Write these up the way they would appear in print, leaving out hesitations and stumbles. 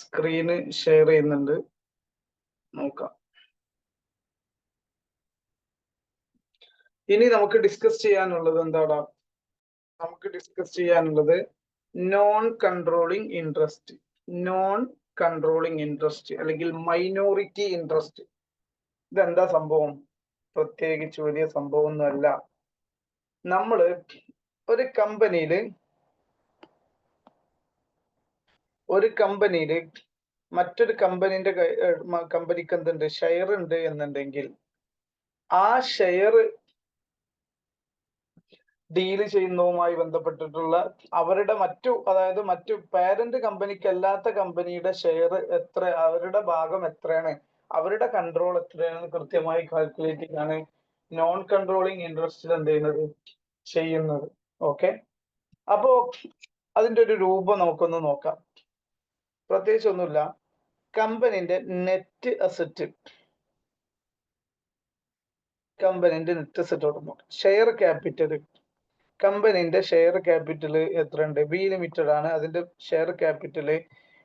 Screen share ചെയ്യുന്നുണ്ട്, നോക്കാം. ഇനി നമുക്ക് ഡിസ്കസ് ചെയ്യാനുള്ളത് എന്താടാ? നമുക്ക് ഡിസ്കസ് ചെയ്യാനുള്ളത് non controlling interest. Non controlling interest അല്ലെങ്കിൽ മൈനോറിറ്റി ഇൻട്രസ്റ്റ്. ഇതെന്താ സംഭവം? പ്രത്യേകിച്ച് വലിയ സംഭവം ഒന്നുമല്ല. നമ്മള് ഒരു കമ്പനിയില് മറ്റൊരു കമ്പനിക്ക് എന്തുണ്ട്, ഷെയർ ഉണ്ട് എന്നുണ്ടെങ്കിൽ ആ ഷെയർ ഡീല് ചെയ്യുന്നതുമായി ബന്ധപ്പെട്ടിട്ടുള്ള അവരുടെ മറ്റു പാരന്റ് കമ്പനിക്ക് അല്ലാത്ത കമ്പനിയുടെ ഷെയർ എത്ര, അവരുടെ ഭാഗം എത്രയാണ്, അവരുടെ കൺട്രോൾ എത്രയാണെന്ന് കൃത്യമായി കാൽക്കുലേറ്റ് ചെയ്യാണ് നോൺ കൺട്രോളിങ് ഇൻട്രസ്റ്റിൽ എന്ത് ചെയ്യുന്നത്. ഓക്കെ, അപ്പോ അതിന്റെ ഒരു രൂപം നമുക്കൊന്ന് നോക്കാം. പ്രത്യേകിച്ച് ഒന്നുമില്ല. കമ്പനിന്റെ നെറ്റ് അസറ്റ് നോക്കാം. ഷെയർ ക്യാപിറ്റൽ, കമ്പനിന്റെ ഷെയർ ക്യാപിറ്റൽ എത്രയുണ്ട്? ബി ലിമിറ്റഡ് ആണ്, അതിന്റെ ഷെയർ ക്യാപിറ്റൽ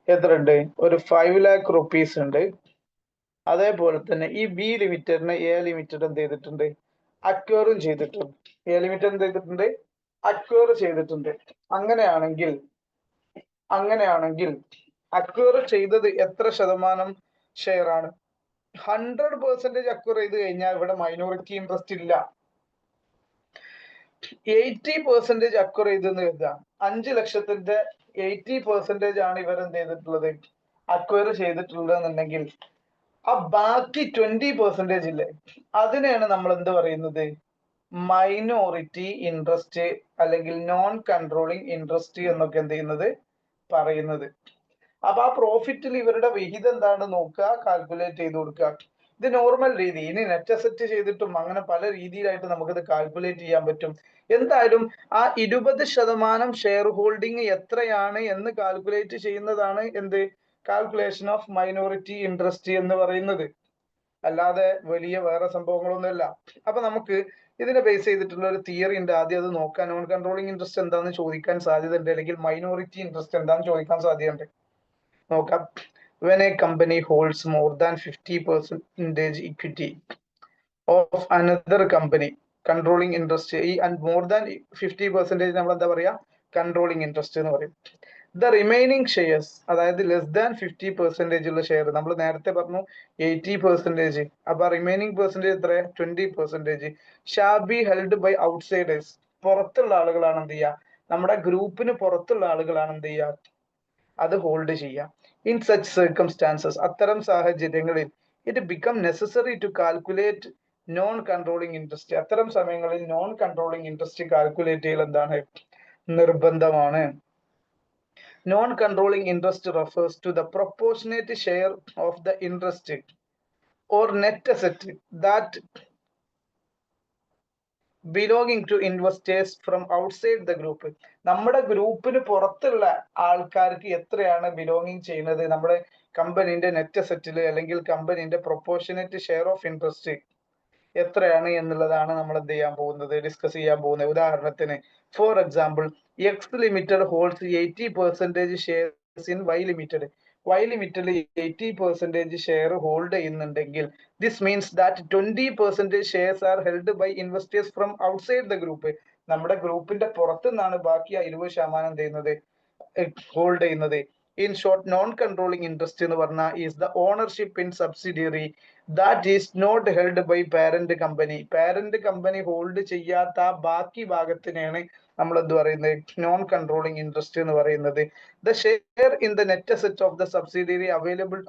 എത്രയുണ്ട്? ഒരു 5 lakh rupees ഉണ്ട്. അതേപോലെ തന്നെ ഈ ബി ലിമിറ്റഡിനെ എ ലിമിറ്റഡ് എന്ത് ചെയ്തിട്ടുണ്ട്? അക്വയറും ചെയ്തിട്ടുണ്ട്. എ ലിമിറ്റഡ് എന്ത് ചെയ്തിട്ടുണ്ട്? അക്വയർ ചെയ്തിട്ടുണ്ട്. അങ്ങനെയാണെങ്കിൽ അക്വയർ ചെയ്തത് എത്ര ശതമാനം ഷെയർ ആണ്? 100% അക്വയർ ചെയ്ത് കഴിഞ്ഞാൽ ഇവിടെ മൈനോറിറ്റി ഇൻട്രസ്റ്റ് ഇല്ല. 80% അക്വയർ ചെയ്തെന്ന് കരുതുക. 5 ലക്ഷത്തിന്റെ 80% ആണ് ഇവർ എന്ത് ചെയ്തിട്ടുള്ളത്? അക്വയർ ചെയ്തിട്ടുള്ളത് എന്നുണ്ടെങ്കിൽ ആ ബാക്കി 20% ഇല്ലേ, അതിനെയാണ് നമ്മൾ എന്ത് പറയുന്നത്? മൈനോറിറ്റി ഇൻട്രസ്റ്റ് അല്ലെങ്കിൽ നോൺ കൺട്രോളിങ് ഇൻട്രസ്റ്റ് എന്നൊക്കെ എന്ത് ചെയ്യുന്നത്, പറയുന്നത്. അപ്പൊ ആ പ്രോഫിറ്റിൽ ഇവരുടെ വിഹിതം എന്താണെന്ന് നോക്കുക, കാൽക്കുലേറ്റ് ചെയ്ത് കൊടുക്കുക. ഇത് നോർമൽ രീതി. ഇനി നെറ്റ് അസെറ്റ് ചെയ്തിട്ടും അങ്ങനെ പല രീതിയിലായിട്ട് നമുക്കിത് കാൽക്കുലേറ്റ് ചെയ്യാൻ പറ്റും. എന്തായാലും ആ 20% ഷെയർ ഹോൾഡിംഗ് എത്രയാണ് എന്ന് കാൽക്കുലേറ്റ് ചെയ്യുന്നതാണ് എന്ത്, കാൽക്കുലേഷൻ ഓഫ് മൈനോറിറ്റി ഇൻട്രസ്റ്റ് എന്ന് പറയുന്നത്. അല്ലാതെ വലിയ വേറെ സംഭവങ്ങളൊന്നുമല്ല. അപ്പൊ നമുക്ക് ഇതിനെ ബേസ് ചെയ്തിട്ടുള്ള ഒരു തിയറി ഉണ്ട്. ആദ്യം അത് നോക്കാൻ. നോൺ കൺട്രോളിംഗ് ഇൻട്രസ്റ്റ് എന്താണെന്ന് ചോദിക്കാൻ സാധ്യതയുണ്ട്, അല്ലെങ്കിൽ മൈനോറിറ്റി ഇൻട്രസ്റ്റ് എന്താണെന്ന് ചോദിക്കാൻ സാധ്യതയുണ്ട്. നോക്കാം. When a company holds more than 50% equity of another company, controlling interest ഈ more than 50% നമ്മൾ എന്താ പറയാ, കൺട്രോളിംഗ് ഇൻട്രസ്റ്റ് എന്ന് പറയും. ദ റിമൈനിങ് ഷെയർസ്, അതായത് ലെസ് ദാൻ 50% ഉള്ള ഷെയർ, നമ്മൾ നേരത്തെ പറഞ്ഞു 80%. അപ്പൊ റിമൈനിങ് പെർസെന്റേജ് എത്ര? 20%. Shall be held by outsiders, പുറത്തുള്ള ആളുകളാണ് എന്ത് ചെയ്യുക, നമ്മുടെ ഗ്രൂപ്പിന് പുറത്തുള്ള ആളുകളാണ് എന്ത് ചെയ്യുക, അത് ഹോൾഡ് ചെയ്യാം. ഇൻ സച്ച് സർക്കംസ്റ്റാൻസസ്, അത്തരം സാഹചര്യങ്ങളിൽ it become necessary to calculate non controlling interest, അത്തരം സമയങ്ങളിൽ നോൺ കൺട്രോളിംഗ് ഇൻട്രസ്റ്റ് കാൽക്കുലേറ്റ് ചെയ്യൽ എന്താണ്, നിർബന്ധമാണ്. Non controlling interest refers to the proportionate share of the interest or net asset that belonging to investors from outside the group. നമ്മുടെ ഗ്രൂപ്പിന് പുറത്തുള്ള ആൾക്കാർക്ക് എത്രയാണ് ബിലോങ്ങിങ് ചെയ്യുന്നത്, നമ്മുടെ കമ്പനിന്റെ നെറ്റ് അസെറ്റില് അല്ലെങ്കിൽ കമ്പനിന്റെ പ്രൊപ്പോർഷനേറ്റ് ഷെയർ ഓഫ് ഇൻട്രസ്റ്റ് എത്രയാണ് എന്നുള്ളതാണ് നമ്മൾ എന്ത് ചെയ്യാൻ പോകുന്നത്, ഡിസ്കസ് ചെയ്യാൻ പോകുന്നത്. ഉദാഹരണത്തിന്, for example, X limited holds 80% shares in Y limited. Y limited 80% share hold ചെയ്യുന്നുണ്ടെങ്കിൽ this means that 20% shares are held by investors from outside the group. നമ്മുടെ ഗ്രൂപ്പിന്റെ പുറത്തു നിന്നാണ് ബാക്കി 20% എന്ത് ചെയ്യുന്നത്, ഹോൾഡ് ചെയ്യുന്നത്. In short, non controlling interest എന്ന് പറഞ്ഞാൽ is the ownership in subsidiary that is not held by parent company. Parent company hold ചെയ്യാത്ത ആ ബാക്കി ഭാഗത്തിനെയാണ് നമ്മൾ എന്ത് പറയുന്നത്, നോൺ കൺട്രോളിംഗ് ഇൻട്രസ്റ്റ് എന്ന് പറയുന്നത്. The share in the net asset of the subsidiary available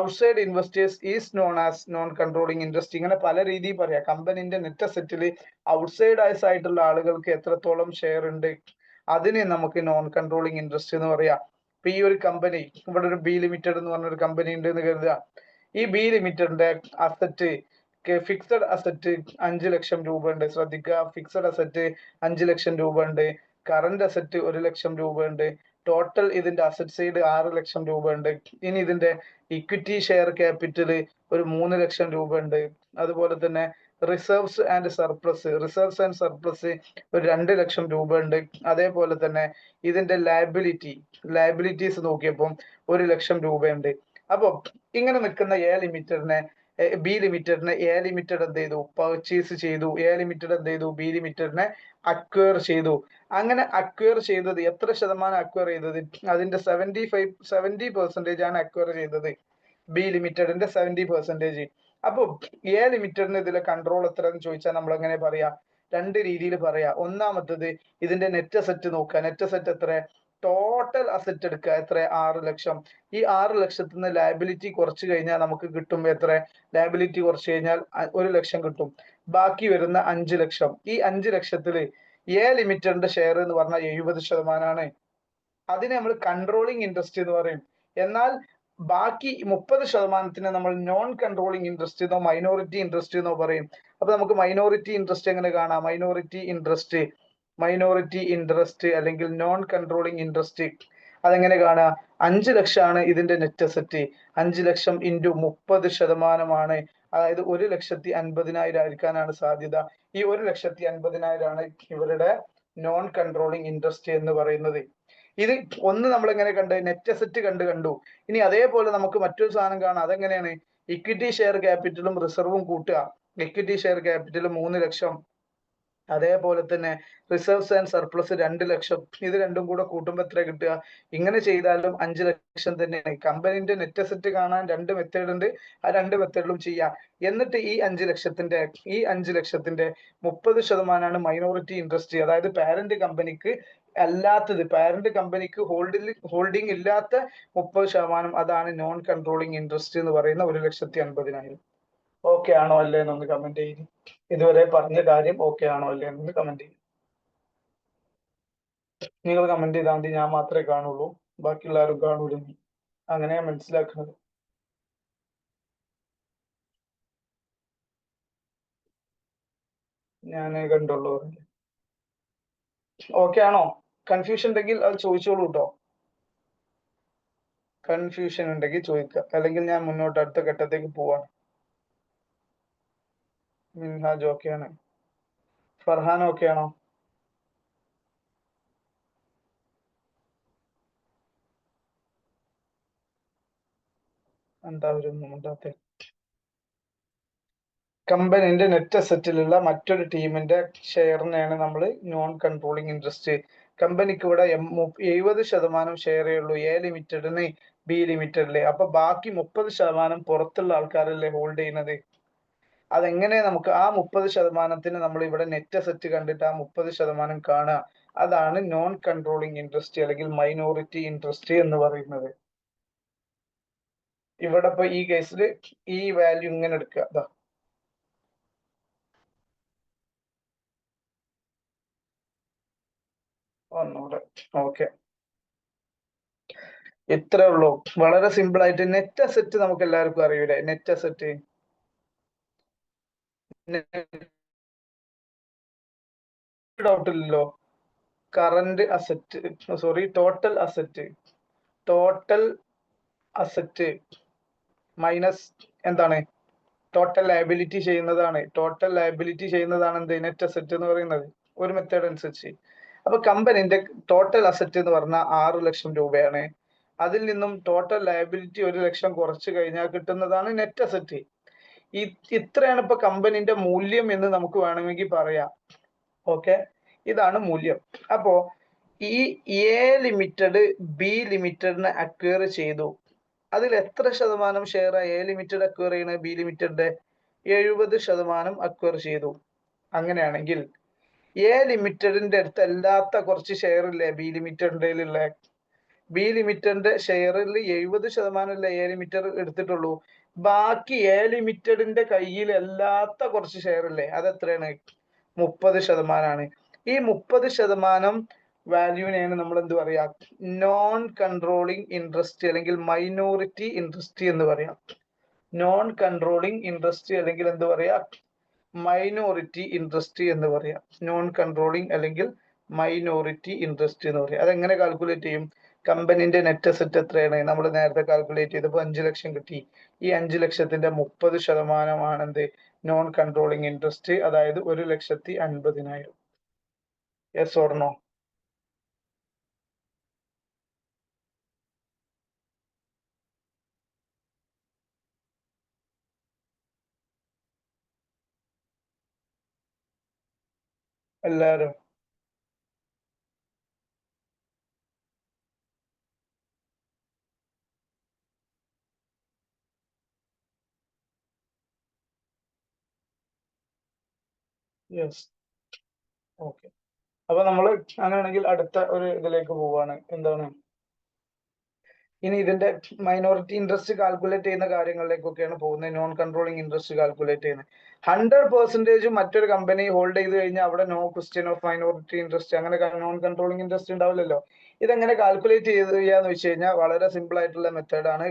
outside investors is known as non controlling interest. ഇങ്ങനെ പല രീതിയിൽ പറയാം. കമ്പനിന്റെ നെറ്റ് അസെറ്റിൽ ഔട്ട്സൈഡ് ആയിട്ടുള്ള ആളുകൾക്ക് എത്രത്തോളം ഷെയർ ഉണ്ട്, അതിനെ നമുക്ക് നോൺ കൺട്രോളിംഗ് ഇൻട്രസ്റ്റ് എന്ന് പറയാം. ഇപ്പൊ ഈ ഒരു കമ്പനി, ഇവിടെ ഒരു ബി ലിമിറ്റഡ് എന്ന് പറഞ്ഞ ഒരു കമ്പനി ഉണ്ട് എന്ന് കരുതുക. ഈ ബി ലിമിറ്റഡിന്റെ അസറ്റ്, ഫിക്സഡ് അസറ്റ് 5 ലക്ഷം രൂപ ഉണ്ട്. ശ്രദ്ധിക്കുക, ഫിക്സഡ് അസറ്റ് 5 ലക്ഷം രൂപ ഉണ്ട്. കറന്റ് അസറ്റ് 1 ലക്ഷം രൂപ ഉണ്ട്. ടോട്ടൽ ഇതിന്റെ അസറ്റ് സൈഡ് 6 ലക്ഷം രൂപ ഉണ്ട്. ഇനി ഇതിന്റെ ഇക്വിറ്റി ഷെയർ ക്യാപിറ്റൽ ഒരു 3 ലക്ഷം രൂപ ഉണ്ട്. അതുപോലെ തന്നെ റിസർവ്സ് ആൻഡ് സർപ്ലസ് ഒരു 2 ലക്ഷം രൂപ ഉണ്ട്. അതേപോലെ തന്നെ ഇതിന്റെ ലയബിലിറ്റീസ് നോക്കിയപ്പോൾ 1 ലക്ഷം രൂപയുണ്ട്. അപ്പൊ ഇങ്ങനെ നിൽക്കുന്ന ബി ലിമിറ്റഡിനെ എ ലിമിറ്റഡ് എന്ത് ചെയ്തു? പർച്ചേസ് ചെയ്തു. എ ലിമിറ്റഡ് എന്ത് ചെയ്തു? ബി ലിമിറ്റഡിനെ അക്വയർ ചെയ്തു. അങ്ങനെ അക്വയർ ചെയ്തത് എത്ര ശതമാനം അക്വയർ ചെയ്തത്? അതിന്റെ 70% ആണ് അക്വയർ ചെയ്തത്. ബി ലിമിറ്റഡിന്റെ 70%. അപ്പൊ എ ലിമിറ്റഡിന് ഇതിലെ കൺട്രോൾ എത്ര എന്ന് ചോദിച്ചാൽ നമ്മൾ എങ്ങനെ പറയാ? 2 രീതിയിൽ പറയാ. ഒന്നാമത്തത് ഇതിന്റെ നെറ്റ് അസറ്റ് നോക്കുക. നെറ്റ് അസറ്റ് എത്ര? ടോട്ടൽ അസറ്റ് എടുക്കുക. എത്ര? 6 ലക്ഷം. ഈ 6 ലക്ഷത്തിൽ നിന്ന് ലയബിലിറ്റി കുറച്ച് കഴിഞ്ഞാൽ നമുക്ക് കിട്ടും എത്ര? ലയബിലിറ്റി കുറച്ച് കഴിഞ്ഞാൽ 1 ലക്ഷം കിട്ടും. ബാക്കി വരുന്ന 5 ലക്ഷം. ഈ 5 ലക്ഷത്തില് എ ലിമിറ്റഡിന്റെ ഷെയർ എന്ന് പറഞ്ഞാൽ 70%. അതിനെ നമ്മൾ കൺട്രോളിങ് ഇൻട്രസ്റ്റ് എന്ന് പറയും. എന്നാൽ ബാക്കി 30% നമ്മൾ നോൺ കൺട്രോളിങ് ഇൻട്രസ്റ്റ് എന്നോ മൈനോറിറ്റി ഇൻട്രസ്റ്റ് എന്നോ പറയും. അപ്പൊ നമുക്ക് മൈനോറിറ്റി ഇൻട്രസ്റ്റ് എങ്ങനെ കാണാം? മൈനോറിറ്റി ഇൻട്രസ്റ്റ് അല്ലെങ്കിൽ നോൺ കൺട്രോളിങ് ഇൻട്രസ്റ്റ് അതെങ്ങനെ കാണുക? 5 ലക്ഷമാണ് ഇതിന്റെ നെറ്റ് അസറ്റ്. 5 ലക്ഷം ഇൻറ്റു 30%. അതായത് 1,50,000 ആയിരിക്കാനാണ് സാധ്യത. ഈ 1,50,000 ആണ് ഇവരുടെ നോൺ കൺട്രോളിങ് ഇൻട്രസ്റ്റ് എന്ന് പറയുന്നത്. ഇത് ഒന്ന് നമ്മൾ എങ്ങനെ കണ്ട്? നെറ്റ് അസറ്റ് കണ്ടു. ഇനി അതേപോലെ നമുക്ക് മറ്റൊരു സാധനം കാണാം. അതെങ്ങനെയാണ്? ഇക്വിറ്റി ഷെയർ ക്യാപിറ്റലും റിസർവും കൂട്ടുക. ഇക്വിറ്റി ഷെയർ ക്യാപിറ്റൽ 3 ലക്ഷം, അതേപോലെ തന്നെ റിസർവ്സ് ആൻഡ് സർപ്ലസ് 2 ലക്ഷം. ഇത് രണ്ടും കൂടെ കൂട്ടുമ്പോൾ എത്ര കിട്ടുക? ഇങ്ങനെ ചെയ്താലും 5 ലക്ഷം തന്നെയാണ്. കമ്പനിന്റെ നെറ്റ് അസറ്റ് കാണാൻ 2 മെത്തേഡ് ഉണ്ട്. ആ 2 മെത്തേഡിലും ചെയ്യാം. എന്നിട്ട് ഈ 5 ലക്ഷത്തിന്റെ 30% മൈനോറിറ്റി ഇൻട്രസ്റ്റ്. അതായത് പാരന്റ് കമ്പനിക്ക് അല്ലാത്തത്, പാരന്റ് കമ്പനിക്ക് ഹോൾഡിംഗ് ഇല്ലാത്ത 30%, അതാണ് നോൺ കൺട്രോളിങ് ഇൻട്രസ്റ്റ് എന്ന് പറയുന്ന 1,50,000. ഓക്കെ ആണോ അല്ലേ എന്നൊന്ന് കമന്റ് ചെയ്യും. ഇതുവരെ പറഞ്ഞ കാര്യം ഓക്കെ ആണോ അല്ലേ എന്നൊന്ന് കമന്റ് ചെയ്യും. നിങ്ങൾ കമന്റ് ചെയ്താൽ മതി. ഞാൻ മാത്രമേ കാണുള്ളൂ, ബാക്കിയുള്ളവരും കാണൂല. അങ്ങനെയാ മനസ്സിലാക്കുന്നത്. ഞാൻ കണ്ടുള്ളൂ. ഓക്കെ ആണോ? കൺഫ്യൂഷൻ ഉണ്ടെങ്കിൽ അത് ചോദിച്ചോളൂ കേട്ടോ. കൺഫ്യൂഷൻ ഉണ്ടെങ്കിൽ ചോദിക്കുക, അല്ലെങ്കിൽ ഞാൻ മുന്നോട്ട് അടുത്ത ഘട്ടത്തേക്ക് പോവാണ്. മിൻഹാജ് ഓക്കെയാണ്. ഫർഹാൻ ഓക്കെ ആണോ? എന്താ ഒരു മുണ്ടാത്തെ? കമ്പനിന്റെ നെറ്റ് അസറ്റിലുള്ള മറ്റൊരു ടീമിന്റെ ഷെയറിനെയാണ് നമ്മൾ നോൺ കൺട്രോളിങ് ഇൻട്രസ്റ്റ്. കമ്പനിക്ക് ഇവിടെ 70% ഷെയറേ ഉള്ളൂ എ ലിമിറ്റഡിന്, ബി ലിമിറ്റഡില്. അപ്പൊ ബാക്കി 30% പുറത്തുള്ള ആൾക്കാരല്ലേ ഹോൾഡ് ചെയ്യുന്നത്. അതെങ്ങനെ നമുക്ക് ആ 30%-ന് നമ്മൾ ഇവിടെ നെറ്റ് അസറ്റ് കണ്ടിട്ട് ആ 30% കാണുക. അതാണ് നോൺ കൺട്രോളിങ് ഇൻട്രസ്റ്റ് അല്ലെങ്കിൽ മൈനോറിറ്റി ഇൻട്രസ്റ്റ് എന്ന് പറയുന്നത്. ഇവിടെ ഇപ്പൊ ഈ കേസിൽ ഈ വാല്യൂ ഇങ്ങനെ എടുക്കുക. ഒന്നുകൂടെ ഓക്കെ. ഇത്രേ ഉള്ളൂ. വളരെ സിമ്പിൾ ആയിട്ട് നെറ്റ് അസറ്റ് നമുക്ക് എല്ലാവർക്കും അറിയൂലേ? നെറ്റ് അസറ്റ് ഡൗട്ട് ഇല്ലല്ലോ. Current asset, sorry, total asset minus എന്താണ്? ടോട്ടൽ ലയബിലിറ്റി ചെയ്യുന്നതാണ്. എന്ത്? നെറ്റ് അസറ്റ് എന്ന് പറയുന്നത്. ഒരു മെത്തേഡ് അനുസരിച്ച്. അപ്പൊ കമ്പനിന്റെ ടോട്ടൽ അസറ്റ് എന്ന് പറഞ്ഞാൽ 6 ലക്ഷം രൂപയാണ്. അതിൽ നിന്നും ടോട്ടൽ ലയബിലിറ്റി 1 ലക്ഷം കുറച്ച് കഴിഞ്ഞാൽ കിട്ടുന്നതാണ് നെറ്റ് അസറ്റ്. ഇത്രയാണ് ഇപ്പൊ കമ്പനിന്റെ മൂല്യം എന്ന് നമുക്ക് വേണമെങ്കിൽ പറയാം. ഓക്കെ, ഇതാണ് മൂല്യം. അപ്പോ ഈ എ ലിമിറ്റഡ് ബി ലിമിറ്റഡിനെ അക്വയർ ചെയ്തു. അതിൽ എത്ര ശതമാനം ഷെയർ എ ലിമിറ്റഡ് അക്വയർ ചെയ്യുന്നത്? ബി ലിമിറ്റഡിന്റെ 70% അക്വയർ ചെയ്തു. അങ്ങനെയാണെങ്കിൽ എ ലിമിറ്റഡിന്റെ അടുത്ത് അല്ലാത്ത കുറച്ച് ഷെയർ ഇല്ലേ ബി ലിമിറ്റഡിന്റെ? ബി ലിമിറ്റഡിന്റെ ഷെയറിൽ 70% അല്ലേ എ ലിമിറ്റഡ് എടുത്തിട്ടുള്ളൂ. ബാക്കി എ ലിമിറ്റഡിന്റെ കയ്യിൽ അല്ലാത്ത കുറച്ച് ഷെയർ ഇല്ലേ? അതെത്രയാണ്? 30%. ഈ 30% വാല്യൂവിനെയാണ് നമ്മൾ എന്ത് പറയാ? നോൺ കൺട്രോളിങ് ഇൻട്രസ്റ്റ് അല്ലെങ്കിൽ മൈനോറിറ്റി ഇൻട്രസ്റ്റ് എന്ന് പറയാം. നോൺ കൺട്രോളിങ് ഇൻട്രസ്റ്റ് അല്ലെങ്കിൽ എന്ത് പറയാ? മൈനോറിറ്റി ഇൻട്രസ്റ്റ് എന്ന് പറയാം. നോൺ കൺട്രോളിങ് അല്ലെങ്കിൽ മൈനോറിറ്റി ഇൻട്രസ്റ്റ് എന്ന് പറയാം. അതെങ്ങനെ കാൽക്കുലേറ്റ് ചെയ്യും? കമ്പനിന്റെ നെറ്റ് അസറ്റ് എത്രയാണ്? നമ്മൾ നേരത്തെ കാൽക്കുലേറ്റ് ചെയ്തപ്പോൾ 5 ലക്ഷം കിട്ടി. ഈ 5 ലക്ഷത്തിന്റെ 30% എന്ത്? നോൺ കൺട്രോളിങ് ഇൻട്രസ്റ്റ്, അതായത് 1,50,000. Yes or no? എല്ലാരും യെസ്. ഓക്കെ. അപ്പൊ നമ്മൾ അങ്ങനെയാണെങ്കിൽ അടുത്ത ഒരു ഇതിലേക്ക് പോവാണ്. എന്താണ് ഇനി ഇതിന്റെ മൈനോറിറ്റി ഇൻട്രസ്റ്റ് കാൽക്കുലേറ്റ് ചെയ്യുന്ന കാര്യങ്ങളിലേക്കൊക്കെയാണ് പോകുന്നത്. നോൺ കൺട്രോളിങ് ഇൻട്രസ്റ്റ് കാൽക്കുലേറ്റ് ചെയ്യുന്നത് 100% മറ്റൊരു കമ്പനി ഹോൾഡ് ചെയ്ത് കഴിഞ്ഞാൽ അവിടെ no question of minority interest, അങ്ങനെ നോൺ കൺട്രോളിങ് ഇൻട്രസ്റ്റ് ഉണ്ടാവില്ലല്ലോ. ഇതെങ്ങനെ കാൽക്കുലേറ്റ് ചെയ്യാന്ന് വെച്ച് കഴിഞ്ഞാൽ വളരെ സിമ്പിൾ ആയിട്ടുള്ള മെത്തേഡാണ്.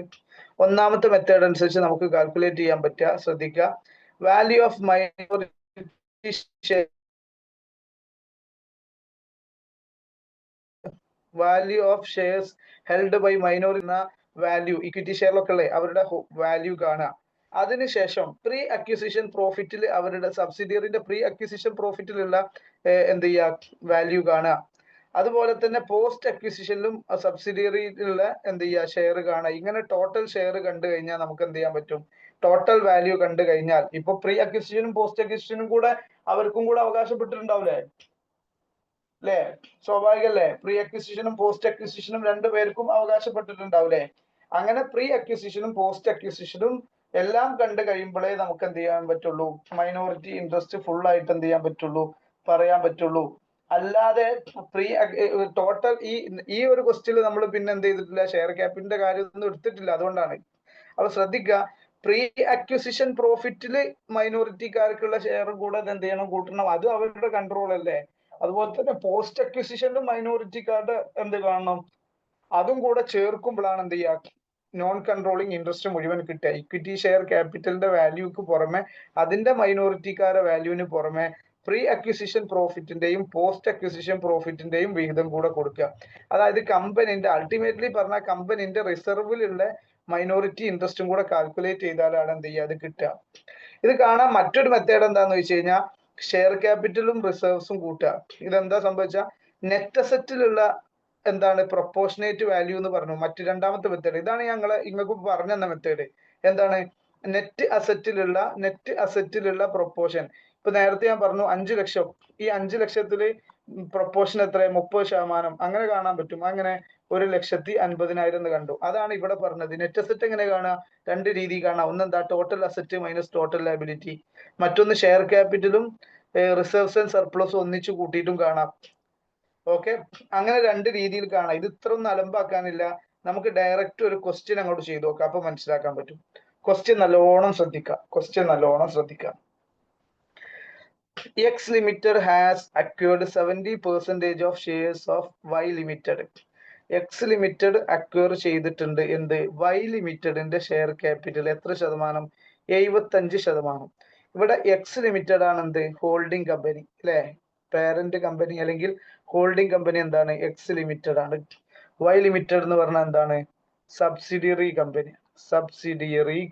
ഒന്നാമത്തെ മെത്തേഡ് അനുസരിച്ച് നമുക്ക് കാൽക്കുലേറ്റ് ചെയ്യാൻ പറ്റുക, ശ്രദ്ധിക്കുക. Value of minority share, value of shares held by minority എന്ന വാല്യൂ, ഇക്വിറ്റി ഷെയറിലൊക്കെ ഉള്ളേ അവരുടെ വാല്യൂ കാണുക. അതിനുശേഷം പ്രീ അക്വിസിഷൻ പ്രോഫിറ്റിൽ അവരുടെ സബ്സിഡിയറിന്റെ പ്രീ അക്വിസിഷൻ പ്രോഫിറ്റിലുള്ള എന്ത് ചെയ്യുക, വാല്യൂ കാണുക. അതുപോലെ തന്നെ പോസ്റ്റ് അക്വിസിഷനിലും സബ്സിഡിയറിയിലുള്ള എന്ത് ചെയ്യുക, ഷെയർ കാണുക. ഇങ്ങനെ ടോട്ടൽ ഷെയർ കണ്ടു കഴിഞ്ഞാൽ നമുക്ക് എന്ത് ചെയ്യാൻ പറ്റും, ടോട്ടൽ വാല്യൂ കണ്ടു കഴിഞ്ഞാൽ ഇപ്പൊ പ്രീ അക്വിസിഷനും പോസ്റ്റ് അക്വിസിഷനും കൂടെ അവർക്കും കൂടെ അവകാശപ്പെട്ടിട്ടുണ്ടാവില്ലേ? അല്ലേ? സ്വാഭാവികല്ലേ? പ്രീ അക്വിസിഷനും പോസ്റ്റ് അക്വിസിഷനും രണ്ടുപേർക്കും അവകാശപ്പെട്ടിട്ടുണ്ടാവില്ലേ? അങ്ങനെ പ്രീ അക്വിസിഷനും പോസ്റ്റ് അക്വിസിഷനും എല്ലാം കണ്ടു കഴിയുമ്പോഴേ നമുക്ക് എന്ത് ചെയ്യാൻ പറ്റുള്ളൂ, മൈനോറിറ്റി ഇൻട്രസ്റ്റ് ഫുൾ ആയിട്ട് എന്ത് ചെയ്യാൻ പറ്റുള്ളൂ, പറയാൻ പറ്റുള്ളൂ. അല്ലാതെ പ്രീ ടോട്ടൽ ഈ ഒരു ക്വസ്റ്റ്യനിൽ നമ്മൾ പിന്നെ എന്ത് ചെയ്തിട്ടില്ല, ഷെയർ ക്യാപിറ്റലിന്റെ കാര്യം ഒന്നും എടുത്തിട്ടില്ല. അതുകൊണ്ടാണ്. അപ്പൊ ശ്രദ്ധിക്കുക, പ്രീ അക്വിസിഷൻ പ്രോഫിറ്റില് മൈനോറിറ്റിക്കാർക്കുള്ള ഷെയർ കൂടെ എന്ത് ചെയ്യണം, കൂട്ടണം. അത് അവരുടെ കൺട്രോൾ അല്ലേ? അതുപോലെ തന്നെ പോസ്റ്റ് അക്വിസിഷനിലും മൈനോറിറ്റിക്കാരുടെ എന്ത് കാണണം, അതും കൂടെ ചേർക്കുമ്പോഴാണ് എന്ത് ചെയ്യുക, നോൺ കൺട്രോളിങ് ഇൻട്രസ്റ്റ് മുഴുവൻ കിട്ടുക. ഇക്വിറ്റി ഷെയർ ക്യാപിറ്റലിന്റെ വാല്യൂക്ക് പുറമെ അതിന്റെ മൈനോറിറ്റിക്കാരുടെ വാല്യൂവിന് പുറമെ പ്രീ അക്വിസിഷൻ പ്രോഫിറ്റിന്റെയും പോസ്റ്റ് അക്വിസിഷൻ പ്രോഫിറ്റിന്റെയും വിഹിതം കൂടെ കൊടുക്കുക. അതായത് കമ്പനിന്റെ അൾട്ടിമേറ്റ്ലി പറഞ്ഞ കമ്പനിന്റെ റിസർവിലുള്ള മൈനോറിറ്റി ഇൻട്രസ്റ്റും കൂടെ കാൽക്കുലേറ്റ് ചെയ്താലാണ് എന്ത് ചെയ്യുക, അത് കിട്ടുക. ഇത് കാണാൻ മറ്റൊരു മെത്തേഡ് എന്താന്ന് വെച്ച് കഴിഞ്ഞാൽ ഷെയർ ക്യാപിറ്റലും റിസർവ്സും കൂട്ടുക. ഇതെന്താ സംഭവിച്ച നെറ്റ് അസറ്റിലുള്ള എന്താണ് പ്രൊപ്പോർഷനേറ്റ് വാല്യൂ എന്ന് പറഞ്ഞു, മറ്റു രണ്ടാമത്തെ മെത്തേഡ്. ഇതാണ് നിങ്ങൾക്ക് പറഞ്ഞു തന്ന മെത്തേഡ്. എന്താണ് നെറ്റ് അസറ്റിലുള്ള പ്രൊപ്പോർഷൻ. ഇപ്പൊ നേരത്തെ ഞാൻ പറഞ്ഞു 5 ലക്ഷം, ഈ 5 ലക്ഷത്തില് പ്രൊപ്പോർഷൻ എത്ര, 30%. അങ്ങനെ കാണാൻ പറ്റും. അങ്ങനെ 1,50,000 എന്ന് കണ്ടു. അതാണ് ഇവിടെ പറഞ്ഞത്. നെറ്റ് അസറ്റ് എങ്ങനെ കാണുക, രണ്ട് രീതി കാണാം. ഒന്നെന്താ, total asset minus total liability. മറ്റൊന്ന് ഷെയർ ക്യാപിറ്റലും റിസർവ്സ് ആൻഡ് സർപ്ലസും ഒന്നിച്ചു കൂട്ടിയിട്ടും കാണാം. ഓക്കെ, അങ്ങനെ രണ്ട് രീതിയിൽ കാണാം. ഇത് ഇത്ര ഒന്നും അലമ്പാക്കാനില്ല. നമുക്ക് ഡയറക്റ്റ് ഒരു ക്വസ്റ്റ്യൻ അങ്ങോട്ട് ചെയ്ത് നോക്കാം, അപ്പൊ മനസ്സിലാക്കാൻ പറ്റും. ക്വസ്റ്റ്യൻ നല്ലോണം ശ്രദ്ധിക്കാം. X Limited has acquired 70% of shares of Y Limited. X Limited acquire ചെയ്തിട്ടുണ്ട് എന്ത്, Y ലിമിറ്റഡിന്റെ ഷെയർ ക്യാപിറ്റൽ എത്ര ശതമാനം, 75%. ഇവിടെ എക്സ് ലിമിറ്റഡ് ആണ് എന്ത്, ഹോൾഡിംഗ് കമ്പനി അല്ലെ, പേരന്റ് കമ്പനി അല്ലെങ്കിൽ ഹോൾഡിംഗ് കമ്പനി എന്താണ്, എക്സ് ലിമിറ്റഡ് ആണ്. വൈ ലിമിറ്റഡ് എന്ന് പറഞ്ഞാൽ എന്താണ്, സബ്സിഡിയറി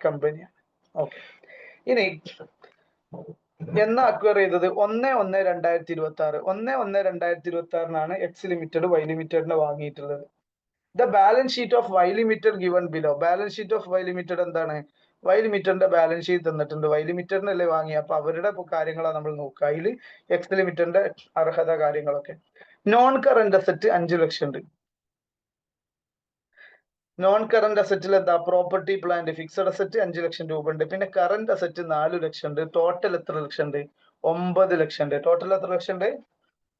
കമ്പനിയാണ്. ഓക്കെ, ഇനി എന്നാ അക്വയർ ചെയ്തത്, 1/1/2026. 1/1/2026 എക്സ് ലിമിറ്റഡ് വൈ ലിമിറ്റഡിനെ വാങ്ങിയിട്ടുള്ളത്. The balance sheet of Y limited given below. Balance sheet of Y limited എന്താണ്, വൈ ലിമിറ്റഡിന്റെ ബാലൻസ് ഷീറ്റ് തന്നിട്ടുണ്ട്. വൈ ലിമിറ്റഡിനല്ലേ വാങ്ങി, അപ്പൊ അവരുടെ കാര്യങ്ങളാണ് നമ്മൾ നോക്കുക. അതിൽ എക്സ് ലിമിറ്റഡിന്റെ അർഹത കാര്യങ്ങളൊക്കെ. നോൺ കറന്റ് അസറ്റ് 5 ലക്ഷം ഉണ്ട്. നോൺ കറന്റ് അസറ്റിൽ എന്താ, പ്രോപ്പർട്ടി പ്ലാന്റ് ഫിക്സഡ് അസറ്റ് 5 ലക്ഷം രൂപ ഉണ്ട്. പിന്നെ കറന്റ് അസറ്റ് 4 ലക്ഷം ഉണ്ട്. ടോട്ടൽ എത്ര ലക്ഷം ഉണ്ട്, 9 ലക്ഷം ഉണ്ട്. ടോട്ടൽ എത്ര ലക്ഷം ഉണ്ട്,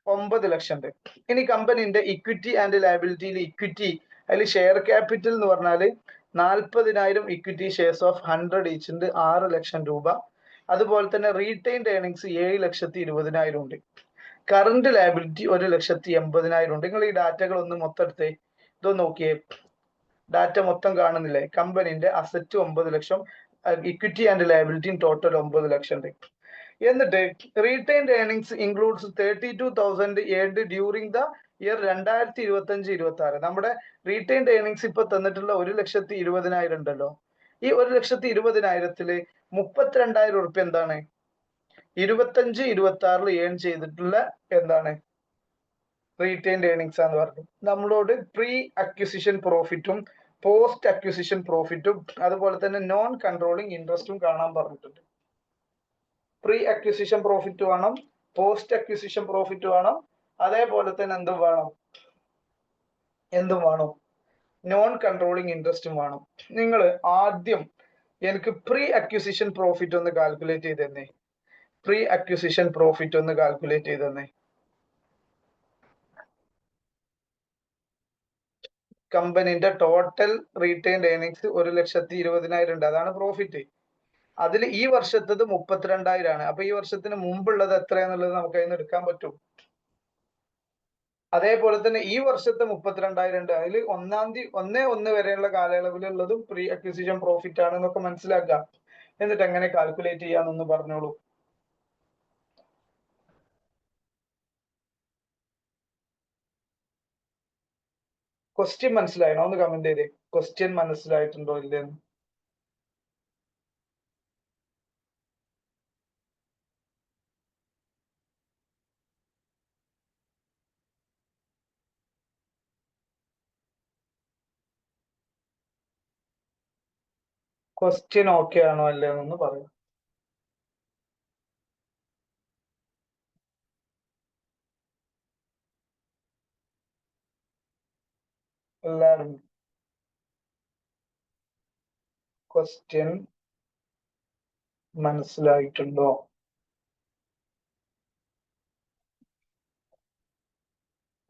9 ലക്ഷം ഉണ്ട്. ഇനി കമ്പനിന്റെ ഇക്വിറ്റി ആൻഡ് ലയബിലിറ്റിയിൽ ഇക്വിറ്റി, അതിൽ ഷെയർ ക്യാപിറ്റൽ എന്ന് പറഞ്ഞാല് 40,000 ഇക്വിറ്റി ഷെയർസ് ഓഫ് 100 ഈച്ച് ഉണ്ട്, 6 ലക്ഷം രൂപ. അതുപോലെ തന്നെ റീറ്റെയിൻഡ് ഏർണിങ്സ് 7,20,000 ഉണ്ട്. കറന്റ് ലയബിലിറ്റി 1,80,000 ഉണ്ട്. നിങ്ങൾ ഈ ഡാറ്റകൾ ഒന്ന് മൊത്തം എടുത്തേ, ഇതൊന്ന് നോക്കിയേ. ഡാറ്റ മൊത്തം കാണുന്നില്ലേ, കമ്പനിന്റെ asset 9 lakh, equity and liability total 9 lakh ഉണ്ട്. എന്നിട്ട് retained earnings includes 32,000 earned during the year 2025-26 നമ്മുടെ റീറ്റെയിൻഡ് ഏർണിങ്സ് ഇപ്പൊ തന്നിട്ടുള്ള 1,20,000 ഉണ്ടല്ലോ, ഈ 1,20,000-ല് 32,000 ഉറുപ്പ്യ എന്താണ് 25-26 ഏൺ ചെയ്തിട്ടുള്ള എന്താണ് റീറ്റെയിൻഡ് ഏർണിങ്സ് എന്ന് പറഞ്ഞു. നമ്മളോട് പ്രീ അക്വിസിഷൻ പ്രോഫിറ്റും പോസ്റ്റ് അക്വിസിഷൻ പ്രോഫിറ്റും അതുപോലെ തന്നെ നോൺ കൺട്രോളിങ് ഇൻട്രസ്റ്റും കാണാൻ പറഞ്ഞിട്ടുണ്ട്. പ്രീ അക്വിസിഷൻ പ്രോഫിറ്റ് വേണം, പോസ്റ്റ് അക്വിസിഷൻ പ്രോഫിറ്റ് വേണം, അതേപോലെ തന്നെ എന്തും വേണം നോൺ കൺട്രോളിങ് ഇൻട്രസ്റ്റും വേണം. നിങ്ങൾ ആദ്യം എനിക്ക് പ്രീ അക്വിസിഷൻ പ്രോഫിറ്റ് ഒന്ന് കാൽക്കുലേറ്റ് ചെയ്ത് തന്നെ. പ്രീ അക്വിസിഷൻ പ്രോഫിറ്റ് ഒന്ന് കാൽക്കുലേറ്റ് ചെയ്ത് തന്നെ. കമ്പനിന്റെ ടോട്ടൽ റീറ്റെയിൻഡ് ഏർണിങ്സ് 1,20,000 ഉണ്ട്, അതാണ് പ്രോഫിറ്റ്. അതിൽ ഈ വർഷത്തത് 32,000 ആണ്. അപ്പൊ ഈ വർഷത്തിന് മുമ്പുള്ളത് എത്രയാന്നുള്ളത് നമുക്ക് അതിന് എടുക്കാൻ പറ്റും. അതേപോലെ തന്നെ ഈ വർഷത്തെ 32,000 ഉണ്ട്, അതിൽ 1 വരെയുള്ള കാലയളവിലുള്ളതും പ്രീ അക്വിസിഷൻ പ്രോഫിറ്റ് ആണ് എന്നൊക്കെ മനസ്സിലാക്കുക. എന്നിട്ട് എങ്ങനെ കാൽക്കുലേറ്റ് ചെയ്യാന്നൊന്ന് പറഞ്ഞോളൂ. ക്വസ്റ്റ്യൻ മനസ്സിലായോ? ഒന്ന് കമന്റ് ചെയ്തേ, ക്വസ്റ്റ്യൻ മനസ്സിലായിട്ടുണ്ടോ ഇല്ലെന്ന്. ക്വസ്റ്റ്യൻ ഓക്കെ ആണോ അല്ലേന്നൊന്ന് പറയും. എല്ലാവരും ക്വസ്റ്റ്യൻ മനസ്സിലായിട്ടുണ്ടോ?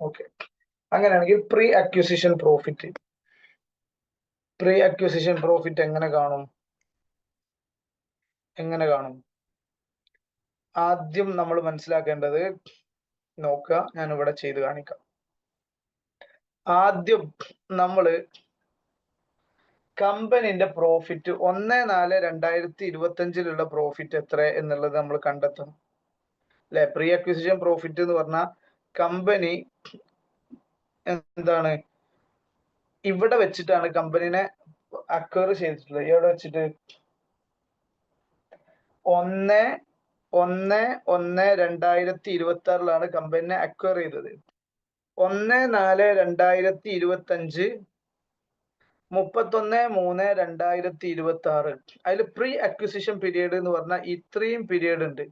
ഓക്കെ, അങ്ങനെയാണെങ്കിൽ പ്രീ അക്വിസിഷൻ പ്രോഫിറ്റ് എങ്ങനെ കാണും? ആദ്യം നമ്മൾ മനസ്സിലാക്കേണ്ടത് നോക്കുക, ഞാൻ ഇവിടെ ചെയ്ത് കാണിക്കാം. ആദ്യം നമ്മള് കമ്പനിന്റെ പ്രോഫിറ്റ് 1/4/2025 പ്രോഫിറ്റ് എത്ര എന്നുള്ളത് നമ്മൾ കണ്ടെത്തണം അല്ലെ. പ്രീ അക്വിസിഷൻ പ്രോഫിറ്റ് എന്ന് പറഞ്ഞാൽ കമ്പനി എന്താണ് ഇവിടെ വെച്ചിട്ടാണ് കമ്പനിനെ അക്വയർ ചെയ്തിട്ടുള്ളത്. എവിടെ വെച്ചിട്ട്? 1/1/2026 കമ്പനിനെ അക്വയർ ചെയ്തത്. 1/4/2025 31/3/2026 അതിൽ പ്രീ അക്വിസിഷൻ പീരീഡ് എന്ന് പറഞ്ഞാൽ ഇത്രയും പീരീഡ് ഉണ്ട്.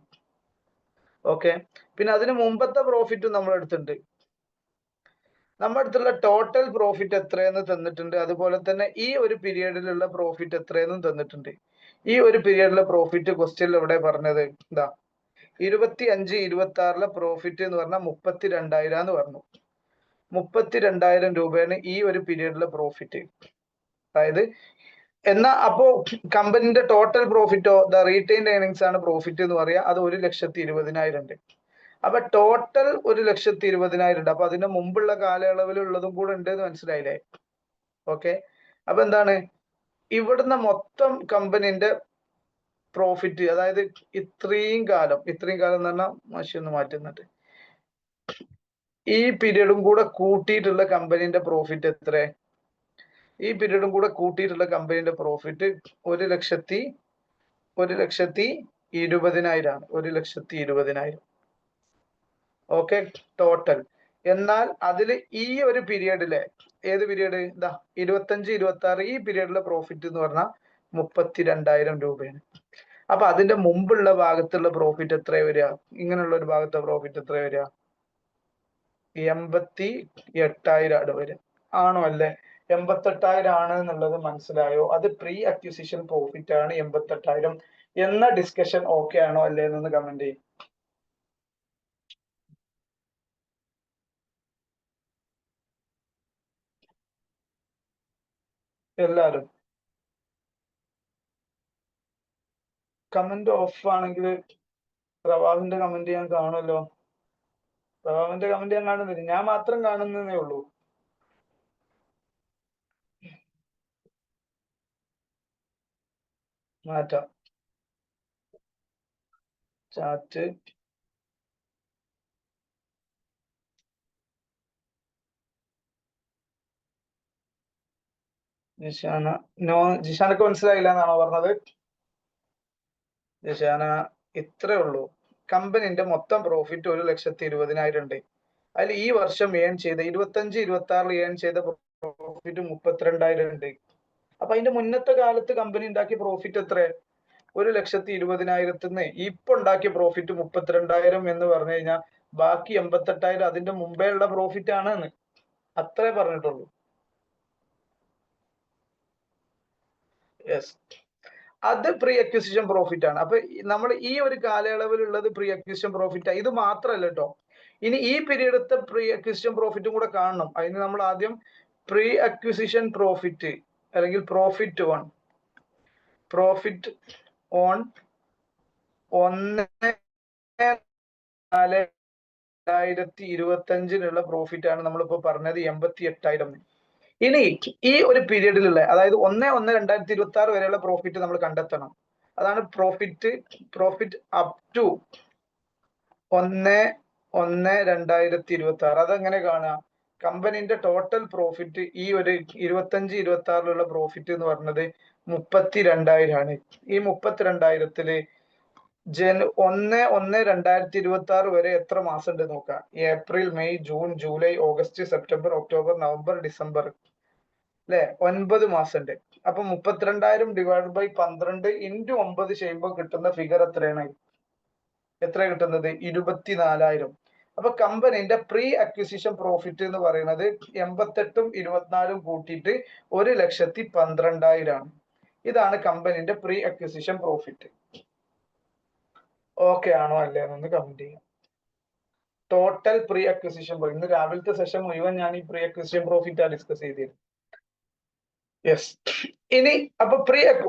ഓക്കെ, പിന്നെ അതിന് മുമ്പത്തെ പ്രോഫിറ്റും നമ്മൾ എടുത്തിട്ടുണ്ട്. നമ്മുടെ അടുത്തുള്ള ടോട്ടൽ പ്രോഫിറ്റ് എത്രയെന്ന് തന്നിട്ടുണ്ട്, അതുപോലെ തന്നെ ഈ ഒരു പീരീഡിലുള്ള പ്രോഫിറ്റ് എത്രയെന്നും തന്നിട്ടുണ്ട്. ഈ ഒരു പീരീഡിലെ പ്രോഫിറ്റ് ക്വസ്റ്റ്യനിൽ ഇവിടെ പറഞ്ഞത് എന്താ 25-26 പ്രോഫിറ്റ് എന്ന് പറഞ്ഞാൽ 32,000 എന്ന് പറഞ്ഞു. 32,000 രൂപയാണ് ഈ ഒരു പീരീഡിലെ പ്രോഫിറ്റ്. അതായത് എന്നാ അപ്പോ കമ്പനിന്റെ ടോട്ടൽ പ്രോഫിറ്റോ ദ റീറ്റെയിൻഡ് ഏർണിങ്സ് ആണ് പ്രോഫിറ്റ് എന്ന് പറയാ, അത് 1,20,000 ഉണ്ട്. അപ്പൊ ടോട്ടൽ 1,20,000 ഉണ്ട്. അപ്പൊ അതിന്റെ മുമ്പുള്ള കാലയളവിലുള്ളതും കൂടെ ഉണ്ട് എന്ന് മനസ്സിലായില്ലേ? ഓക്കെ, അപ്പൊ എന്താണ് ഇവിടുന്ന് മൊത്തം കമ്പനിന്റെ പ്രോഫിറ്റ്, അതായത് ഇത്രയും കാലം എന്ന് പറഞ്ഞാൽ മാഷി ഒന്ന് മാറ്റുന്നുണ്ട്, ഈ പീരീഡും കൂടെ കൂട്ടിയിട്ടുള്ള കമ്പനിന്റെ പ്രോഫിറ്റ് എത്ര? ഈ പീരീഡും കൂടെ കൂട്ടിയിട്ടുള്ള കമ്പനിന്റെ പ്രോഫിറ്റ് 1,20,000 ആണ്. 1,20,000. Okay, total. എന്നാൽ അതിൽ ഈ ഒരു പീരീഡിലെ ഏത് പീരീഡ്? ഇതാ 25-26 ഈ പീരീഡിലെ പ്രോഫിറ്റ് എന്ന് പറഞ്ഞാൽ 32,000 രൂപയാണ്. അപ്പൊ അതിന്റെ മുമ്പുള്ള ഭാഗത്തുള്ള പ്രോഫിറ്റ് എത്ര വരിക? ഇങ്ങനെയുള്ള ഒരു ഭാഗത്തെ പ്രോഫിറ്റ് എത്ര വരിക? 88,000 വരിക. ആണോ അല്ലേ? 88,000 ആണ് എന്നുള്ളത് മനസ്സിലായോ? അത് പ്രീ അക്വിസിഷൻ പ്രോഫിറ്റ് ആണ് 88,000 എന്ന ഡിസ്കഷൻ ഓക്കെ ആണോ അല്ലേ എന്നൊന്ന് കമന്റ് ചെയ്യും. എല്ലാരും കമന്റ് ഓഫ് ആണെങ്കിൽ പ്രവാഹിന്റെ കമന്റ് ഞാൻ കാണുമല്ലോ. പ്രവാഹിന്റെ കമന്റ് ഞാൻ കാണുന്നില്ല, ഞാൻ മാത്രം കാണുന്നതേ ഉള്ളൂ. മാറ്റാം ചാറ്റ്. ജിഷാന നോ, ജിഷാനക്ക് മനസ്സിലായില്ല എന്നാണോ പറഞ്ഞത്? ജിഷാന, ഇത്രേ ഉള്ളൂ. കമ്പനിന്റെ മൊത്തം പ്രോഫിറ്റ് 1,20,000 ഉണ്ട്. അതിൽ ഈ വർഷം ഏൺ ചെയ്ത 25-26 ഏൺ ചെയ്ത പ്രോഫിറ്റ് 32,000 ഉണ്ട്. അപ്പൊ അതിന്റെ മുന്നത്തെ കാലത്ത് കമ്പനി ഉണ്ടാക്കിയ പ്രോഫിറ്റ് എത്ര? 1,20,000 ഇപ്പൊ ഉണ്ടാക്കിയ പ്രോഫിറ്റ് 32,000 എന്ന് പറഞ്ഞു കഴിഞ്ഞാൽ ബാക്കി 88,000 അതിന്റെ മുമ്പേ ഉള്ള പ്രോഫിറ്റ് ആണ്. അത്രേ പറഞ്ഞിട്ടുള്ളൂ. യെസ്, അത് പ്രീ അക്വിസിഷൻ പ്രോഫിറ്റ് ആണ്. അപ്പൊ നമ്മൾ ഈ ഒരു കാലയളവിലുള്ളത് പ്രീ അക്വിസിഷൻ പ്രോഫിറ്റ്. ഇത് മാത്രമല്ല കേട്ടോ, ഇനി ഈ പീരീഡത്തെ പ്രീ അക്വിസിഷൻ പ്രോഫിറ്റും കൂടെ കാണണം. അതിന് നമ്മൾ ആദ്യം പ്രീ അക്വിസിഷൻ പ്രോഫിറ്റ് അല്ലെങ്കിൽ പ്രോഫിറ്റ് ഓൺ 1/4/2025 പ്രോഫിറ്റ് ആണ് നമ്മളിപ്പോ പറഞ്ഞത് 88,000. ഇനി ഈ ഒരു പീരീഡിലുള്ള, അതായത് 1/1/2026 വരെയുള്ള പ്രോഫിറ്റ് നമ്മൾ കണ്ടെത്തണം. അതാണ് പ്രോഫിറ്റ് അപ് ടു 1/1/2026. അതെങ്ങനെ കാണാം? കമ്പനിന്റെ ടോട്ടൽ പ്രോഫിറ്റ് ഈ ഒരു 25-26 പ്രോഫിറ്റ് എന്ന് പറഞ്ഞത് 32,000 ആണ്. ഈ 32,000 1/1/2026 വരെ എത്ര മാസം ഉണ്ട് നോക്കാം. April, May, June, July, August, September, October, November, December, അല്ലെ? 9 മാസം ഉണ്ട്. അപ്പൊ 32,000 ഡിവൈഡ് ബൈ 12 ഇൻറ്റു 9 ചെയ്യുമ്പോൾ കിട്ടുന്ന ഫിഗർ എത്രയാണ്? എത്ര കിട്ടുന്നത്? 24,000. അപ്പൊ കമ്പനിന്റെ പ്രീ അക്വിസിഷൻ പ്രോഫിറ്റ് എന്ന് പറയുന്നത് 88ഉം 24ഉം കൂട്ടിയിട്ട് 1,12,000 ആണ്. ഇതാണ് കമ്പനിന്റെ പ്രീ അക്വിസിഷൻ പ്രോഫിറ്റ്. ഓക്കെ ആണോ അല്ലേ എന്നൊന്ന് കമന്റ് ചെയ്യാം. ടോട്ടൽ പ്രീ അക്വിസിഷൻ, ഇന്ന് രാവിലത്തെ സെഷൻ മുഴുവൻ ഞാൻ ഈ പ്രീ അക്വിസിഷൻ പ്രോഫിറ്റ് ആണ് ഡിസ്കസ് ചെയ്തിരുന്നത്. യെസ്. ഇനി അപ്പൊ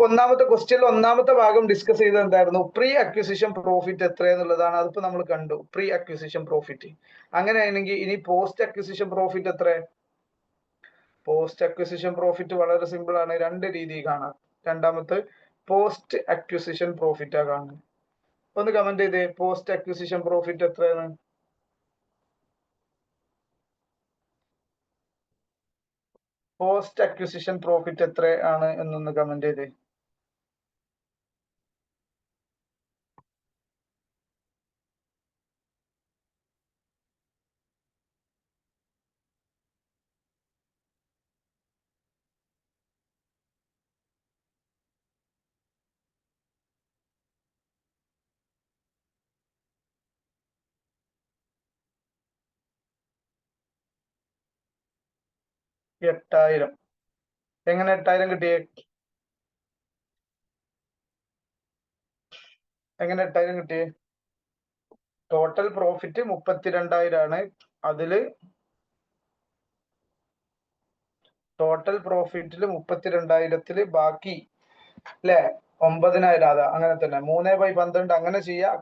ഒന്നാമത്തെ ക്വസ്റ്റ്യനിൽ ഒന്നാമത്തെ ഭാഗം ഡിസ്കസ് ചെയ്തത് എന്തായിരുന്നു? പ്രീ അക്വിസിഷൻ പ്രോഫിറ്റ് എത്ര എന്നുള്ളതാണ്. അതിപ്പോ നമ്മൾ കണ്ടു, പ്രീ അക്വിസിഷൻ പ്രോഫിറ്റ്. അങ്ങനെയാണെങ്കിൽ ഇനി പോസ്റ്റ് അക്വിസിഷൻ പ്രോഫിറ്റ് എത്ര? പോസ്റ്റ് അക്വിസിഷൻ പ്രോഫിറ്റ് വളരെ സിമ്പിൾ ആണ്, രണ്ട് രീതി കാണാം. രണ്ടാമത്തെ പോസ്റ്റ് അക്വിസിഷൻ പ്രോഫിറ്റ് ആ കാണുന്നത്. ഒന്ന് കമന്റ് ചെയ്തേ, പോസ്റ്റ് അക്വിസിഷൻ പ്രോഫിറ്റ് എത്രയാണ്? പോസ്റ്റ് അക്വിസിഷൻ പ്രോഫിറ്റ് എത്ര ആണ് എന്നൊന്ന് കമന്റ് ചെയ്തേ. എട്ടായിരം. എങ്ങനെ 8,000 കിട്ടിയേ? എങ്ങനെ 8,000 കിട്ടിയേ? ടോട്ടൽ പ്രോഫിറ്റ് 32,000 ആണ്. അതില് ടോട്ടൽ പ്രോഫിറ്റില് 32,000 ബാക്കി അല്ലെ 9,000. അതാ അങ്ങനെ തന്നെ 3/12 അങ്ങനെ ചെയ്യാം.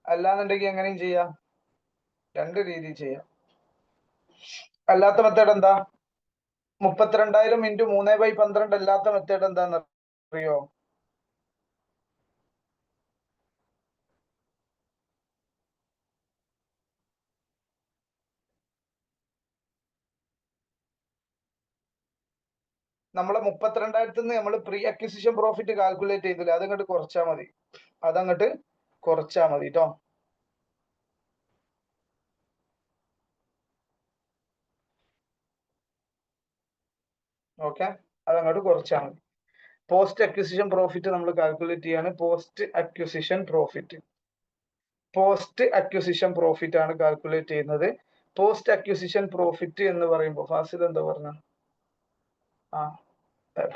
അല്ലാന്നുണ്ടെങ്കിൽ എങ്ങനെയും ചെയ്യാം, രണ്ട് രീതി ചെയ്യാം. അല്ലാത്ത മെത്തേഡ് എന്താ? 32,000 ഇൻറ്റു 3/12 അല്ലാത്ത മെത്തേഡ് എന്താന്ന് അറിയോ? നമ്മളെ 32,000 നമ്മൾ പ്രീ അക്വിസിഷൻ പ്രോഫിറ്റ് കാൽക്കുലേറ്റ് ചെയ്തില്ല, അതങ്ങോട്ട് കുറച്ചാൽ മതി. അതങ്ങോട്ട് കുറച്ചാൽ മതി കേട്ടോ. ഓക്കെ, അതങ്ങോട്ട് കുറച്ചാൽ മതി. പോസ്റ്റ് അക്വിസിഷൻ പ്രോഫിറ്റ് നമ്മൾ കാൽക്കുലേറ്റ് ചെയ്യാണ്. പോസ്റ്റ് അക്വിസിഷൻ പ്രോഫിറ്റ് ആണ് കാൽക്കുലേറ്റ് ചെയ്യുന്നത്. പോസ്റ്റ് അക്വിസിഷൻ പ്രോഫിറ്റ് എന്ന് പറയുമ്പോൾ ഫാസിൽ എന്താ പറഞ്ഞ?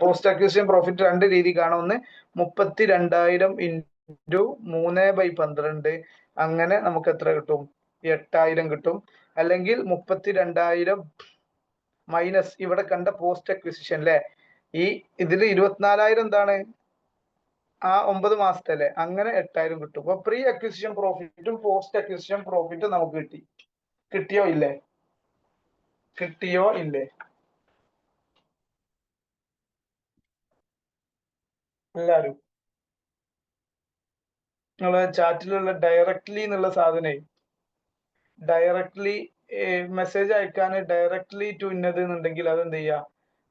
പോസ്റ്റ് അക്വിസിഷൻ പ്രോഫിറ്റ് രണ്ട് രീതി കാണും. ഒന്ന് 32,000 ഇൻറ്റു 3/12, അങ്ങനെ നമുക്ക് എത്ര കിട്ടും? 8,000 കിട്ടും. അല്ലെങ്കിൽ 32,000 മൈനസ് ഇവിടെ കണ്ട പോസ്റ്റ് അക്വിസിഷൻ അല്ലെ, ഈ ഇതില് 24,000 എന്താണ്? ആ 9 മാസത്തെ അല്ലെ, അങ്ങനെ 8,000 കിട്ടും. അപ്പൊ പ്രീ അക്വിസിഷൻ പ്രോഫിറ്റും പോസ്റ്റ് അക്വിസിഷൻ പ്രോഫിറ്റും നമുക്ക് കിട്ടി. കിട്ടിയോ ഇല്ലേ? എല്ലാരും നിങ്ങളെ ചാറ്റിലുള്ള ഡയറക്ട്ലി എന്നുള്ള സാധനേ, ഡയറക്ട്ലി മെസ്സേജ് അയക്കാൻ ഡയറക്ട്ലി ടു ഇന്നത് എന്നുണ്ടെങ്കിൽ അതെന്ത് ചെയ്യാ?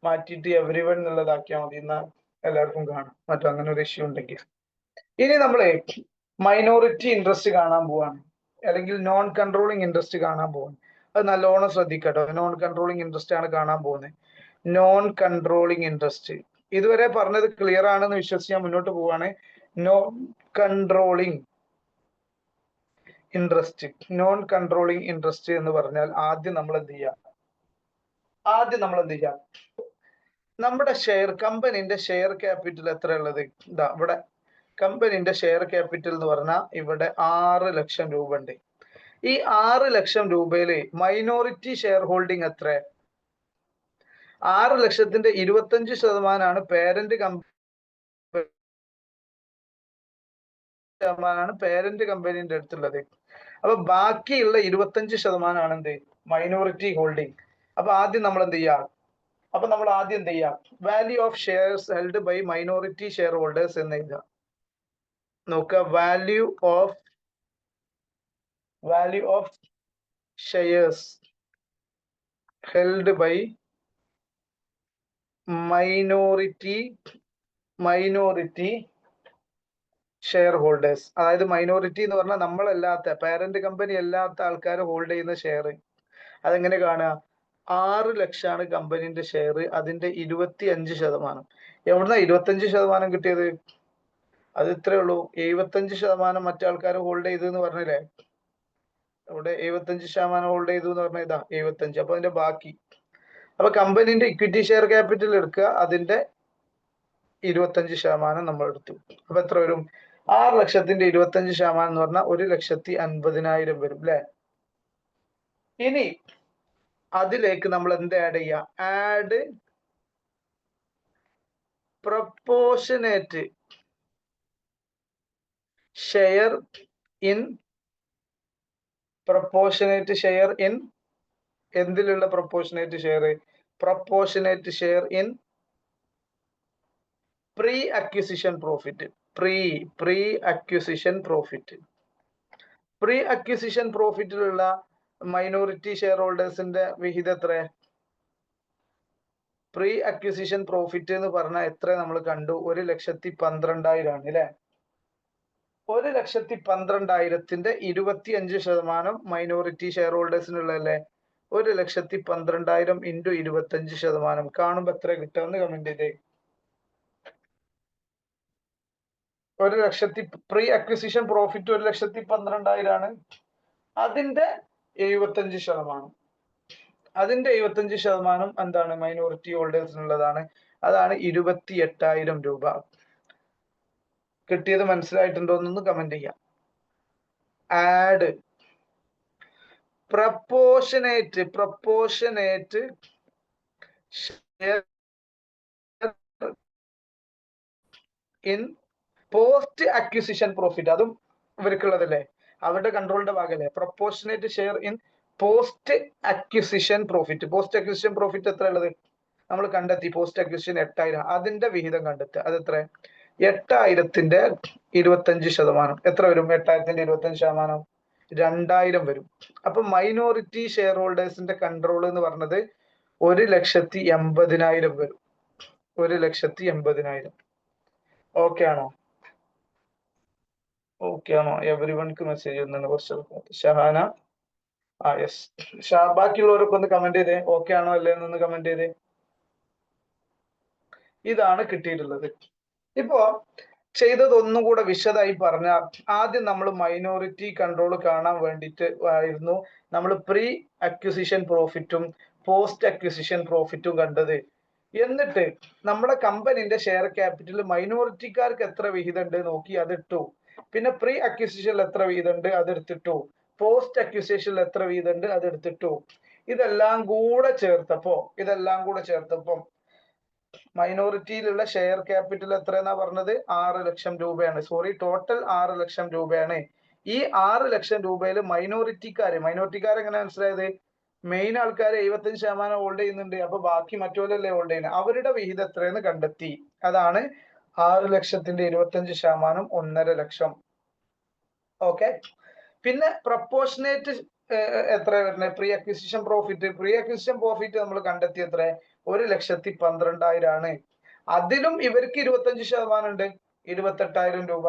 മാറ്റിയിട്ട് എവരി വൺ എന്നുള്ളതാക്കിയാൽ മതി, എന്നാൽ എല്ലാവർക്കും കാണാം. മറ്റോ അങ്ങനെ ഒരു ഇഷ്യൂ ഉണ്ടെങ്കിൽ. ഇനി നമ്മള് മൈനോറിറ്റി ഇൻട്രസ്റ്റ് കാണാൻ പോവാണ്, അല്ലെങ്കിൽ നോൺ കൺട്രോളിങ് ഇൻട്രസ്റ്റ് കാണാൻ പോവാണ്. അത് നല്ലോണം ശ്രദ്ധിക്കട്ടോ. നോൺ കൺട്രോളിങ് ഇൻട്രസ്റ്റ് ആണ് കാണാൻ പോകുന്നത്. നോൺ കൺട്രോളിങ് ഇൻട്രസ്റ്റ് ഇതുവരെ പറഞ്ഞത് ക്ലിയർ ആണെന്ന് വിശ്വസിച്ച് ഞാൻ മുന്നോട്ട് പോവാണ്. Non controlling interest, non controlling interest എന്ന് പറഞ്ഞാൽ ആദ്യം നമ്മൾ എന്ത് ചെയ്യാം, നമ്മുടെ ഷെയർ, കമ്പനിന്റെ ഷെയർ ക്യാപിറ്റൽ എത്ര ഉള്ളത്? ഇതാ ഇവിടെ കമ്പനിന്റെ ഷെയർ ക്യാപിറ്റൽ എന്ന് പറഞ്ഞാൽ ഇവിടെ 6 ലക്ഷം രൂപ ഉണ്ട്. ഈ 6 ലക്ഷം രൂപയില് മൈനോറിറ്റി ഷെയർ ഹോൾഡിംഗ് എത്ര? 6 ലക്ഷത്തിന്റെ 25% പേരന്റ് കമ്പനിന്റെ അടുത്തുള്ളത്. അപ്പൊ ബാക്കിയുള്ള 25% എന്ത്? Minority holding. അപ്പൊ ആദ്യം നമ്മൾ എന്ത് ചെയ്യാം, value of shares held by minority share holders എന്ന് എഴുതുക. നോക്കുക, value of shares held by minority share holders. അതായത് മൈനോറിറ്റി എന്ന് പറഞ്ഞാൽ നമ്മളല്ലാത്ത, പാരന്റ് കമ്പനി അല്ലാത്ത ആൾക്കാർ ഹോൾഡ് ചെയ്യുന്ന ഷെയർ. അതെങ്ങനെ കാണുക? 6 ലക്ഷമാണ് കമ്പനിന്റെ ഷെയർ, അതിന്റെ 25%. എവിടുന്ന 25% കിട്ടിയത്? അത് ഇത്രേ ഉള്ളൂ. 75% മറ്റാൾക്കാർ ഹോൾഡ് ചെയ്തു എന്ന് പറഞ്ഞില്ലേ? ഇവിടെ 75% ഹോൾഡ് ചെയ്തു എന്ന് പറഞ്ഞാൽ ഇതാ 75. അപ്പൊ അതിന്റെ ബാക്കി, അപ്പൊ കമ്പനിന്റെ ഇക്വിറ്റി ഷെയർ ക്യാപിറ്റൽ എടുക്കുക, അതിന്റെ 25% നമ്മൾ എടുത്തു. അപ്പൊ എത്ര വരും? 6 ലക്ഷത്തിന്റെ 25% എന്ന് പറഞ്ഞാൽ 1,50,000 വരും അല്ലെ? ഇനി അതിലേക്ക് നമ്മൾ എന്ത് ആഡ് ചെയ്യുക? ആഡ് പ്രൊപ്പോർഷനേറ്റ് ഷെയർ ഇൻ എന്തിലുള്ള proportionate share? Proportionate share in pre acquisition profit. Pre acquisition പ്രോഫിറ്റിലുള്ള മൈനോറിറ്റി ഷെയർ ഹോൾഡേഴ്സിന്റെ വിഹിതം എത്ര? പ്രീ അക്വിസിഷൻ പ്രോഫിറ്റ് എന്ന് പറഞ്ഞാൽ എത്ര നമ്മൾ കണ്ടു? 1,12,000 ആണ് അല്ലെ? 1,12,000ന്റെ 25% മൈനോറിറ്റി ഷെയർ ഹോൾഡേഴ്സിനുള്ളതല്ലേ? 1,12,000 ഇൻറ്റു 25% കാണുമ്പോ എത്ര കിട്ടുമെന്ന് കമന്റ് ചെയ്തേ. 1,00,000 പ്രീ അക്വിസിഷൻ പ്രോഫിറ്റ് 1,12,000 ആണ്. അതിന്റെ 75%, അതിന്റെ 75% എന്താണ്? മൈനോറിറ്റി ഹോൾഡേഴ്സിനുള്ളതാണ്. അതാണ് 28,000 രൂപ. കിട്ടിയത് മനസ്സിലായിട്ടുണ്ടോ എന്നൊന്ന് കമന്റ് ചെയ്യാം. Add proportionate share in post acquisition profit. അതും ഇവർക്കുള്ളതല്ലേ, അവരുടെ കൺട്രോളിന്റെ ഭാഗമല്ലേ? Proportionate share in post acquisition profit. Post acquisition profit എത്ര ഉള്ളത് നമ്മൾ കണ്ടെത്തി? Post acquisition 8,000. അതിന്റെ വിഹിതം കണ്ടെത്തുക. അത് എത്ര? 8,000ന്റെ 25%. എത്ര വരും? 8,000ന്റെ 25% 2,000 വരും. അപ്പൊ മൈനോറിറ്റി ഷെയർ ഹോൾഡേഴ്സിന്റെ കൺട്രോൾ എന്ന് പറഞ്ഞത് 1,80,000 വരും. 1,80,000. ഓക്കെ ആണോ? എവരി വൺക്ക് മെസ്സേജ് വന്നാണ് കുറച്ച്. ഷഹാന, യെസ്. ബാക്കിയുള്ളവരൊക്കെ ഒന്ന് കമന്റ് ചെയ്തേ. ഓക്കെ ആണോ അല്ലേ എന്നൊന്ന് കമന്റ് ചെയ്തേ. ഇതാണ് കിട്ടിയിട്ടുള്ളത്. ഇപ്പോ ചെയ്തത് ഒന്നും കൂടെ വിശദമായി പറഞ്ഞാൽ, ആദ്യം നമ്മൾ മൈനോറിറ്റി കൺട്രോൾ കാണാൻ വേണ്ടിയിട്ട് ആയിരുന്നു നമ്മൾ പ്രീ അക്വിസിഷൻ പ്രോഫിറ്റും പോസ്റ്റ് അക്വിസിഷൻ പ്രോഫിറ്റും കണ്ടത്. എന്നിട്ട് നമ്മുടെ കമ്പനിന്റെ ഷെയർ ക്യാപിറ്റൽ മൈനോറിറ്റിക്കാർക്ക് എത്ര വിഹിതം ഉണ്ട് നോക്കി, അതിട്ടു. പിന്നെ പ്രീ അക്വിസിഷനിൽ എത്ര വീതം ഉണ്ട് അതെടുത്തിട്ടു. പോസ്റ്റ് അക്വിസിഷനിൽ എത്ര വീതം ഉണ്ട് അതെടുത്തിട്ടു. ഇതെല്ലാം കൂടെ ചേർത്തപ്പം മൈനോറിറ്റിയിലുള്ള ഷെയർ ക്യാപിറ്റൽ എത്രയെന്നാ പറഞ്ഞത്? 6 ലക്ഷം രൂപയാണ്. സോറി, ടോട്ടൽ 6 ലക്ഷം രൂപയാണ്. ഈ 6 ലക്ഷം രൂപയിൽ മൈനോറിറ്റിക്കാർ എങ്ങനെ മനസ്സിലായത്? മെയിൻ ആൾക്കാർ 75% ഹോൾഡ് ചെയ്യുന്നുണ്ട്. അപ്പൊ ബാക്കി മറ്റോലല്ലേ ഹോൾഡ് ചെയ്യുന്നത്, അവരുടെ വിഹിതം എത്രയെന്ന് കണ്ടെത്തി. അതാണ് 6 ലക്ഷത്തിന്റെ 25% 1,50,000. ഓക്കെ. പിന്നെ പ്രൊപ്പോർഷനേറ്റ് എത്ര വരുന്നത്? പ്രീ അക്വിസിഷൻ പ്രോഫിറ്റ് നമ്മൾ കണ്ടെത്തി എത്ര? 1,12,000 ആണ്. അതിലും ഇവർക്ക് 25% ഉണ്ട്, 28,000 രൂപ.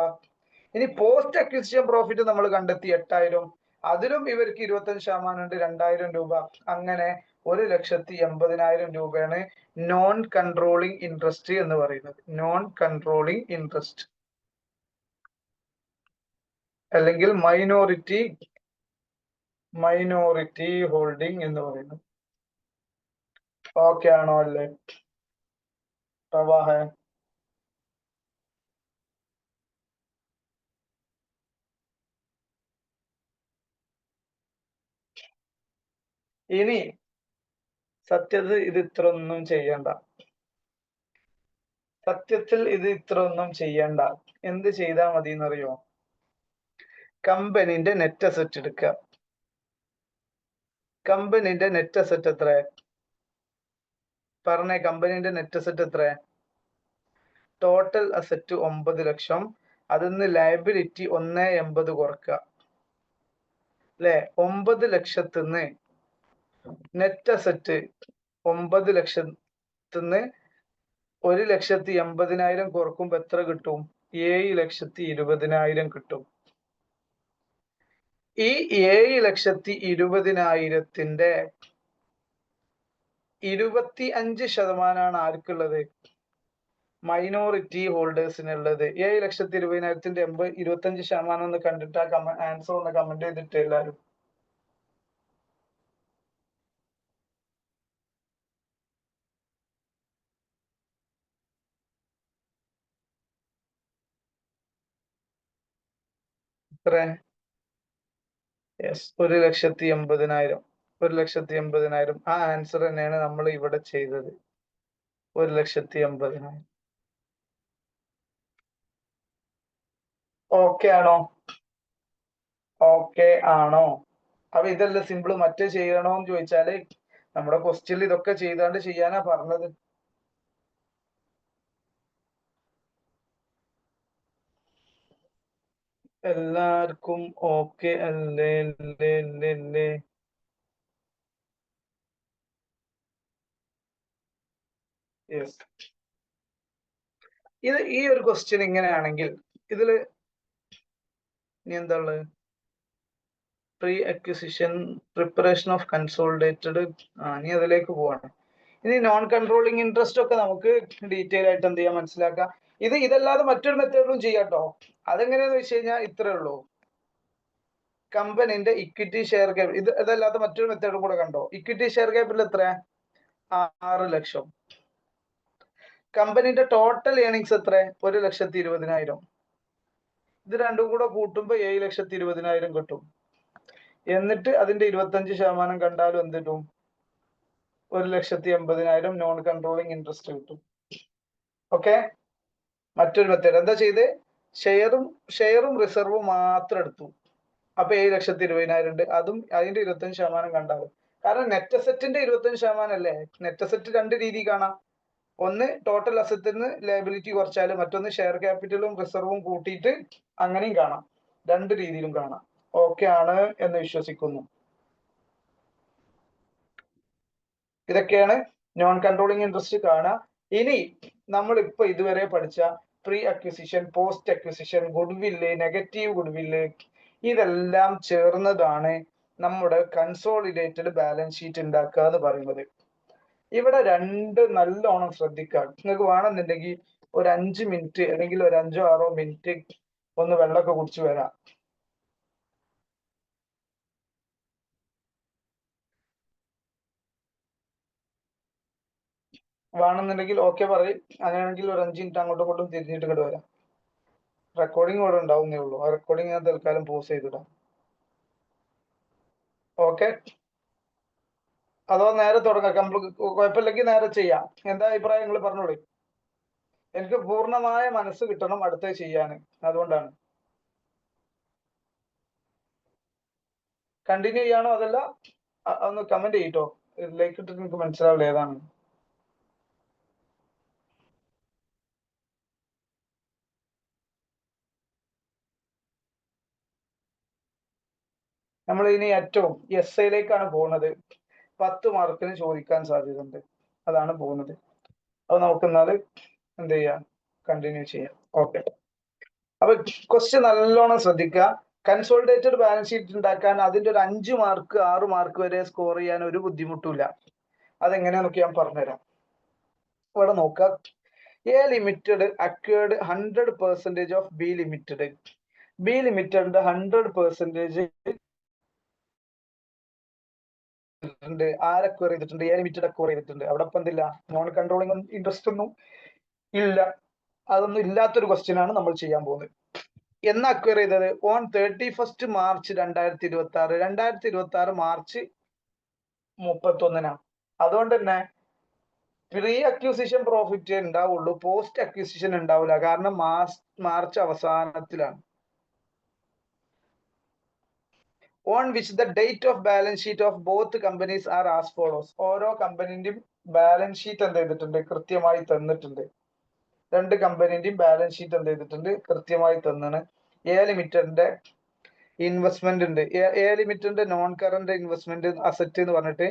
ഇനി പോസ്റ്റ് അക്വിസിഷൻ പ്രോഫിറ്റ് നമ്മൾ കണ്ടെത്തി 8,000, അതിലും ഇവർക്ക് 25% ഉണ്ട്, 2,000 രൂപ. അങ്ങനെ 1,80,000 രൂപയാണ് നോൺ കൺട്രോളിങ് ഇൻട്രസ്റ്റ് എന്ന് പറയുന്നത്. നോൺ കൺട്രോളിങ് ഇൻട്രസ്റ്റ് അല്ലെങ്കിൽ മൈനോറിറ്റി ഹോൾഡിംഗ് എന്ന് പറയുന്നത്. ഓക്കെ ആണോ? അല്ലേ? പ്രവാഹ ഇനി സത്യത്തിൽ ഇത് ഇത്ര ഒന്നും ചെയ്യണ്ട. എന്ത് ചെയ്താൽ മതി എന്നറിയോ? കമ്പനിന്റെ നെറ്റ് അസറ്റ് എടുക്കുക. കമ്പനിന്റെ നെറ്റ് അസറ്റ് എത്ര? പറഞ്ഞേ, കമ്പനിന്റെ നെറ്റ് അസറ്റ് എത്ര? ടോട്ടൽ അസറ്റ് 9 ലക്ഷം, അതിന്ന് ലയബിലിറ്റി 1,80 കുറക്കുക അല്ലെ? 9 ലക്ഷത്തിന്ന് നെറ്റ് അസറ്റ് 9 ലക്ഷത്തിന്ന് 1,80,000 കുറക്കുമ്പോ എത്ര കിട്ടും? 7,20,000 കിട്ടും. ഈ 7,20,000-ന്റെ 25% ആർക്കുള്ളത്? മൈനോറിറ്റി ഹോൾഡേഴ്സിനുള്ളത്. 7,20,000-ന്റെ 25% ഒന്ന് കണ്ടിട്ട് ആൻസർ ഒന്ന് കമന്റ് ചെയ്തിട്ട് എല്ലാരും. എത്ര? യെസ്, 1,80,000. 1,80,000. ആ ആൻസർ തന്നെയാണ് നമ്മൾ ഇവിടെ ചെയ്തത്. 1,80,000. ഓക്കെ ആണോ? ഓക്കെ ആണോ? അപ്പൊ ഇതല്ല സിമ്പിൾ. മറ്റേ ചെയ്യണോന്ന് ചോദിച്ചാല് നമ്മുടെ ക്വസ്റ്റ്യനിൽ ഇതൊക്കെ ചെയ്താണ്ട് ചെയ്യാനാ പറഞ്ഞത്. എല്ലാവർക്കും ഓക്കെ അല്ലേ? യെസ്. ഇത് ഈ ഒരു ക്വസ്റ്റ്യൻ ഇങ്ങനെയാണെങ്കിൽ ഇതില് ഇനി എന്താ ഉള്ളത്? Pre acquisition preparation of consolidated. ഇനി അതിലേക്ക് പോവാണ്. ഇനി നോൺ കൺട്രോളിങ് ഇൻട്രസ്റ്റ് ഒക്കെ നമുക്ക് ഡീറ്റെയിൽ ആയിട്ട് എന്ത് ചെയ്യാൻ മനസ്സിലാക്കാം. ഇതല്ലാതെ മറ്റൊരു മെത്തേഡിലും ചെയ്യാട്ടോ. അതെങ്ങനെയാന്ന് വെച്ച് കഴിഞ്ഞാൽ ഇത്രേ ഉള്ളൂ. കമ്പനിന്റെ ഇക്വിറ്റി ഷെയർ ക്യാപിറ്റൽ, ഇതല്ലാത്ത മറ്റൊരു മെത്തേഡും കൂടെ കണ്ടോ. ഇക്വിറ്റി ഷെയർ ക്യാപിറ്റൽ എത്ര? 6 ലക്ഷം. കമ്പനിന്റെ ടോട്ടൽ ഏണിങ്സ് എത്ര? 1,20,000. ഇത് രണ്ടും കൂടെ കൂട്ടുമ്പോ 7,20,000 കിട്ടും. എന്നിട്ട് അതിന്റെ 25% കണ്ടാലും എന്ത് കിട്ടും? 1,80,000 നോൺ കൺട്രോളിങ് ഇൻട്രസ്റ്റ് കിട്ടും. ഓക്കെ. മറ്റൊരു മെത്തേഡ് എന്താ ചെയ്ത്? ഷെയറും റിസർവും മാത്രം എടുത്തു. അപ്പൊ 7,20,000 ഉണ്ട്. അതും അതിന്റെ 25% കണ്ടാലും. കാരണം നെറ്റ് അസറ്റിന്റെ 25% അല്ലേ? നെറ്റ് അസറ്റ് രണ്ട് രീതി കാണാം. ഒന്ന് ടോട്ടൽ അസറ്റിന്ന് ലയബിലിറ്റി കുറച്ചാലും, മറ്റൊന്ന് ഷെയർ ക്യാപിറ്റലും റിസർവും കൂട്ടിയിട്ട് അങ്ങനെയും കാണാം. രണ്ട് രീതിയിലും കാണാം. ഓക്കെ ആണ് എന്ന് വിശ്വസിക്കുന്നു. ഇതൊക്കെയാണ് നോൺ കൺട്രോളിങ് ഇൻട്രസ്റ്റ് കാണുക. ഇനി നമ്മൾ ഇപ്പൊ ഇതുവരെ പഠിച്ച pre acquisition, post acquisition, goodwill, negative goodwill, ഇതെല്ലാം ചേർന്നതാണ് നമ്മുടെ കൺസോളിഡേറ്റഡ് ബാലൻസ് ഷീറ്റ് ഉണ്ടാക്കുക എന്ന് പറയുന്നത്. ഇവിടെ രണ്ട് നല്ലോണം ശ്രദ്ധിക്കുക. നിങ്ങൾക്ക് വേണമെന്നുണ്ടെങ്കിൽ ഒരു 5 മിനിറ്റ് അല്ലെങ്കിൽ ഒരു 5-6 മിനിറ്റ് ഒന്ന് വെള്ളമൊക്കെ കുടിച്ചു വരാം. വേണമെന്നുണ്ടെങ്കിൽ ഓക്കെ പറയും. അങ്ങനെയാണെങ്കിൽ ഒരു 5 മിനിറ്റ് അങ്ങോട്ടും ഇങ്ങോട്ടും തിരിഞ്ഞിട്ട് ഇങ്ങോട്ട് വരാം. റെക്കോർഡിംഗ് ഇവിടെ ഉണ്ടാവുന്നേ ഉള്ളൂ. ആ റെക്കോർഡിംഗ് ഞാൻ തൽക്കാലം പോസ് ചെയ്തിടാം. ഓക്കെ. അതോ നേരെ തുടങ്ങാം? കുഴപ്പമില്ലെങ്കിൽ നേരെ ചെയ്യാം. എന്താ അഭിപ്രായം? നിങ്ങൾ പറഞ്ഞോളൂ. എനിക്ക് പൂർണ്ണമായ മനസ്സ് കിട്ടണം അടുത്ത ചെയ്യാന്. അതുകൊണ്ടാണ്. കണ്ടിന്യൂ ചെയ്യാണോ അതല്ല ഒന്ന് കമന്റ് ചെയ്യട്ടോ. ലൈക്ക് ഇട്ടിട്ട് നിങ്ങൾക്ക് മനസ്സിലാവില്ല ഏതാണ്. നമ്മൾ ഇനി ഏറ്റവും എസ്ഐയിലേക്കാണ് പോകുന്നത്. 10 മാർക്കിന് ചോദിക്കാൻ സാധ്യതയുണ്ട്, അതാണ് പോകുന്നത്. അത് നമുക്കെന്നാല് എന്ത് ചെയ്യാം, കണ്ടിന്യൂ ചെയ്യാം. ഓക്കെ, അപ്പൊ ക്വസ്റ്റ്യൻ നല്ലോണം ശ്രദ്ധിക്കുക. കൺസോളിഡേറ്റഡ് ബാലൻസ് ഷീറ്റ് ഉണ്ടാക്കാൻ അതിന്റെ ഒരു 5 മാർക്ക് 6 മാർക്ക് വരെ സ്കോർ ചെയ്യാൻ ഒരു ബുദ്ധിമുട്ടില്ല. അതെങ്ങനെയാന്നൊക്കെ ഞാൻ പറഞ്ഞുതരാം. ഇവിടെ നോക്കുക, A limited acquired 100% of B limited. B ലിമിറ്റഡിന്റെ 100% ആര് അക്വയർ ചെയ്തിട്ടുണ്ട്? എ ലിമിറ്റഡ് അക്വയർ ചെയ്തിട്ടുണ്ട്. അവിടെ ഇപ്പൊ എന്തില്ല, നോൺ കൺട്രോളിംഗ് ഇൻട്രസ്റ്റ് ഒന്നും ഇല്ല. അതൊന്നും ഇല്ലാത്തൊരു ക്വസ്റ്റ്യൻ ആണ് നമ്മൾ ചെയ്യാൻ പോകുന്നത്. എന്ന് അക്വയർ ചെയ്തത് ഓൺ 31 മാർച്ച് 2026. 2026 മാർച്ച് 31. അതുകൊണ്ട് തന്നെ പ്രീ അക്വിസിഷൻ പ്രോഫിറ്റ് ഉണ്ടാവുള്ളൂ, പോസ്റ്റ് അക്വിസിഷൻ ഉണ്ടാവില്ല. കാരണം മാർച്ച് അവസാനത്തിലാണ്. On which the date of balance sheet of both companies are as follows. ഓരോ കമ്പനിന്റെയും ബാലൻസ് ഷീറ്റ് എന്ത് ചെയ്തിട്ടുണ്ട്? കൃത്യമായി തന്നിട്ടുണ്ട്. രണ്ട് കമ്പനിന്റെയും ബാലൻസ് ഷീറ്റ് എന്ത് ചെയ്തിട്ടുണ്ട്? കൃത്യമായി തന്നാണ്. എ ലിമിറ്റഡിന്റെ ഇൻവെസ്റ്റ്മെന്റ് ഉണ്ട്. എ ലിമിറ്റഡിന്റെ നോൺ കറന്റ് ഇൻവെസ്റ്റ്മെന്റ് അസറ്റ് എന്ന് പറഞ്ഞിട്ട്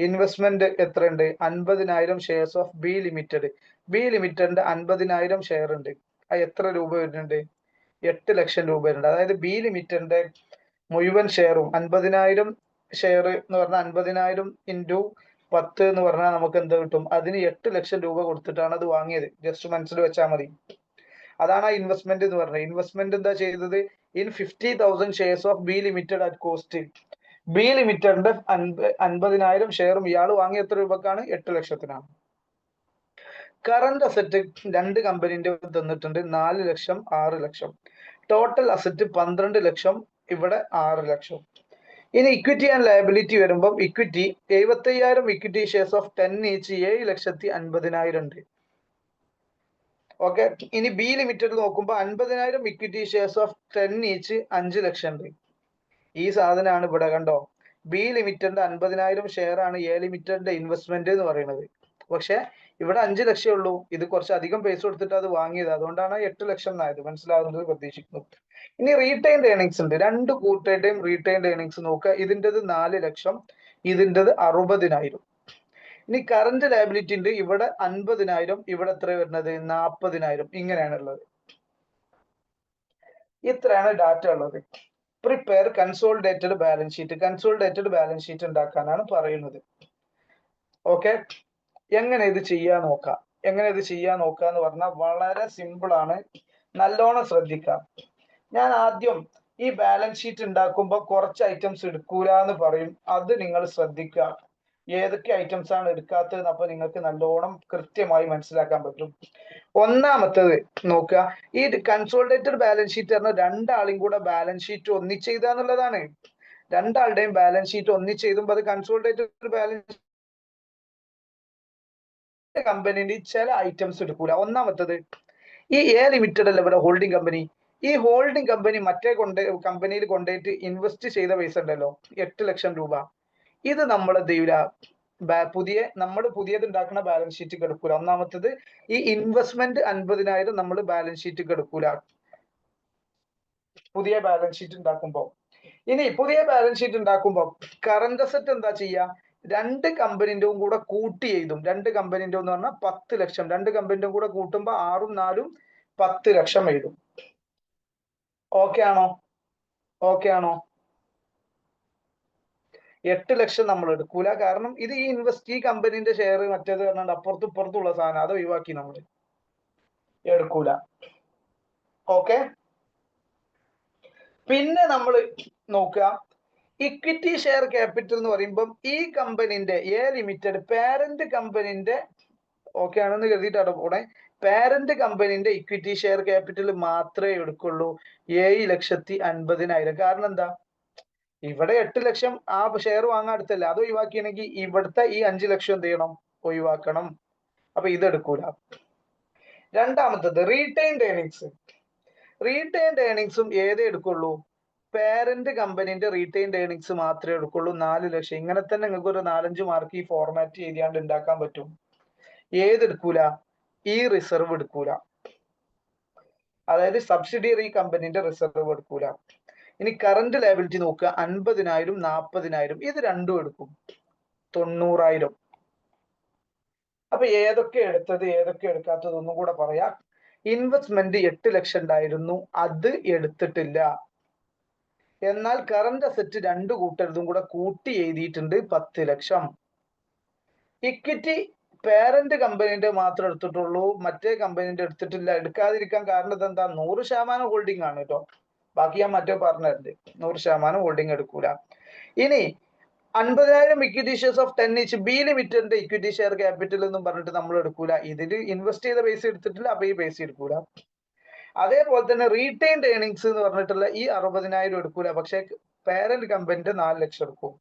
ഇൻവെസ്റ്റ്മെന്റ് എത്ര ഉണ്ട്? 50,000 shares of B limited. B ലിമിറ്റഡിന്റെ 50,000 ഷെയർ ഉണ്ട്. അത് എത്ര രൂപ വരുന്നുണ്ട്? 8 ലക്ഷം രൂപ വരുന്നുണ്ട്. അതായത് ബി ലിമിറ്റഡിന്റെ മുഴുവൻ ഷെയറും 50,000 ഷെയർ എന്ന് പറഞ്ഞാൽ 50,000 ഇൻറ്റു 10 എന്ന് പറഞ്ഞാൽ നമുക്ക് എന്ത് കിട്ടും? അതിന് 8 ലക്ഷം രൂപ കൊടുത്തിട്ടാണ് അത് വാങ്ങിയത്. ജസ്റ്റ് മനസ്സിൽ വെച്ചാൽ മതി. അതാണ് ആ ഇൻവെസ്റ്റ്മെന്റ് എന്ന് പറഞ്ഞത്. ഇൻവെസ്റ്റ്മെന്റ് എന്താ ചെയ്തത്? In 50,000 shares of B limited at cost. B ലിമിറ്റഡിന്റെ 50,000 ഷെയറും ഇയാൾ വാങ്ങിയ എത്ര രൂപക്കാണ്? 8 ലക്ഷത്തിനാണ്. കറന്റ് അസറ്റ് രണ്ട് കമ്പനിന്റെ തന്നിട്ടുണ്ട്, 4 ലക്ഷം 6 ലക്ഷം. ടോട്ടൽ അസറ്റ് 12 ലക്ഷം, ഇവിടെ 6 ലക്ഷം. ഇനി ഇക്വിറ്റി ആൻഡ് ലയബിലിറ്റി വരുമ്പോൾ equity 75,000 equity shares of 10 each 7,50,000 ഉണ്ട്. ഓക്കെ, ഇനി ബി ലിമിറ്റഡ് നോക്കുമ്പോൾ 50,000 ഇക്വിറ്റി ഷെയർസ് ഓഫ് 10 ഈച്ച് 5 ലക്ഷം ഉണ്ട്. ഈ സാധനമാണ് ഇവിടെ കണ്ടോ, ബി ലിമിറ്റഡിന്റെ 50,000 ഷെയർ ആണ് എ ലിമിറ്റഡിന്റെ ഇൻവെസ്റ്റ്മെന്റ് എന്ന് പറയുന്നത്. പക്ഷെ ഇവിടെ 5 ലക്ഷം ഉള്ളൂ. ഇത് കുറച്ച് അധികം പൈസ കൊടുത്തിട്ട് അത് വാങ്ങിയത്, അതുകൊണ്ടാണ് 8 ലക്ഷം എന്നായത്. മനസ്സിലാകുന്നത് പ്രതീക്ഷിക്കുന്നു. ഇനി റീറ്റൈൻഡ് ഏർണിങ്സ് ഉണ്ട്. രണ്ട് കൂട്ടരുടെയും റീറ്റൈൻഡ് ഏർണിങ്സ് നോക്കുക. ഇതിൻ്റെത് 4 ലക്ഷം, ഇതിൻ്റെത് 60,000. ഇനി കറന്റ് ലയബിലിറ്റി ഉണ്ട്. ഇവിടെ 50,000, ഇവിടെ എത്ര വരുന്നത്? 40,000. ഇങ്ങനെയാണ് ഉള്ളത്. ഇത്രയാണ് ഡാറ്റ ഉള്ളത്. Prepare consolidated balance sheet. Consolidated balance sheet ഉണ്ടാക്കാനാണ് പറയുന്നത്. ഓക്കെ, എങ്ങനെ ഇത് ചെയ്യാൻ നോക്കാം? എങ്ങനെ ഇത് ചെയ്യാൻ നോക്കുക എന്ന് പറഞ്ഞാൽ വളരെ സിമ്പിൾ ആണ്. നല്ലോണം ശ്രദ്ധിക്കാം. ഞാൻ ആദ്യം ഈ ബാലൻസ് ഷീറ്റ് ഉണ്ടാക്കുമ്പോൾ കുറച്ച് ഐറ്റംസ് എടുക്കൂല എന്ന് പറയും. അത് നിങ്ങൾ ശ്രദ്ധിക്കുക. ഏതൊക്കെ ഐറ്റംസ് ആണ് എടുക്കാത്തത് അപ്പൊ നിങ്ങൾക്ക് നല്ലോണം കൃത്യമായി മനസ്സിലാക്കാൻ പറ്റും. ഒന്നാമത്തത് നോക്കുക, ഈ കൺസോളിഡേറ്റഡ് ബാലൻസ് ഷീറ്റ് പറഞ്ഞാൽ രണ്ടാളും കൂടെ ബാലൻസ് ഷീറ്റ് ഒന്നിച്ച് ചെയ്ത എന്നുള്ളതാണ്. രണ്ടാളുടെയും ബാലൻസ് ഷീറ്റ് ഒന്നിച്ച് എഴുതുമ്പോൾ അത് കൺസോളിഡേറ്റഡ് ബാലൻസ്. കമ്പനിന്റെ ചില ഐറ്റംസ് എടുക്കൂല. ഒന്നാമത്തത്, ഈ എ ലിമിറ്റഡ് അല്ല ഇവിടെ ഹോൾഡിംഗ് കമ്പനി. ഈ ഹോൾഡിംഗ് കമ്പനി മറ്റേ കമ്പനിയിൽ കൊണ്ടുപോയിട്ട് ഇൻവെസ്റ്റ് ചെയ്ത പൈസ ഉണ്ടല്ലോ, 8 ലക്ഷം രൂപ. ഇത് നമ്മൾ എന്ത് ചെയ്യൂല, നമ്മൾ പുതിയത് ഉണ്ടാക്കുന്ന ബാലൻസ് ഷീറ്റ് എടുക്കൂല. ഒന്നാമത്തത്, ഈ ഇൻവെസ്റ്റ്മെന്റ് 50,000 നമ്മൾ ബാലൻസ് ഷീറ്റ് എടുക്കൂല പുതിയ ബാലൻസ് ഷീറ്റ് ഉണ്ടാക്കുമ്പോൾ. ഇനി പുതിയ ബാലൻസ് ഷീറ്റ് ഉണ്ടാക്കുമ്പോൾ കറന്റ് അസറ്റ് എന്താ ചെയ്യാ? രണ്ട് കമ്പനിന്റെയും കൂടെ കൂട്ടി എഴുതും. രണ്ട് കമ്പനിന്റെ എന്ന് പറഞ്ഞാൽ 10 ലക്ഷം. രണ്ട് കമ്പനിന്റെയും കൂടെ കൂട്ടുമ്പോൾ 6ഉം 4ഉം 10 ലക്ഷം എഴുതും. ഓക്കെ ആണോ? ഓക്കെ ആണോ? 8 ലക്ഷം നമ്മൾ എടുക്കൂല. കാരണം ഇത് ഈ കമ്പനിന്റെ ഷെയർ മറ്റേത് പറഞ്ഞാൽ അപ്പുറത്തും ഇപ്പുറത്തുള്ള സാധനം, അത് ഒഴിവാക്കി നമ്മൾ എടുക്കൂല. ഓക്കെ, പിന്നെ നമ്മൾ നോക്കുക, ഇക്വിറ്റി ഷെയർ ക്യാപിറ്റൽ എന്ന് പറയുമ്പോൾ ഈ കമ്പനിന്റെ എ ലിമിറ്റഡ് പാരന്റ് കമ്പനിന്റെ, ഓക്കെ ആണെന്ന് കരുതിയിട്ടാണ് പോണേ, പാരന്റ് കമ്പനിന്റെ ഇക്വിറ്റി ഷെയർ ക്യാപിറ്റൽ മാത്രമേ എടുക്കുള്ളൂ 7,50,000. കാരണം എന്താ? ഇവിടെ 8 ലക്ഷം ആ ഷെയർ വാങ്ങാൻ അടുത്തല്ല, അത് ഒഴിവാക്കിയാണെങ്കിൽ ഇവിടുത്തെ ഈ 5 ലക്ഷം എന്ത് ചെയ്യണം? ഒഴിവാക്കണം. അപ്പൊ ഇത് എടുക്കൂല. രണ്ടാമത്തത് റീറ്റെയിൻഡ് ഏർണിങ്സ്. റീറ്റെയിൻഡ് ഏർണിങ്സും ഏതേ എടുക്കുള്ളൂ? പാരന്റ് കമ്പനിന്റെ റീറ്റെയിൻഡ് ഏർണിങ്സ് മാത്രമേ എടുക്കുള്ളൂ, 4 ലക്ഷം. ഇങ്ങനെ തന്നെ നിങ്ങൾക്ക് ഒരു 4-5 മാർക്ക് ഈ ഫോർമാറ്റ് ചെയ്താണ്ട് ഉണ്ടാക്കാൻ പറ്റും. ഏതെടുക്കൂല? ഈ റിസർവ് എടുക്കൂല. അതായത് സബ്സിഡിയറി കമ്പനിന്റെ റിസർവ് എടുക്കൂല. ഇനി കറന്റ് ലയബിലിറ്റി നോക്കുക, 50,000 40,000 ഇത് രണ്ടും എടുക്കും 90,000. അപ്പൊ ഏതൊക്കെ എടുത്തത് ഏതൊക്കെ എടുക്കാത്തത് ഒന്നും കൂടെ പറയാം. ഇൻവെസ്റ്റ്മെന്റ് 8 ലക്ഷം ഉണ്ടായിരുന്നു, അത് എടുത്തിട്ടില്ല. എന്നാൽ കറന്റ് അസറ്റ് രണ്ട് കൂട്ടരുതും കൂടെ കൂട്ടി എഴുതിയിട്ടുണ്ട് 10 ലക്ഷം. ഇക്വിറ്റി പേരന്റ് കമ്പനീന്റെ മാത്രം എടുത്തിട്ടുള്ളൂ, മറ്റേ കമ്പനീന്റെ എടുത്തിട്ടില്ല. എടുക്കാതിരിക്കാൻ കാരണം ഇതെന്താ, 100% ഹോൾഡിംഗ് ആണ് കേട്ടോ. ബാക്കി ഞാൻ മറ്റേ പറഞ്ഞിട്ടുണ്ട്, 100% ഹോൾഡിംഗ് എടുക്കൂല. ഇനി 50,000 equity shares of 10 each B ലിമിറ്റഡിന്റെ ഇക്വിറ്റി ഷെയർ ക്യാപിറ്റൽ എന്നും പറഞ്ഞിട്ട് നമ്മൾ എടുക്കൂല. ഇതിൽ ഇൻവെസ്റ്റ് ചെയ്ത പൈസ എടുത്തിട്ടില്ല, അപ്പൊ ഈ പൈസ എടുക്കൂല. അതേപോലെ തന്നെ റീറ്റെയിൻഡ് ഏണിങ്സ് എന്ന് പറഞ്ഞിട്ടുള്ള ഈ 60,000 എടുക്കൂല, പക്ഷെ പേരന്റ് കമ്പനിന്റെ 4 ലക്ഷം എടുക്കും.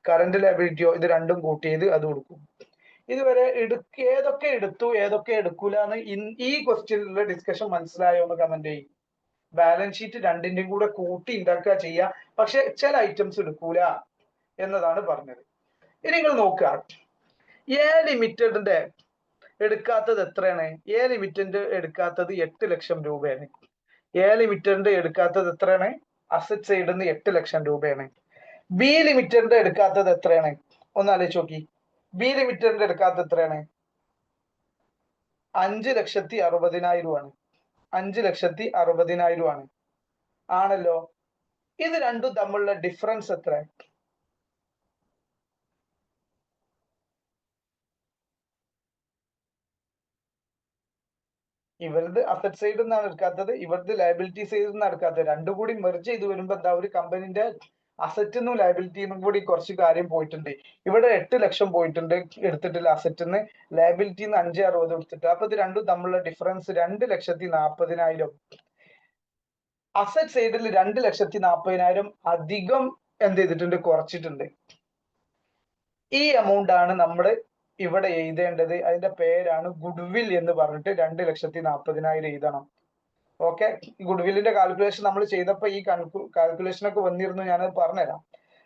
കറന്റ് ലയബിലിറ്റിയോ ഇത് രണ്ടും കൂട്ടിയത് അത് കൊടുക്കും. ഇതുവരെ ഏതൊക്കെ എടുത്തു ഏതൊക്കെ എടുക്കൂല എന്ന് ഈ ക്വസ്റ്റ്യനിലുള്ള ഡിസ്കഷൻ മനസ്സിലായോ എന്ന് കമന്റ് ചെയ്യും. ബാലൻസ് ഷീറ്റ് രണ്ടിന്റെയും കൂടെ കൂട്ടി ഉണ്ടാക്കുക ചെയ്യുക, പക്ഷെ ചില ഐറ്റംസ് എടുക്കൂല എന്നതാണ് പറഞ്ഞത്. ഇനി നിങ്ങൾ നോക്കുക, എ ലിമിറ്റഡിന്റെ എടുക്കാത്തത് എത്രയാണ്? എ ലിമിറ്റഡ് എടുക്കാത്തത് 8 ലക്ഷം രൂപയാണ്. എ ലിമിറ്റഡിന്റെ എടുക്കാത്തത് എത്രയാണ്? അസറ്റ് സൈഡിൽ നിന്ന് 8 ലക്ഷം രൂപയാണ്. ബി ലിമിറ്റഡിന്റെ എടുക്കാത്തത് എത്രയാണ്? ഒന്ന് ആലോചിച്ച് നോക്കി. ബി ലിമിറ്റഡിന്റെ എടുക്കാത്തത് എത്രയാണ്? 5,60,000 ആണ്. 5,60,000 ആണ്. ആണല്ലോ. ഇത് രണ്ടും തമ്മിലുള്ള ഡിഫറൻസ് എത്ര? ഇവരത് അസറ്റ് സൈഡിൽ നിന്നാണ് എടുക്കാത്തത്, ഇവരത് ലയബിലിറ്റി സൈഡിൽ നിന്നാണ് എടുക്കാത്തത്. രണ്ടും കൂടി മെർജ് ചെയ്ത് വരുമ്പോ എന്താ, ഒരു കമ്പനിന്റെ അസറ്റിന്നും ലയബിലിറ്റിന്നും കൂടി കുറച്ച് കാര്യം പോയിട്ടുണ്ട്. ഇവിടെ 8 ലക്ഷം പോയിട്ടുണ്ട് എടുത്തിട്ടില്ല അസറ്റിന്ന്, ലയബിലിറ്റിന്ന് 5,60,000 എടുത്തിട്ട്. അപ്പൊ ഇത് രണ്ടും തമ്മിലുള്ള ഡിഫറൻസ് 2,40,000. അസറ്റ് സൈഡിൽ 2,40,000 അധികം എന്ത് ചെയ്തിട്ടുണ്ട്, കുറച്ചിട്ടുണ്ട്. ഈ എമൗണ്ട് ആണ് നമ്മൾ ഇവിടെ എഴുതേണ്ടത്. അതിന്റെ പേരാണ് ഗുഡ്വിൽ എന്ന് പറഞ്ഞിട്ട് 2,40,000 എഴുതണം. ഓക്കെ, ഗുഡ്വില്ലിന്റെ കാൽക്കുലേഷൻ നമ്മൾ ചെയ്തപ്പോ ഈ കാൽക്കുലേഷൻ ഒക്കെ വന്നിരുന്നു, ഞാനത് പറഞ്ഞുതരാം.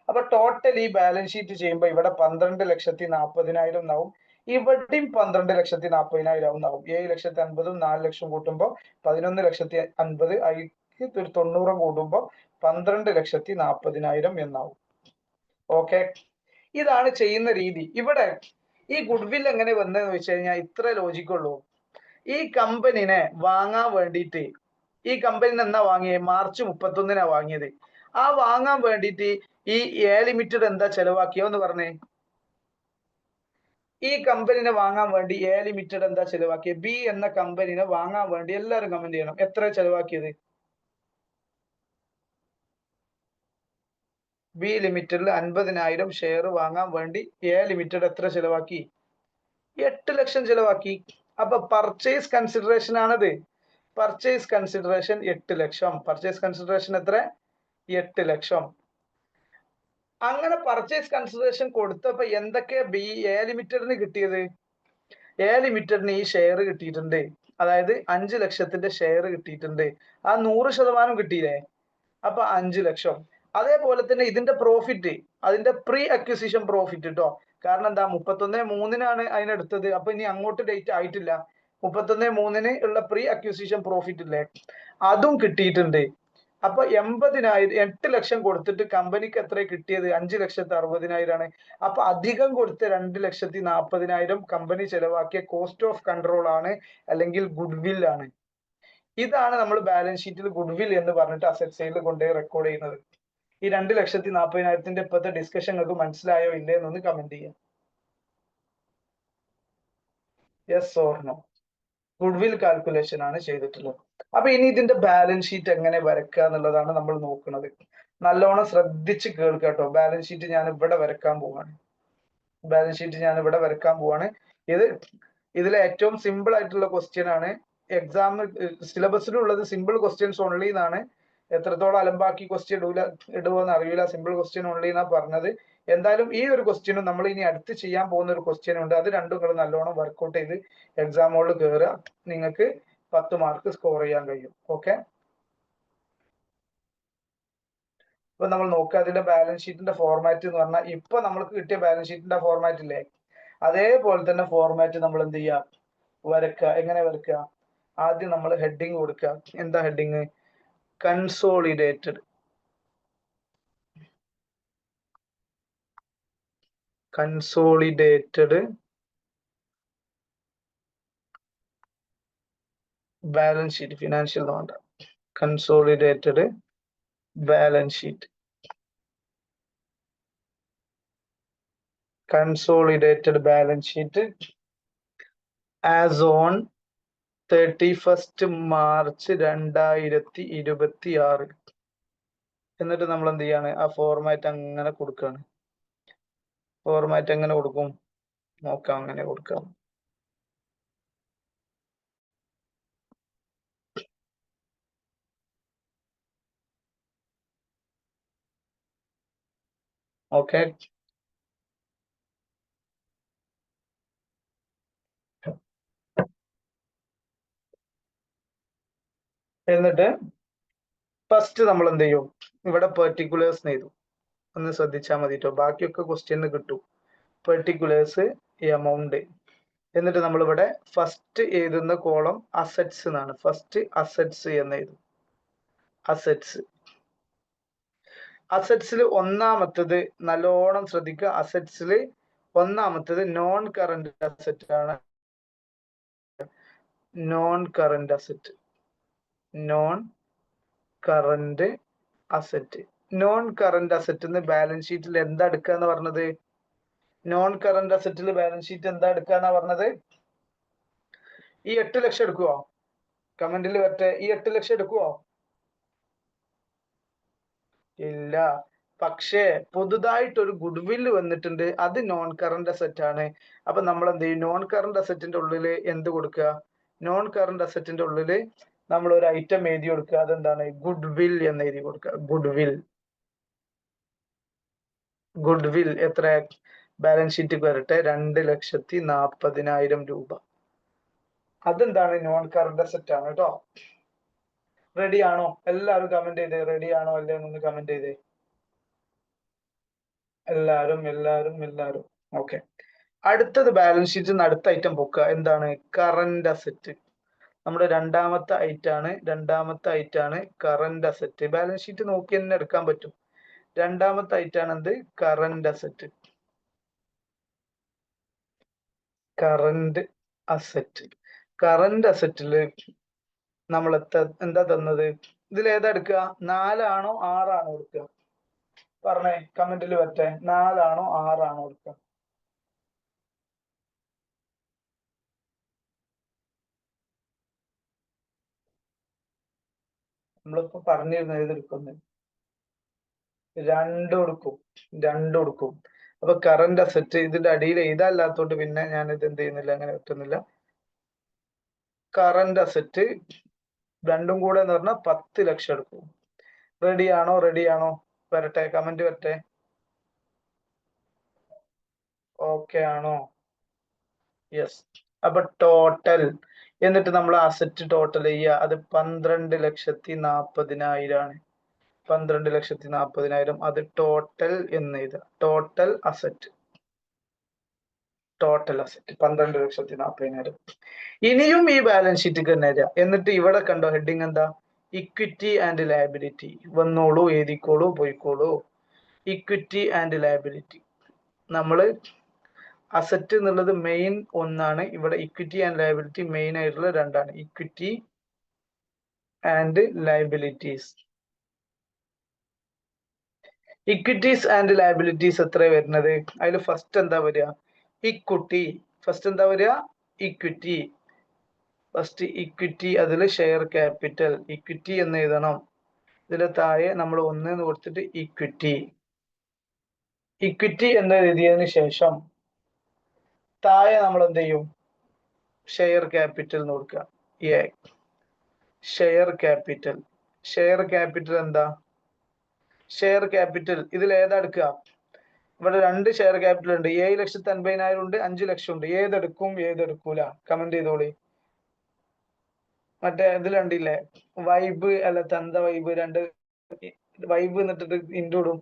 അപ്പൊ ടോട്ടൽ ഈ ബാലൻസ് ഷീറ്റ് ചെയ്യുമ്പോൾ ഇവിടെ 12,40,000 എന്നാവും, ഇവിടെയും 12,40,000 എന്നാവും. 7,50,000 4 ലക്ഷം കൂട്ടുമ്പോൾ 11,50,000 അതിക്ക് 90 കൂടുമ്പോൾ 12,40,000 എന്നാവും. ഓക്കെ, ഇതാണ് ചെയ്യുന്ന രീതി. ഇവിടെ ഈ ഗുഡ്വിൽ എങ്ങനെ വന്നതെന്ന് വെച്ച് കഴിഞ്ഞാൽ ഇത്ര ലോജിക്കുള്ളൂ. ഈ കമ്പനിനെ വാങ്ങാൻ വേണ്ടിയിട്ട്, ഈ കമ്പനി എന്നാ വാങ്ങിയത്? മാർച്ച് 31 വാങ്ങിയത്. ആ വാങ്ങാൻ വേണ്ടിയിട്ട് ഈ എ ലിമിറ്റഡ് എന്താ ചെലവാക്കിയോന്ന് പറഞ്ഞേ. ഈ കമ്പനിനെ വാങ്ങാൻ വേണ്ടി എ ലിമിറ്റഡ് എന്താ ചെലവാക്കിയത്? ബി എന്ന കമ്പനിനെ വാങ്ങാൻ വേണ്ടി എല്ലാവരും കമന്റ് ചെയ്യണം, എത്ര ചെലവാക്കിയത്? ബി ലിമിറ്റഡിൽ 50,000 ഷെയർ വാങ്ങാൻ വേണ്ടി എ ലിമിറ്റഡ് എത്ര ചെലവാക്കി? 8 ലക്ഷം ചെലവാക്കി. അപ്പൊ പർച്ചേസ് കൺസിഡറേഷൻ ആണത്. പർച്ചേസ് കൺസിഡറേഷൻ 8 ലക്ഷം. പർച്ചേസ് കൺസിഡറേഷൻ എത്ര? 8 ലക്ഷം. അങ്ങനെ പർച്ചേസ് കൺസിഡറേഷൻ കൊടുത്തപ്പോ എന്തൊക്കെ എ ലിമിറ്റഡിന് കിട്ടിയത്? എ ലിമിറ്റഡിന് ഈ ഷെയർ കിട്ടിയിട്ടുണ്ട്, അതായത് 5 ലക്ഷത്തിന്റെ ഷെയർ കിട്ടിയിട്ടുണ്ട്. ആ 100% കിട്ടിയില്ലേ? അപ്പൊ 5 ലക്ഷം. അതേപോലെ തന്നെ ഇതിന്റെ പ്രോഫിറ്റ്, അതിന്റെ പ്രീ അക്വിസിഷൻ പ്രോഫിറ്റ് കേട്ടോ. കാരണം എന്താ, 31/3 അതിനെടുത്തത്. അപ്പൊ ഇനി അങ്ങോട്ട് ഡേറ്റ് ആയിട്ടില്ല. 31/3 ഉള്ള പ്രീ അക്വിസിഷൻ പ്രോഫിറ്റ് ഇല്ലേ, അതും കിട്ടിയിട്ടുണ്ട്. അപ്പൊ 80,000, 8 ലക്ഷം കൊടുത്തിട്ട് കമ്പനിക്ക് എത്ര കിട്ടിയത്? 5,60,000 ആണ്. അപ്പൊ അധികം കൊടുത്ത 2,40,000 കമ്പനി ചെലവാക്കിയ കോസ്റ്റ് ഓഫ് കൺട്രോൾ ആണ്, അല്ലെങ്കിൽ ഗുഡ്വിൽ ആണ്. ഇതാണ് നമ്മൾ ബാലൻസ് ഷീറ്റിൽ ഗുഡ്വിൽ എന്ന് പറഞ്ഞിട്ട് അസറ്റ് സൈഡിൽ കൊണ്ടുപോയി റെക്കോർഡ് ചെയ്യുന്നത്. ഈ 2,40,000 ഇപ്പോഴത്തെ ഡിസ്കഷൻ നിങ്ങൾക്ക് മനസ്സിലായോ ഇല്ലേ എന്നൊന്ന് കമന്റ് ചെയ്യാം. Yes or no? Goodwill calculation ആണ് ചെയ്തിട്ടുള്ളത്. അപ്പൊ ഇനി ഇതിന്റെ ബാലൻസ് ഷീറ്റ് എങ്ങനെ വരക്കുക എന്നുള്ളതാണ് നമ്മൾ നോക്കുന്നത്. നല്ലോണം ശ്രദ്ധിച്ച് കേൾക്കുക കേട്ടോ. ബാലൻസ് ഷീറ്റ് ഞാൻ ഇവിടെ വരക്കാൻ പോവാണ്. ബാലൻസ് ഷീറ്റ് ഞാൻ ഇവിടെ വരക്കാൻ പോവാണ്. ഇതിലെ ഏറ്റവും സിമ്പിൾ ആയിട്ടുള്ള ക്വസ്റ്റ്യൻ ആണ്. എക്സാം സിലബസിലുള്ളത് സിമ്പിൾ ക്വസ്റ്റ്യൻസ് ഓൺലി എന്നാണ്. എത്രത്തോളം അലമ്പാക്കി ക്വസ്റ്റ്യൻ ഇടുവോന്ന് അറിയില്ല. സിമ്പിൾ ക്വസ്റ്റ്യൻ ഓൺലി എന്നാ പറഞ്ഞത്. എന്തായാലും ഈ ഒരു ക്വസ്റ്റ്യനും നമ്മൾ ഇനി അടുത്ത് ചെയ്യാൻ പോകുന്ന ഒരു ക്വസ്റ്റ്യൻ ഉണ്ട്. അത് രണ്ടും നിങ്ങൾ നല്ലോണം വർക്ക്ഔട്ട് ചെയ്ത് എക്സാം ഹോളിൽ കയറുക. നിങ്ങൾക്ക് 10 മാർക്ക് സ്കോർ ചെയ്യാൻ കഴിയും. ഓക്കെ, ഇപ്പൊ നമ്മൾ നോക്കുക അതിന്റെ ബാലൻസ് ഷീറ്റിന്റെ ഫോർമാറ്റ് എന്ന് പറഞ്ഞാൽ ഇപ്പൊ നമ്മൾക്ക് കിട്ടിയ ബാലൻസ് ഷീറ്റിന്റെ ഫോർമാറ്റ് ഇല്ലേ, അതേപോലെ തന്നെ ഫോർമാറ്റ് നമ്മൾ എന്ത് ചെയ്യുക, വരക്കുക. എങ്ങനെ വരക്കുക? ആദ്യം നമ്മൾ ഹെഡിങ് കൊടുക്കുക. എന്താ heading? Consolidated. Consolidated balance sheet, financial വേണ്ട, consolidated balance sheet, consolidated balance sheet as on 31 March 2026. എന്നിട്ട് നമ്മൾ എന്ത് ചെയ്യാണ്, ആ ഫോർമാറ്റ് അങ്ങനെ കൊടുക്കുകയാണ്. ഫോർമാറ്റ് എങ്ങനെ കൊടുക്കും നോക്കാം, അങ്ങനെ കൊടുക്കാം. ഓക്കെ, എന്നിട്ട് ഫസ്റ്റ് നമ്മൾ എന്ത് ചെയ്യും, ഇവിടെ പെർട്ടിക്കുലേഴ്സ് എഴുതും. ഒന്ന് ശ്രദ്ധിച്ചാൽ മതി കേട്ടോ, ബാക്കിയൊക്കെ ക്വസ്റ്റ്യന് കിട്ടും. Particulars, amount. എന്നിട്ട് നമ്മൾ ഇവിടെ ഫസ്റ്റ് എഴുതുന്ന കോളം അസറ്റ്സ് എന്നാണ്. ഫസ്റ്റ് അസറ്റ്സ് എന്ന് എഴുതും. അസറ്റ്സ്, അസറ്റ്സിൽ ഒന്നാമത്തത് നല്ലോണം ശ്രദ്ധിക്കുക. അസറ്റ്സിൽ ഒന്നാമത്തത് നോൺ കറന്റ് അസറ്റ് ആണ്. Non current asset, non current asset. Non current asset balance ഷീറ്റിൽ എന്താ എടുക്കുക എന്ന് പറഞ്ഞത്? നോൺ കറന്റ് അസറ്റിൽ ബാലൻസ് ഷീറ്റ് എന്താ എടുക്കുക എന്നാ പറഞ്ഞത്? ഈ 8 ലക്ഷം എടുക്കുവോ? കമന്റിൽ വരട്ടെ, ഈ 8 ലക്ഷം എടുക്കുവോ? ഇല്ല. പക്ഷേ പുതുതായിട്ടൊരു ഗുഡ് വില്ല് വന്നിട്ടുണ്ട്, അത് നോൺ കറന്റ് അസറ്റ് ആണ്. അപ്പൊ നമ്മൾ എന്ത് ചെയ്യും, നോൺ കറന്റ് അസറ്റിന്റെ ഉള്ളിൽ എന്ത് കൊടുക്കുക? നോൺ കറന്റ് അസറ്റിന്റെ ഉള്ളിൽ നമ്മൾ ഒരു ഐറ്റം എഴുതി കൊടുക്കുക. അതെന്താണ്? ഗുഡ് വിൽ എന്ന് എഴുതി കൊടുക്കുക. Good will. ഗുഡ് വിൽ എത്ര? ബാലൻസ് ഷീറ്റ് വരട്ടെ, 2,40,000 രൂപ. അതെന്താണ്? നോൺ കറന്റ് അസറ്റ് ആണ് കേട്ടോ. റെഡി ആണോ? എല്ലാവരും കമന്റ് ചെയ്തേ, റെഡി ആണോ അല്ലേ എന്നൊന്ന് കമന്റ് ചെയ്തേ. എല്ലാരും. ഓക്കെ, അടുത്തത് ബാലൻസ് ഷീറ്റ് അടുത്ത ഐറ്റം പൊക്കുക. എന്താണ്? Current asset. നമ്മുടെ രണ്ടാമത്തെ ഐറ്റം ആണ് കറന്റ് അസറ്റ്. ബാലൻസ് ഷീറ്റ് നോക്കി തന്നെ എടുക്കാൻ പറ്റും. രണ്ടാമത്തെ ഐറ്റം ആണ് എന്ത്? Current asset. Current asset. Current അസറ്റില് നമ്മൾ എന്താ തന്നത്? ഇതിൽ ഏതാ എടുക്കുക? 4 ആണോ 6 ആണോ എടുക്കുക? പറഞ്ഞേ, കമന്റിൽ വരട്ടെ. 4 ആണോ 6 ആണോ എടുക്കുക? നമ്മളിപ്പോ പറഞ്ഞിരുന്നു ഏതെടുക്കുന്നത്. രണ്ടും എടുക്കും. അപ്പൊ കറന്റ് അസറ്റ് ഇതിന്റെ അടിയിൽ എഴുതാല്ലാത്തോണ്ട് പിന്നെ ഞാൻ ഇത് എന്ത് ചെയ്യുന്നില്ല, അങ്ങനെ വെക്കുന്നില്ല. കറന്റ് അസറ്റ് രണ്ടും കൂടെ എന്ന് പറഞ്ഞാൽ 10 ലക്ഷം എടുക്കും. റെഡി ആണോ? വരട്ടെ, കമന്റ് വരട്ടെ. ഓക്കെ ആണോ? യെസ്. അപ്പൊ ടോട്ടൽ, എന്നിട്ട് നമ്മൾ അസറ്റ് ടോട്ടൽ ചെയ്യുക. അത് 12,40,000 ആണ്. 12,40,000 അത് ടോട്ടൽ എന്ന് എഴുതുക. Total asset 12,40,000. ഇനിയും ഈ ബാലൻസ് ഷീറ്റ് തന്നെ തരാം. എന്നിട്ട് ഇവിടെ കണ്ടോ ഹെഡിങ് എന്താ? Equity and liability. വന്നോളൂ, എഴുതിക്കോളൂ, പോയിക്കോളൂ. Equity and liability. നമ്മള് അസറ്റ് എന്നുള്ളത് മെയിൻ ഒന്നാണ്. ഇവിടെ ഇക്വിറ്റി ആൻഡ് ലയബിലിറ്റി മെയിൻ ആയിട്ടുള്ള രണ്ടാണ്. Equity and liabilities. Equities and liabilities എത്ര വരുന്നത്? അതിൽ ഫസ്റ്റ് എന്താ വരിക? ഇക്വിറ്റി. ഫസ്റ്റ് എന്താ വരിക? ഇക്വിറ്റി. ഫസ്റ്റ് ഇക്വിറ്റി, അതിൽ ഷെയർ ക്യാപിറ്റൽ. ഇക്വിറ്റി എന്ന് എഴുതണം. ഇതിന് താഴെ നമ്മൾ 1 എന്ന് കൊടുത്തിട്ട് ഇക്വിറ്റി. ഇക്വിറ്റി എന്ന് എഴുതിയതിനു ശേഷം താഴെ നമ്മൾ എന്ത് ചെയ്യും? ഷെയർ ക്യാപിറ്റൽ എന്ന് കൊടുക്കുക. Share capital. ഷെയർ ക്യാപിറ്റൽ എന്താ? ഷെയർ ക്യാപിറ്റൽ ഇതിൽ ഏതാ എടുക്കുക? ഇവിടെ 2 ഷെയർ ക്യാപിറ്റൽ ഉണ്ട്. 7,50,000 ഉണ്ട്, 5 ലക്ഷം ഉണ്ട്. ഏതെടുക്കും ഏതെടുക്കൂല? കമന്റ് ചെയ്തോളി. മറ്റേ ഇതിൽ കണ്ടില്ലേ, വൈബ് അല്ല തന്ത വൈബ്, 2 വൈബ് എന്നിട്ട് ഇൻഡും,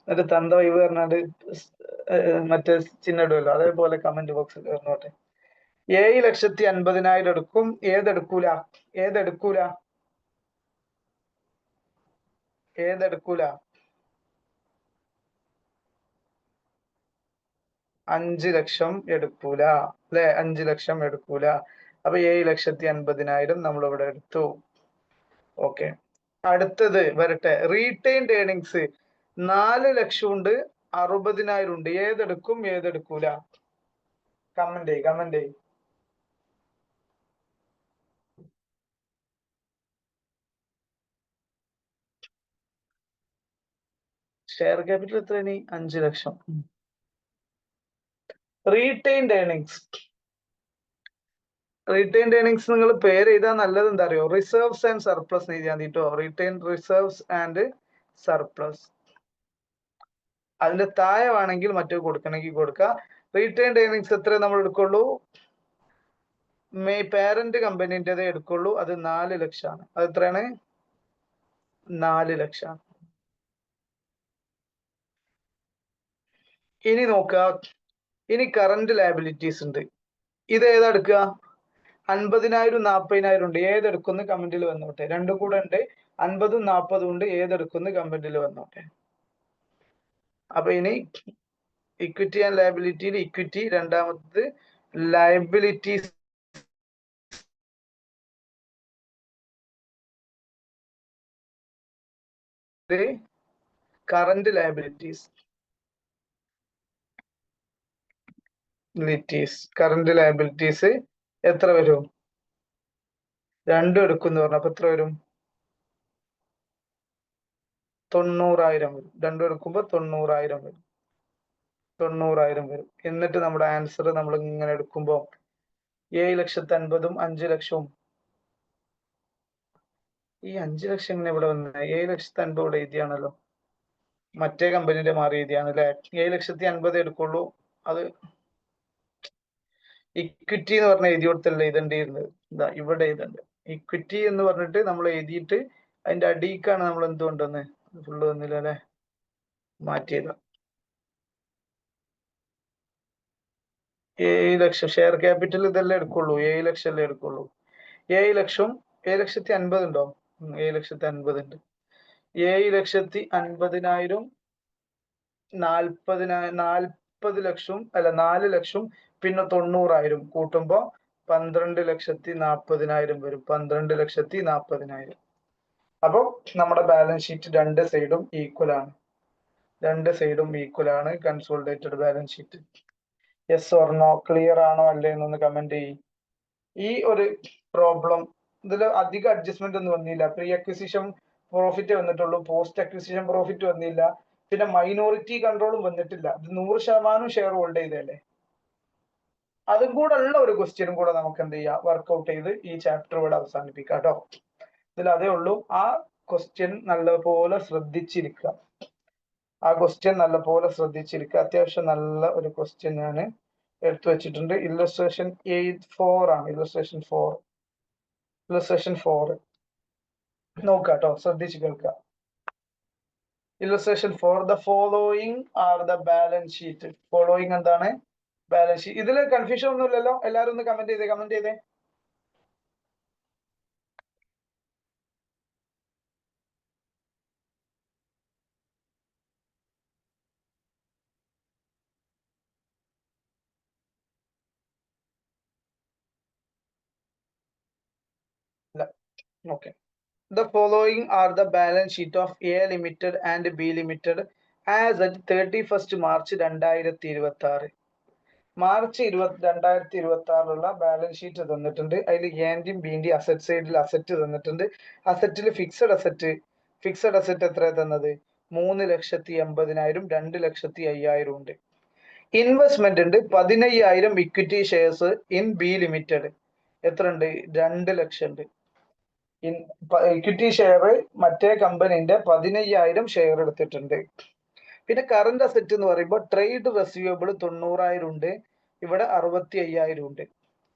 എന്നിട്ട് തന്ത വൈബ് പറഞ്ഞാല് മറ്റേ ചിഹ്നം ഇടുമല്ലോ. അതേപോലെ കമന്റ് ബോക്സിൽ വന്നോട്ടെ. 7,50,000 എടുക്കും. ഏതെടുക്കൂല? ഏതെടുക്കൂല? 5 ലക്ഷം എടുക്കൂല അല്ലെ, 5 ലക്ഷം എടുക്കൂല. അപ്പൊ 7,50,000 നമ്മൾ ഇവിടെ എടുത്തു. ഓക്കെ, അടുത്തത് വരട്ടെ. റീറ്റെയിൻഡ് ഏർണിങ്സ് 4 ലക്ഷം ഉണ്ട്, 60,000 ഉണ്ട്. ഏതെടുക്കും ഏതെടുക്കൂല? കമന്റ്. ഷെയർ ക്യാപിറ്റൽ എത്രയാണ്? 5 ലക്ഷം. റീറ്റെയിൻഡ് ഏർണിങ്സ് നിങ്ങൾ പേര് എഴുതാൻ നല്ലത് എന്താ അറിയോ? റിസർവ്സ് ആൻഡ് സർപ്ലസ് എഴുതിയാൽ മതി കേട്ടോ. Retain reserves and surplus. അതിന്റെ താഴെ വേണമെങ്കിൽ മറ്റു കൊടുക്കണമെങ്കിൽ കൊടുക്കുക. റീറ്റെയിൻഡ് ഏർണിങ്സ് എത്ര നമ്മൾ എടുക്കുള്ളൂ? പാരന്റ് കമ്പനിൻ്റെതേ എടുക്കുള്ളൂ. അത് 4 ലക്ഷമാണ്. അത് എത്രയാണ്? 4 ലക്ഷമാണ്. ഇനി നോക്കുക, ഇനി കറന്റ് ലയബിലിറ്റീസ് ഉണ്ട്. ഇത് ഏതാ എടുക്കുക? 50,000 40,000 ഉണ്ട്. ഏതെടുക്കുന്ന കമന്റിൽ വന്നോട്ടെ. രണ്ടും കൂടെ ഉണ്ട്, 50ഉം 40ഉം ഉണ്ട്. ഏതെടുക്കുന്ന കമന്റിൽ വന്നോട്ടെ. അപ്പൊ ഇനി ഇക്വിറ്റി ആൻഡ് ലയബിലിറ്റിയിൽ ഇക്വിറ്റി, രണ്ടാമത്തത് liabilities current liabilities. Current liabilities എത്ര വരും? രണ്ടും എടുക്കുന്നു പറഞ്ഞപ്പോ എത്ര വരും? 90,000 വരും. രണ്ടും എടുക്കുമ്പോ 90,000 വരും. 90,000 വരും. എന്നിട്ട് നമ്മുടെ ആൻസർ നമ്മൾ ഇങ്ങനെ എടുക്കുമ്പോ 7,50,000ഉം 5 ലക്ഷവും. ഈ 5 ലക്ഷം ഇങ്ങനെ ഇവിടെ വന്നത് 7,50,000 ഇവിടെ എഴുതിയാണല്ലോ. മറ്റേ കമ്പനിയുടെ മാറി എഴുതിയാണ് അല്ലെ. 7,50,000 എടുക്കുള്ളൂ. അത് ഇക്വിറ്റി എന്ന് പറഞ്ഞ എഴുതി കൊടുത്തല്ലേ എഴുതേണ്ടിയിരുന്നത്. ഇതാ ഇവിടെ എഴുതണ്ട്. ഇക്വിറ്റി എന്ന് പറഞ്ഞിട്ട് നമ്മൾ എഴുതിയിട്ട് അതിന്റെ അടിക്കാണ് നമ്മൾ എന്ത് കൊണ്ടുവന്ന് ഫുള്ള് വന്നില്ല അല്ലെ, മാറ്റിയത്. 7 ലക്ഷം ഷെയർ ക്യാപിറ്റൽ ഇതല്ലേ എടുക്കുള്ളൂ. 7 ലക്ഷം അല്ലേ എടുക്കുള്ളൂ. 7 ലക്ഷം 7,50,000 ഉണ്ടോ? 7,50,000 ഉണ്ട്. 7,50,000 40 ലക്ഷം അല്ല 4 ലക്ഷം പിന്നെ 90,000 കൂട്ടുമ്പോ 12,40,000 വരും. 12,40,000. അപ്പൊ നമ്മുടെ ബാലൻസ് ഷീറ്റ് രണ്ട് സൈഡും ഈക്വൽ ആണ്. Consolidated balance sheet. Yes or no, clear ആണോ അല്ലേ എന്നൊന്ന് കമന്റ് ചെയ്യും. ഈ ഒരു പ്രോബ്ലം ഇതിൽ അധികം അഡ്ജസ്റ്റ്മെന്റ് ഒന്നും വന്നില്ല. പ്രീ അക്വിസിഷൻ പ്രോഫിറ്റ് വന്നിട്ടുള്ളൂ, പോസ്റ്റ് അക്വിസിഷൻ പ്രോഫിറ്റ് വന്നില്ല, പിന്നെ മൈനോറിറ്റി കൺട്രോളും വന്നിട്ടില്ല. ഇത് 100% ഷെയർ ഹോൾഡ് ചെയ്തല്ലേ. അതും കൂടെ ഉള്ള ഒരു ക്വസ്റ്റ്യനും കൂടെ നമുക്ക് എന്ത് ചെയ്യാം, വർക്ക്ഔട്ട് ചെയ്ത് ഈ ചാപ്റ്റർ ഇവിടെ അവസാനിപ്പിക്കാം കേട്ടോ. ഇതിൽ അതേ ഉള്ളൂ. ആ ക്വസ്റ്റ്യൻ നല്ലപോലെ ശ്രദ്ധിച്ചിരിക്കുക. അത്യാവശ്യം നല്ല ഒരു ക്വസ്റ്റ്യൻ ഞാൻ എടുത്തു വെച്ചിട്ടുണ്ട്. ഇല്ലസ്ട്രേഷൻ 4 ആണ്. ഇല്ലസ്ട്രേഷൻ 4 നോക്കാട്ടോ, ശ്രദ്ധിച്ചു കേൾക്കുക. Illustration 4, the following are the balance sheet. Following എന്താണ്? Balance sheet. ഇതിൽ കൺഫ്യൂഷൻ ഒന്നുമില്ലല്ലോ? എല്ലാവരും ഒന്ന് കമന്റ് ചെയ്തേ. Okay. The following are the balance sheet of A Limited and B Limited as at 31st March 2026. March 2026 balance sheet തന്നിട്ടുണ്ട്. അതിൽ എൻ്റെയും ബിൻ്റെയും asset സൈഡിൽ അസറ്റ് തന്നിട്ടുണ്ട്. അസറ്റിൽ ഫിക്സഡ് അസറ്റ് എത്ര തന്നത്? 3,80,000, 2,05,000 ഉണ്ട്. ഇൻവെസ്റ്റ്മെന്റ് ഉണ്ട് 15,000 equity shares in B limited. എത്ര ഉണ്ട്? 2 ലക്ഷം ഉണ്ട്. ഇക്വിറ്റി ഷെയർ മറ്റേ കമ്പനിന്റെ 15,000 ഷെയർ എടുത്തിട്ടുണ്ട്. പിന്നെ കറന്റ് അസറ്റ് എന്ന് പറയുമ്പോൾ ട്രേഡ് റെസിവബിൾ 90,000 ഉണ്ട്, ഇവിടെ 65,000 ഉണ്ട്.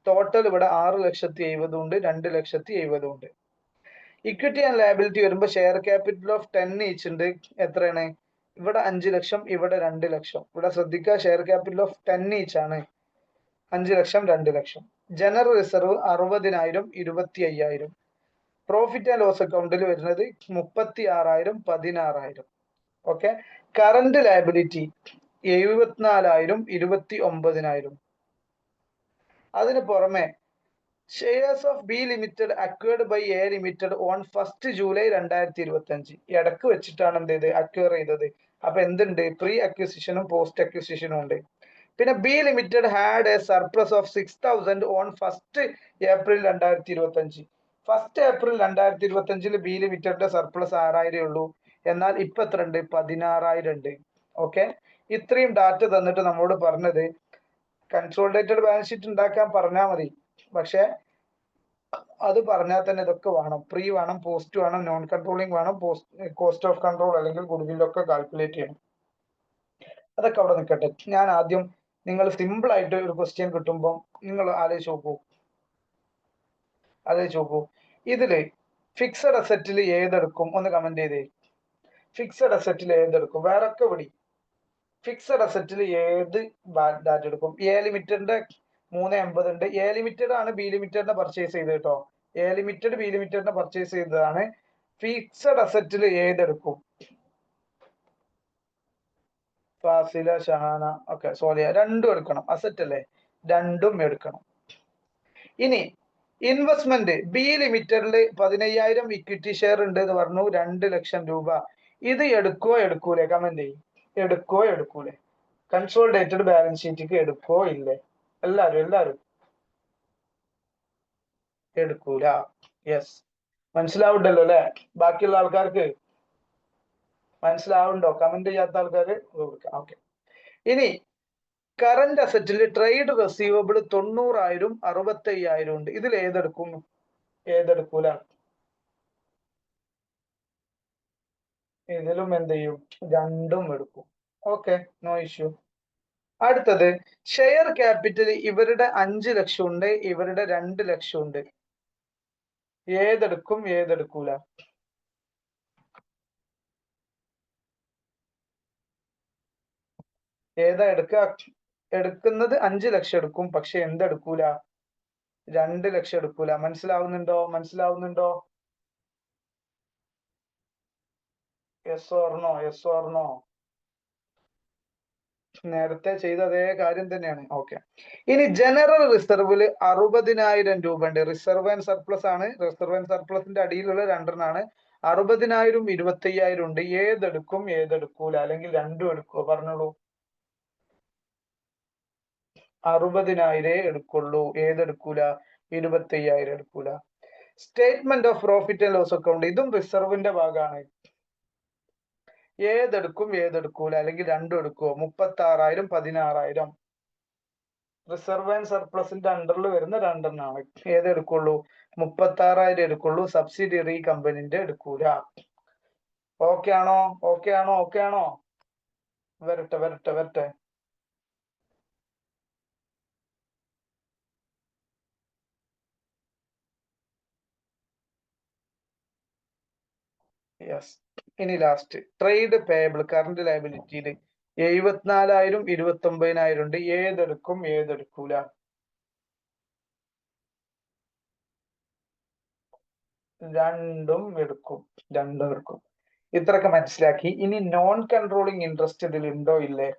ടോട്ടൽ ഇവിടെ 6,70,000 ഉണ്ട്, 2,70,000 ഉണ്ട്. ഇക്വിറ്റി ആൻഡ് ലയബിലിറ്റി വരുമ്പോൾ ഷെയർ ക്യാപിറ്റൽ ഓഫ് 10 ഈച്ച് ഉണ്ട്. എത്രയാണ്? ഇവിടെ 5 ലക്ഷം, ഇവിടെ 2 ലക്ഷം. ഇവിടെ ശ്രദ്ധിക്കുക, ഷെയർ ക്യാപിറ്റൽ ഓഫ് 10 ഈച്ച് ആണ്. 5 lakh 2 lakh. General reserve 60,000, 25,000. Profit and loss അക്കൗണ്ടിൽ വരുന്നത് 36,000, 16,000. ഓക്കെ. Current liability 74,000 29,000. അതിന് പുറമെ shares of B limited acquired by A limited on 1 July 2025. ഇടക്ക് വെച്ചിട്ടാണ് എന്ത് ചെയ്ത് അക്വയർ ചെയ്തത്. അപ്പൊ എന്തുണ്ട്, പ്രീ അക്വിസിഷനും പോസ്റ്റ് അക്വിസിഷനും ഉണ്ട്. പിന്നെ B limited had A surplus of 6,000 on 1 April 2025. 1 April 2025 B ലിമിറ്റഡിന്റെ സർപ്ലസ് 6,000 ഉള്ളൂ. എന്നാൽ ഇപ്പൊ എത്ര ഉണ്ട്, 16,000 ഉണ്ട്. ഓക്കെ, ഇത്രയും ഡാറ്റ തന്നിട്ട് നമ്മോട് പറഞ്ഞത് കൺസോളിഡേറ്റഡ് ബാലൻസ് ഷീറ്റ് ഉണ്ടാക്കാൻ പറഞ്ഞാൽ മതി. പക്ഷെ അത് പറഞ്ഞാൽ തന്നെ ഇതൊക്കെ വേണം. പ്രീ വേണം, പോസ്റ്റ് വേണം, നോൺ കൺട്രോളിങ് വേണം, കോസ്റ്റ് ഓഫ് കൺട്രോൾ അല്ലെങ്കിൽ ഗുഡ്വില്ലൊക്കെ കാൽക്കുലേറ്റ് ചെയ്യണം. അതൊക്കെ അവിടെ നിൽക്കട്ടെ. ഞാൻ ആദ്യം നിങ്ങൾ സിമ്പിൾ ആയിട്ട് ഒരു ക്വസ്റ്റ്യൻ കിട്ടുമ്പോൾ നിങ്ങൾ ആലോചിച്ച് നോക്കൂ. ഇതില് ഫിക്സഡ് അസറ്റിൽ ഏതെടുക്കും ഒന്ന് കമന്റ് ചെയ്തേ. ഫിക്സഡ് അസറ്റിൽ ഏതെടുക്കും? വേറെ ഒക്കെ വിടി. ഫിക്സഡ് അസറ്റിൽ ഏത് ഡാറ്റ എടുക്കും? എ ലിമിറ്റഡിന്റെ 380 ഉണ്ട്. എ ലിമിറ്റഡ് ആണ് ബി ലിമിറ്റഡിനെ പർച്ചേസ് ചെയ്തത് കേട്ടോ. എ ലിമിറ്റഡ് ബി ലിമിറ്റഡിനെ പർച്ചേസ് ചെയ്തതാണ്. ഫിക്സഡ് അസറ്റിൽ ഏതെടുക്കും? ഫാസില, ഷഹാന, ഓക്കെ, സോലിയ, രണ്ടും എടുക്കണം. അസറ്റ് അല്ലേ, രണ്ടും എടുക്കണം. ഇനി ഇൻവെസ്റ്റ്മെന്റ് ബി ലിമിറ്റഡിൽ 15,000 ഇക്വിറ്റി ഷെയർ ഉണ്ട് എന്ന് പറഞ്ഞു, 2 ലക്ഷം രൂപ. ഇത് എടുക്കോ എടുക്കൂലേ? കമന്റ് ചെയ്യും. എടുക്കോ എടുക്കൂലേ? കൺസോളിഡേറ്റഡ് ബാലൻസ് ഷീറ്റിക്ക് എടുക്കോ ഇല്ലേ? എല്ലാരും എടുക്കൂല. യെസ്, മനസ്സിലാവുണ്ടല്ലോ അല്ലെ? ബാക്കിയുള്ള ആൾക്കാർക്ക് മനസ്സിലാവുണ്ടോ? കമന്റ് ചെയ്യാത്ത ആൾക്കാര് കൊടുക്കാം. ഓക്കെ, ഇനി കറന്റ് അസറ്റിൽ ട്രേഡ് റെസീവബിൾ 90,000 65,000 ഉണ്ട്. ഇതിൽ ഏതെടുക്കും? ഏതെടുക്കൂല? ഇതിലും എന്ത് ചെയ്യും? രണ്ടും എടുക്കും. Okay, no issue. അടുത്തത് ഷെയർ ക്യാപിറ്റൽ ഇവരുടെ 5 ലക്ഷം ഉണ്ട്, ഇവരുടെ 2 ലക്ഷം ഉണ്ട്. ഏതെടുക്കും ഏതെടുക്കൂല? ഏതാ എടുക്കുക? എടുക്കുന്നത് 5 ലക്ഷം എടുക്കും, പക്ഷെ എന്തെടുക്കൂല? 2 ലക്ഷം എടുക്കൂല. മനസ്സിലാവുന്നുണ്ടോ? Yes or no? Yes or no? നേരത്തെ ചെയ്ത അതേ കാര്യം തന്നെയാണ്. ഓക്കെ, ഇനി ജനറൽ റിസർവില് 60,000 രൂപ ഉണ്ട്. റിസർവ് ആൻഡ് സർപ്ലസ് ആണ്. റിസർവ് ആൻഡ് സർപ്ലസിന്റെ അടിയിലുള്ള രണ്ടെണ്ണാണ്. 60,000 25,000 ഉണ്ട്. ഏതെടുക്കും ഏതെടുക്കൂല? അല്ലെങ്കിൽ രണ്ടും എടുക്കുവോ? പറഞ്ഞോളൂ. 60,000 എടുക്കുള്ളൂ. ഏതെടുക്കൂല? 25,000 എടുക്കൂല. Statement of profit and loss account, ഇതും റിസർവിന്റെ ഭാഗമാണ്. ഏതെടുക്കും ഏതെടുക്കൂല? അല്ലെങ്കിൽ രണ്ടും എടുക്കുവോ? 36,000 16,000 റിസർവ് ആൻഡ് സർപ്ലസിന്റെ അണ്ടറിൽ വരുന്ന രണ്ടെണ്ണാണ്. ഏതെടുക്കുള്ളൂ? 36,000 എടുക്കുള്ളൂ. സബ്സിഡിയറി കമ്പനിന്റെ എടുക്കൂല. ഓക്കെ ആണോ? വരട്ടെ. യെസ്. ഇനി ലാസ്റ്റ് ട്രേഡ് പേയബിൾ കറന്റ് ലയബിലിറ്റിയിൽ 74,000 29,000 ഉണ്ട്. ഏതെടുക്കും ഏതെടുക്കൂല? രണ്ടും എടുക്കും. ഇത്രയൊക്കെ മനസ്സിലാക്കി. ഇനി നോൺ കൺട്രോളിങ് ഇൻട്രസ്റ്റ് ഇതിൽ ഉണ്ടോ ഇല്ലേ?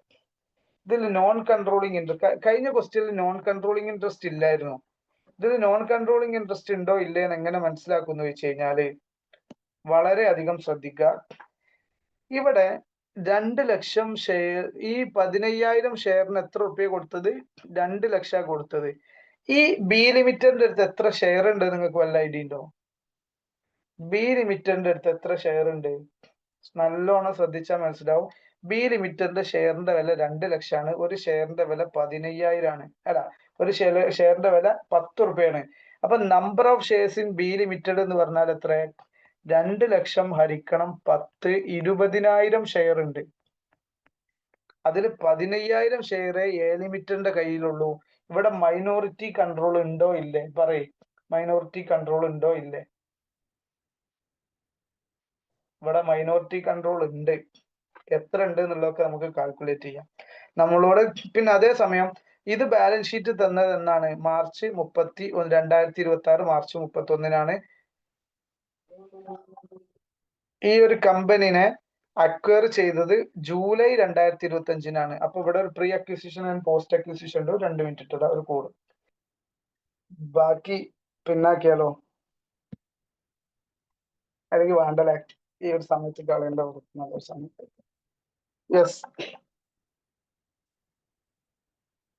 ഇതിൽ നോൺ കൺട്രോളിങ് ഇൻട്രസ്റ്റ് കഴിഞ്ഞ ക്വസ്റ്റ്യനിൽ നോൺ കൺട്രോളിങ് ഇൻട്രസ്റ്റ് ഇല്ലായിരുന്നു. ഇതിൽ നോൺ കൺട്രോളിങ് ഇൻട്രസ്റ്റ് ഉണ്ടോ ഇല്ലേ എന്ന് എങ്ങനെ മനസ്സിലാക്കുന്നു വെച്ച് കഴിഞ്ഞാല് വളരെ അധികം ശ്രദ്ധിക്കുക. ഇവിടെ 2 ലക്ഷം ഷെയർ, ഈ 15,000 ഷെയറിന് എത്ര റുപ്യ കൊടുത്തത്? 2 ലക്ഷം കൊടുത്തത്. ഈ ബി ലിമിറ്റഡിന്റെ അടുത്ത് എത്ര ഷെയർ ഉണ്ട്? നിങ്ങൾക്ക് വല്ല ഐഡിയ ഉണ്ടോ? ബി ലിമിറ്റഡിന്റെ അടുത്ത് എത്ര ഷെയർ ഉണ്ട്? നല്ലോണം ശ്രദ്ധിച്ചാൽ മനസ്സിലാവും. ബി ലിമിറ്റഡിന്റെ ഷെയറിന്റെ വില 2 ലക്ഷമാണ്. ഒരു ഷെയറിന്റെ വില 15,000 ആണ്. അല്ല, ഒരു ഷെയറിന്റെ വില 10 റുപ്യാണ്. അപ്പൊ number of shares in B limited എന്ന് പറഞ്ഞാൽ എത്ര? 2 ലക്ഷം ഹരിക്കണം 10, 20,000 ഷെയർ ഉണ്ട്. അതിൽ 15,000 ഷെയർ എ ലിമിറ്റഡിന്റെ കയ്യിലുള്ളൂ. ഇവിടെ മൈനോറിറ്റി കൺട്രോൾ ഉണ്ടോ ഇല്ലേ? പറയ്, മൈനോറിറ്റി കൺട്രോൾ ഉണ്ടോ ഇല്ലേ? ഇവിടെ മൈനോറിറ്റി കൺട്രോൾ ഉണ്ട്. എത്ര ഉണ്ട് എന്നുള്ളതൊക്കെ നമുക്ക് കാൽക്കുലേറ്റ് ചെയ്യാം. നമ്മളോട് പിന്നെ അതേസമയം ഇത് ബാലൻസ് ഷീറ്റ് തന്നത് എന്നാണ്? മാർച്ച് 2026 മാർച്ച് 31 ഈ ഒരു കമ്പനിനെ അക്വയർ ചെയ്തത് ജൂലൈ 2025 അപ്പൊ ഇവിടെ ഒരു pre acquisition and post acquisition ഉണ്ട്. 2 മിനിറ്റ് ഇട്ട ഒരു കോഡ്. ബാക്കി പിന്നാക്കിയാലോ, അല്ലെങ്കിൽ വേണ്ടല്ലേ, ഈ ഒരു സമയത്ത് കളയേണ്ട നല്ല സമയത്ത്. യെസ്,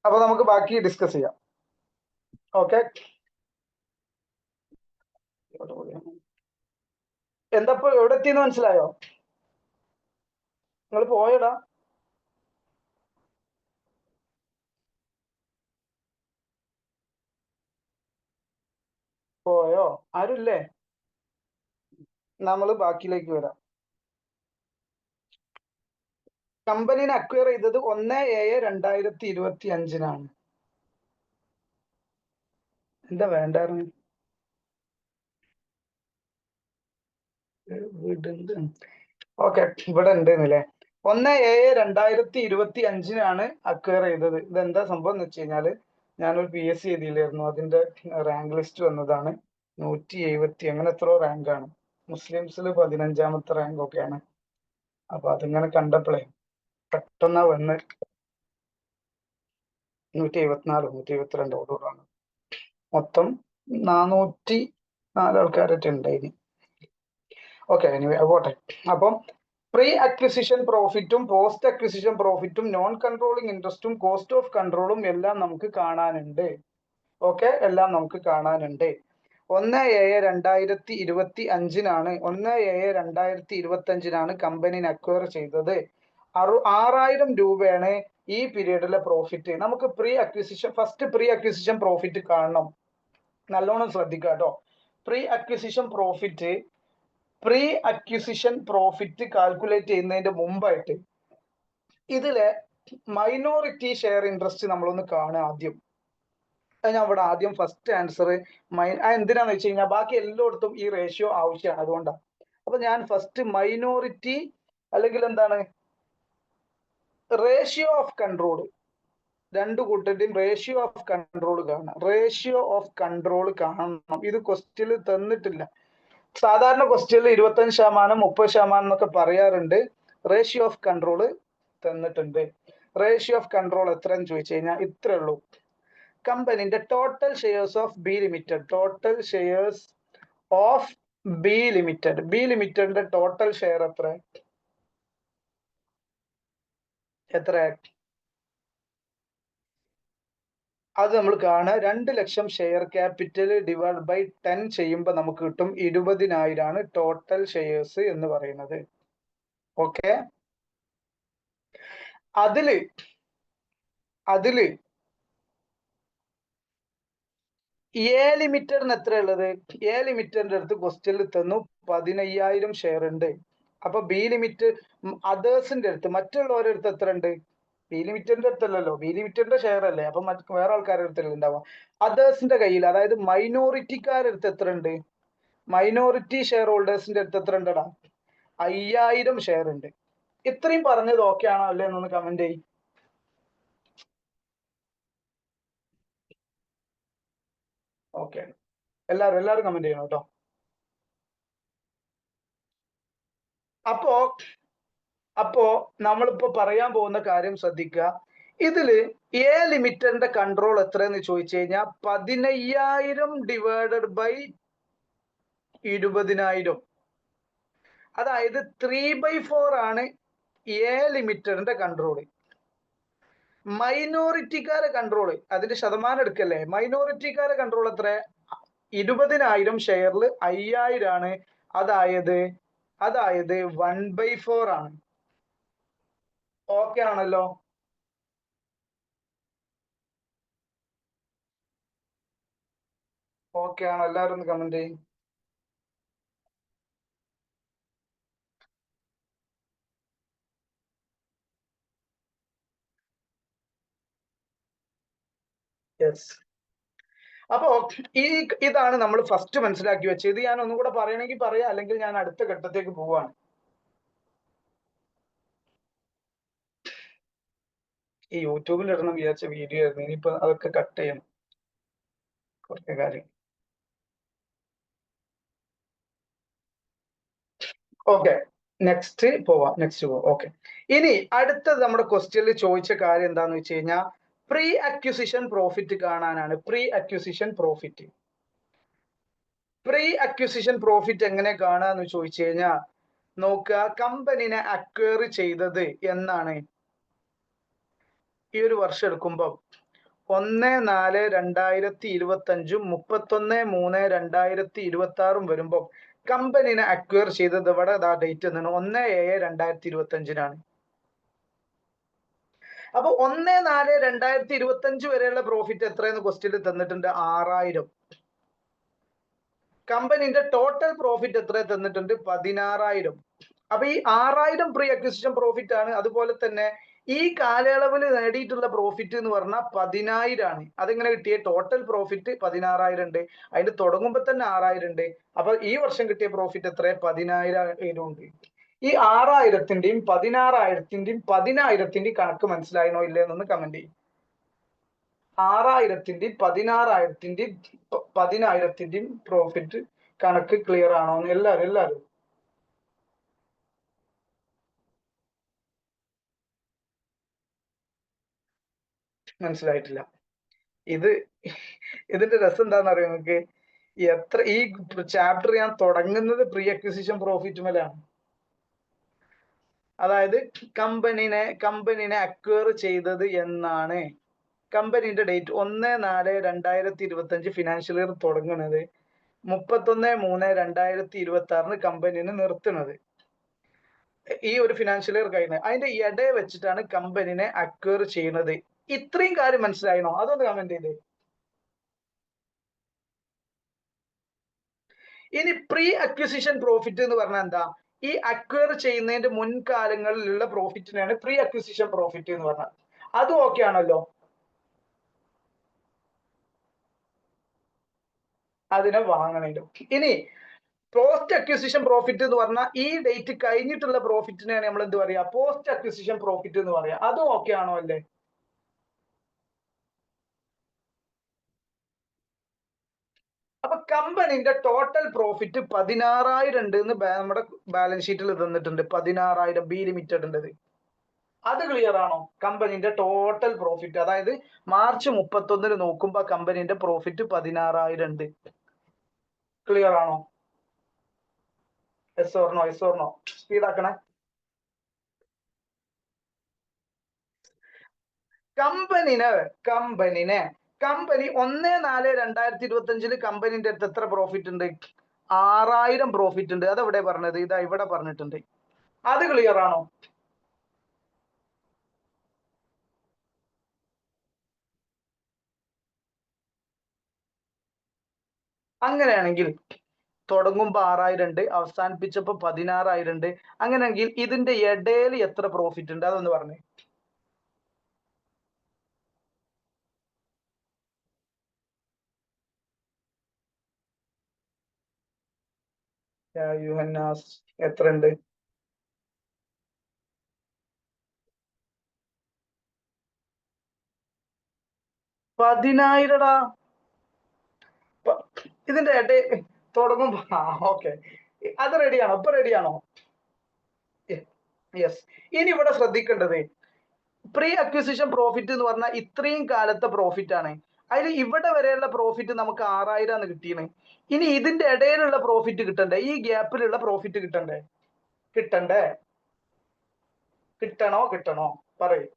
അപ്പൊ നമുക്ക് ബാക്കി ഡിസ്കസ് ചെയ്യാം. ഓക്കെ, എന്താ ഇപ്പൊ എവിടെ എത്തിയെന്ന് മനസ്സിലായോ? നിങ്ങൾ പോയടാ? പോയോ? ആരുമില്ലേ? നമ്മൾ ബാക്കിയിലേക്ക് വരാം. കമ്പനിനെ അക്വയർ ചെയ്തത് 1/7/2025. എന്താ വേണ്ടായിരുന്നു? ഓക്കെ, ഇവിടെ ഉണ്ടെന്നല്ലേ. 1/7/2025 അക്വയർ ചെയ്തത്. ഇതെന്താ സംഭവം എന്ന് വെച്ച് കഴിഞ്ഞാല്, ഞാനൊരു PSC എഴുതിയില്ലായിരുന്നു, അതിന്റെ റാങ്ക് ലിസ്റ്റ് വന്നതാണ്. 170 അങ്ങനെ എത്രയോ റാങ്കാണ്. മുസ്ലിംസിൽ 15ാമത്തെ റാങ്ക് ഒക്കെയാണ്. അപ്പൊ അതിങ്ങനെ കണ്ടപ്പോഴേ പെട്ടെന്ന് വന്ന് 174 172 ഓടോടാണ്. മൊത്തം 404 ആൾക്കാരൊക്കെ ഉണ്ടായിന്. ഓക്കെ, എനിവേ പോട്ടെ. അപ്പം പ്രീ അക്വിസിഷൻ പ്രോഫിറ്റും പോസ്റ്റ് അക്വിസിഷൻ പ്രോഫിറ്റും നോൺ കൺട്രോളിങ് ഇൻട്രസ്റ്റും കോസ്റ്റ് ഓഫ് കൺട്രോളും എല്ലാം നമുക്ക് കാണാനുണ്ട്. ഓക്കെ, എല്ലാം നമുക്ക് കാണാനുണ്ട്. 1/7/2025 1/7/2025 കമ്പനിനെ അക്വയർ ചെയ്തത്. 6000 രൂപയാണ് ഈ പീരീഡിലെ പ്രോഫിറ്റ്. നമുക്ക് ഫസ്റ്റ് പ്രീ അക്വിസിഷൻ പ്രോഫിറ്റ് കാണണം. നല്ലോണം ശ്രദ്ധിക്കുക കേട്ടോ. പ്രീ അക്വിസിഷൻ പ്രോഫിറ്റ് കാൽക്കുലേറ്റ് ചെയ്യുന്നതിന്റെ മുമ്പായിട്ട് ഇതിലെ മൈനോറിറ്റി ഷെയർ ഇൻട്രസ്റ്റ് നമ്മളൊന്ന് കാണുക ആദ്യം. ഞാൻ ഇവിടെ ആദ്യം ഫസ്റ്റ് ആൻസർ എന്തിനാന്ന് വെച്ച് കഴിഞ്ഞാൽ ബാക്കി എല്ലായിടത്തും ഈ റേഷ്യോ ആവശ്യമാണ്, അതുകൊണ്ടാണ്. അപ്പൊ ഞാൻ ഫസ്റ്റ് മൈനോറിറ്റി അല്ലെങ്കിൽ എന്താണ് റേഷ്യോ ഓഫ് കൺട്രോൾ, രണ്ടു കൂട്ടരുടെയും റേഷ്യോ ഓഫ് കൺട്രോൾ കാണണം. റേഷ്യോ ഓഫ് കൺട്രോൾ കാണണം. ഇത് ക്വസ്റ്റ്യനിൽ തന്നിട്ടില്ല. സാധാരണ ക്വസ്റ്റ്യനിൽ 25%, 30% എന്നൊക്കെ പറയാറുണ്ട്. റേഷ്യോ ഓഫ് കൺട്രോൾ തന്നിട്ടുണ്ട്. റേഷ്യോ ഓഫ് കൺട്രോൾ എത്രയെന്ന് ചോദിച്ചു കഴിഞ്ഞാൽ ഇത്രേ ഉള്ളൂ. കമ്പനിന്റെ total shares of B limited, total shares of B ലിമിറ്റഡിന്റെ ടോട്ടൽ ഷെയർ എത്ര? അത് നമ്മൾ കാണുക. 2 lakh share capital divide by 10 ചെയ്യുമ്പോൾ നമുക്ക് കിട്ടും 20,000 ടോട്ടൽ ഷെയർസ് എന്ന് പറയുന്നത്. ഓക്കെ, അതില് എ ലിമിറ്റഡിന് എത്ര ഉള്ളത്? എ ലിമിറ്റഡിന്റെ അടുത്ത് ക്വസ്റ്റ്യനിൽ തന്നു 15,000 ഷെയർ ഉണ്ട്. അപ്പൊ ബി ലിമിറ്റ് അതേഴ്സിന്റെ അടുത്ത്, മറ്റുള്ളവരുടെ അടുത്ത് എത്ര ഉണ്ട്? ബി ലിമിറ്റഡിന്റെ അടുത്തല്ലല്ലോ, ബി ലിമിറ്റഡിന്റെ ഷെയർ അല്ലേ. അപ്പൊ വേറെ ആൾക്കാരുടെ അടുത്തല്ലേ ഉണ്ടാവുക. അതേഴ്സിന്റെ കയ്യിൽ, അതായത് മൈനോറിറ്റിക്കാരുടെ അടുത്ത് എത്ര ഉണ്ട്? മൈനോറിറ്റി ഷെയർ ഹോൾഡേഴ്സിന്റെ അടുത്ത് എത്ര ഉണ്ടടാ? 5,000 ഷെയർ ഉണ്ട്. ഇത്രയും പറഞ്ഞത് ഓക്കെ ആണോ അല്ലേ എന്നൊന്ന് കമന്റ് ചെയ്യും. ഓക്കെ, എല്ലാരും കമന്റ് ചെയ്യണം കേട്ടോ. അപ്പോ നമ്മളിപ്പോ പറയാൻ പോകുന്ന കാര്യം ശ്രദ്ധിക്കുക. ഇതില് എ ലിമിറ്റഡിന്റെ കൺട്രോൾ എത്രയെന്ന് ചോദിച്ചു കഴിഞ്ഞാൽ 15,000 ഡിവൈഡഡ് ബൈ 20,000, അതായത് 3/4 ആണ് എ ലിമിറ്റഡിന്റെ കൺട്രോള്. മൈനോറിറ്റിക്കാരെ കൺട്രോള്, അതിന്റെ ശതമാനം എടുക്കല്ലേ. മൈനോറിറ്റിക്കാരെ കൺട്രോൾ എത്ര? 20,000 ഷെയറിൽ 5,000 ആണ്. അതായത് 1/4 ആണ്. ഓക്കെ ആണല്ലോ? ഓക്കെ ആണോ? എല്ലാവരും ഒന്ന് കമന്റ് ചെയ്യും. യെസ്. അപ്പോ ഇതാണ് നമ്മൾ ഫസ്റ്റ് മനസ്സിലാക്കി വെച്ചത്. ഇത് ഞാൻ ഒന്നും കൂടെ പറയണമെങ്കിൽ പറയാം, അല്ലെങ്കിൽ ഞാൻ അടുത്ത ഘട്ടത്തേക്ക് പോവാണ്. ഈ യൂട്യൂബിൽ ഇടണം വിചാരിച്ച വീഡിയോ ആയിരുന്നു, ഇനിയിപ്പോ അതൊക്കെ കട്ട് ചെയ്യണം കുറച്ച് കാര്യം. ഓക്കെ, നെക്സ്റ്റ് പോവാം. ഓക്കെ. ഇനി അടുത്തത് നമ്മുടെ ക്വസ്റ്റ്യനിൽ ചോദിച്ച കാര്യം എന്താന്ന് വെച്ച് കഴിഞ്ഞാൽ പ്രീ അക്വിസിഷൻ പ്രോഫിറ്റ് കാണാനാണ്. പ്രീ അക്വിസിഷൻ പ്രോഫിറ്റ് എങ്ങനെ കാണാന്ന് ചോദിച്ചു കഴിഞ്ഞാൽ നോക്കുക, കമ്പനിനെ അക്വയർ ചെയ്തത് എന്നാണ് ഈ ഒരു വർഷം എടുക്കുമ്പോൾ 1/4/2025 31/3/2026 വരുമ്പോൾ കമ്പനിനെ അക്വയർ ചെയ്തത് ഇവിടെ ഡേറ്റ് എന്നാണ് 1/7/2025 അപ്പൊ 1/4/2025 വരെയുള്ള പ്രോഫിറ്റ് എത്രയെന്ന് ക്വസ്റ്റ്യനിൽ തന്നിട്ടുണ്ട്? 6000. കമ്പനിന്റെ ടോട്ടൽ പ്രോഫിറ്റ് എത്ര തന്നിട്ടുണ്ട്? 16,000. അപ്പൊ ഈ 6,000 പ്രീ അക്വിസിഷൻ പ്രോഫിറ്റ് ആണ്. അതുപോലെ തന്നെ ഈ കാലയളവിൽ നേടിയിട്ടുള്ള പ്രോഫിറ്റ് എന്ന് പറഞ്ഞാൽ 10,000 ആണ്. അതെങ്ങനെ കിട്ടിയ? ടോട്ടൽ പ്രോഫിറ്റ് 16,000 ഉണ്ട്, അതിന് തുടങ്ങുമ്പോൾ തന്നെ 6,000 ഉണ്ട്. അപ്പൊ ഈ വർഷം കിട്ടിയ പ്രോഫിറ്റ് എത്ര? 10,000 ഉണ്ട്. ഈ 6,000ന്റെയും 16,000ന്റെയും 10,000ന്റെയും കണക്ക് മനസ്സിലായണോ ഇല്ലെന്നൊന്ന് കമന്റ് ചെയ്യും. 6,000ന്റെയും 16,000ന്റെയും 10,000ന്റെയും പ്രോഫിറ്റ് കണക്ക് ക്ലിയർ ആണോ? എല്ലാവരും മനസ്സിലായിട്ടില്ല. ഇതിന്റെ രസം എന്താണെന്ന് അറിയോ നിങ്ങൾക്ക്? ഈ ചാപ്റ്റർ ഞാൻ തുടങ്ങുന്നത് പ്രീ അക്വിസിഷൻ പ്രോഫിറ്റ് മേലാണ്. അതായത് കമ്പനിനെ അക്വയർ ചെയ്തത് എന്നാണ്. കമ്പനിന്റെ ഡേറ്റ് 1/4/2025 ഫിനാൻഷ്യൽ ഇയർ തുടങ്ങുന്നത്, 31/3/2026 കമ്പനിനെ നിർത്തുന്നത്. ഈ ഒരു ഫിനാൻഷ്യൽ ഇയർ കഴിഞ്ഞത് അതിന്റെ ഇടയെ വെച്ചിട്ടാണ് കമ്പനിനെ അക്വയർ ചെയ്യുന്നത്. ഇത്രയും കാര്യം മനസ്സിലായണോ? അതൊന്ന് കമന്റ് ചെയ്തേ. ഇനി പ്രീ അക്വിസിഷൻ പ്രോഫിറ്റ് എന്ന് പറഞ്ഞാൽ എന്താ? ഈ അക്വയർ ചെയ്യുന്നതിന്റെ മുൻകാലങ്ങളിലുള്ള പ്രോഫിറ്റിനെയാണ് പ്രീ അക്വിസിഷൻ പ്രോഫിറ്റ് എന്ന് പറഞ്ഞാൽ. അതും ഓക്കെ ആണല്ലോ? അതിനെ വാങ്ങണല്ലോ. ഇനി പോസ്റ്റ് അക്വിസിഷൻ പ്രോഫിറ്റ് എന്ന് പറഞ്ഞാൽ ഈ ഡേറ്റ് കഴിഞ്ഞിട്ടുള്ള പ്രോഫിറ്റിനെയാണ് നമ്മൾ എന്ത് പറയാ? പോസ്റ്റ് അക്വിസിഷൻ പ്രോഫിറ്റ് എന്ന് പറയാ. അതും ഓക്കെ ആണോ? അല്ലേ? അപ്പൊ കമ്പനിന്റെ ടോട്ടൽ പ്രോഫിറ്റ് 16,000 ഉണ്ട് എന്ന് നമ്മുടെ ബാലൻസ് ഷീറ്റിൽ തന്നിട്ടുണ്ട്. 16,000 ബി ലിമിറ്റഡിൻ്റെത്. അത് ക്ലിയർ ആണോ? കമ്പനിന്റെ ടോട്ടൽ പ്രോഫിറ്റ്, അതായത് മാർച്ച് 31 നോക്കുമ്പോ കമ്പനിന്റെ പ്രോഫിറ്റ് 16,000 ഉണ്ട്. ക്ലിയർ ആണോ? Yes or no? സ്പീഡ് ആക്കണേ. കമ്പനി 1/4/2025 കമ്പനിന്റെ അടുത്ത് എത്ര പ്രോഫിറ്റ് ഉണ്ട്? 6,000 പ്രോഫിറ്റ് ഉണ്ട്. അതെവിടെ പറഞ്ഞത്? ഇതാ ഇവിടെ പറഞ്ഞിട്ടുണ്ട്. അത് ക്ലിയർ ആണോ? അങ്ങനെയാണെങ്കിൽ തുടങ്ങുമ്പോ 6,000 ഉണ്ട്, അവസാനിപ്പിച്ചപ്പോ 16,000 ഉണ്ട്. അങ്ങനെയെങ്കിൽ ഇതിന്റെ ഇടയിൽ എത്ര പ്രോഫിറ്റ് ഉണ്ട്? അതൊന്ന് പറഞ്ഞേ. യുഹന്നാസ് എത്ര ഉണ്ട്? 10,000. ഇതിന്റെ ഇടയിൽ തുടങ്ങുമ്പോ ഓക്കെ, അത് റെഡിയാണോ? ഇപ്പൊ റെഡിയാണോ? യെസ്. ഇനി ഇവിടെ ശ്രദ്ധിക്കേണ്ടത് പ്രീ അക്വിസിഷൻ പ്രോഫിറ്റ് എന്ന് പറഞ്ഞാൽ ഇത്രയും കാലത്തെ പ്രോഫിറ്റ് ആണ്. അതിൽ ഇവിടെ വരെയുള്ള പ്രോഫിറ്റ് നമുക്ക് 6,000 ആണ് കിട്ടിയത്. ഇനി ഇതിന്റെ ഇടയിലുള്ള പ്രോഫിറ്റ് കിട്ടണ്ടേ? ഈ ഗ്യാപ്പിലുള്ള പ്രോഫിറ്റ് കിട്ടണ്ടേ? കിട്ടണോ? പറയൂ.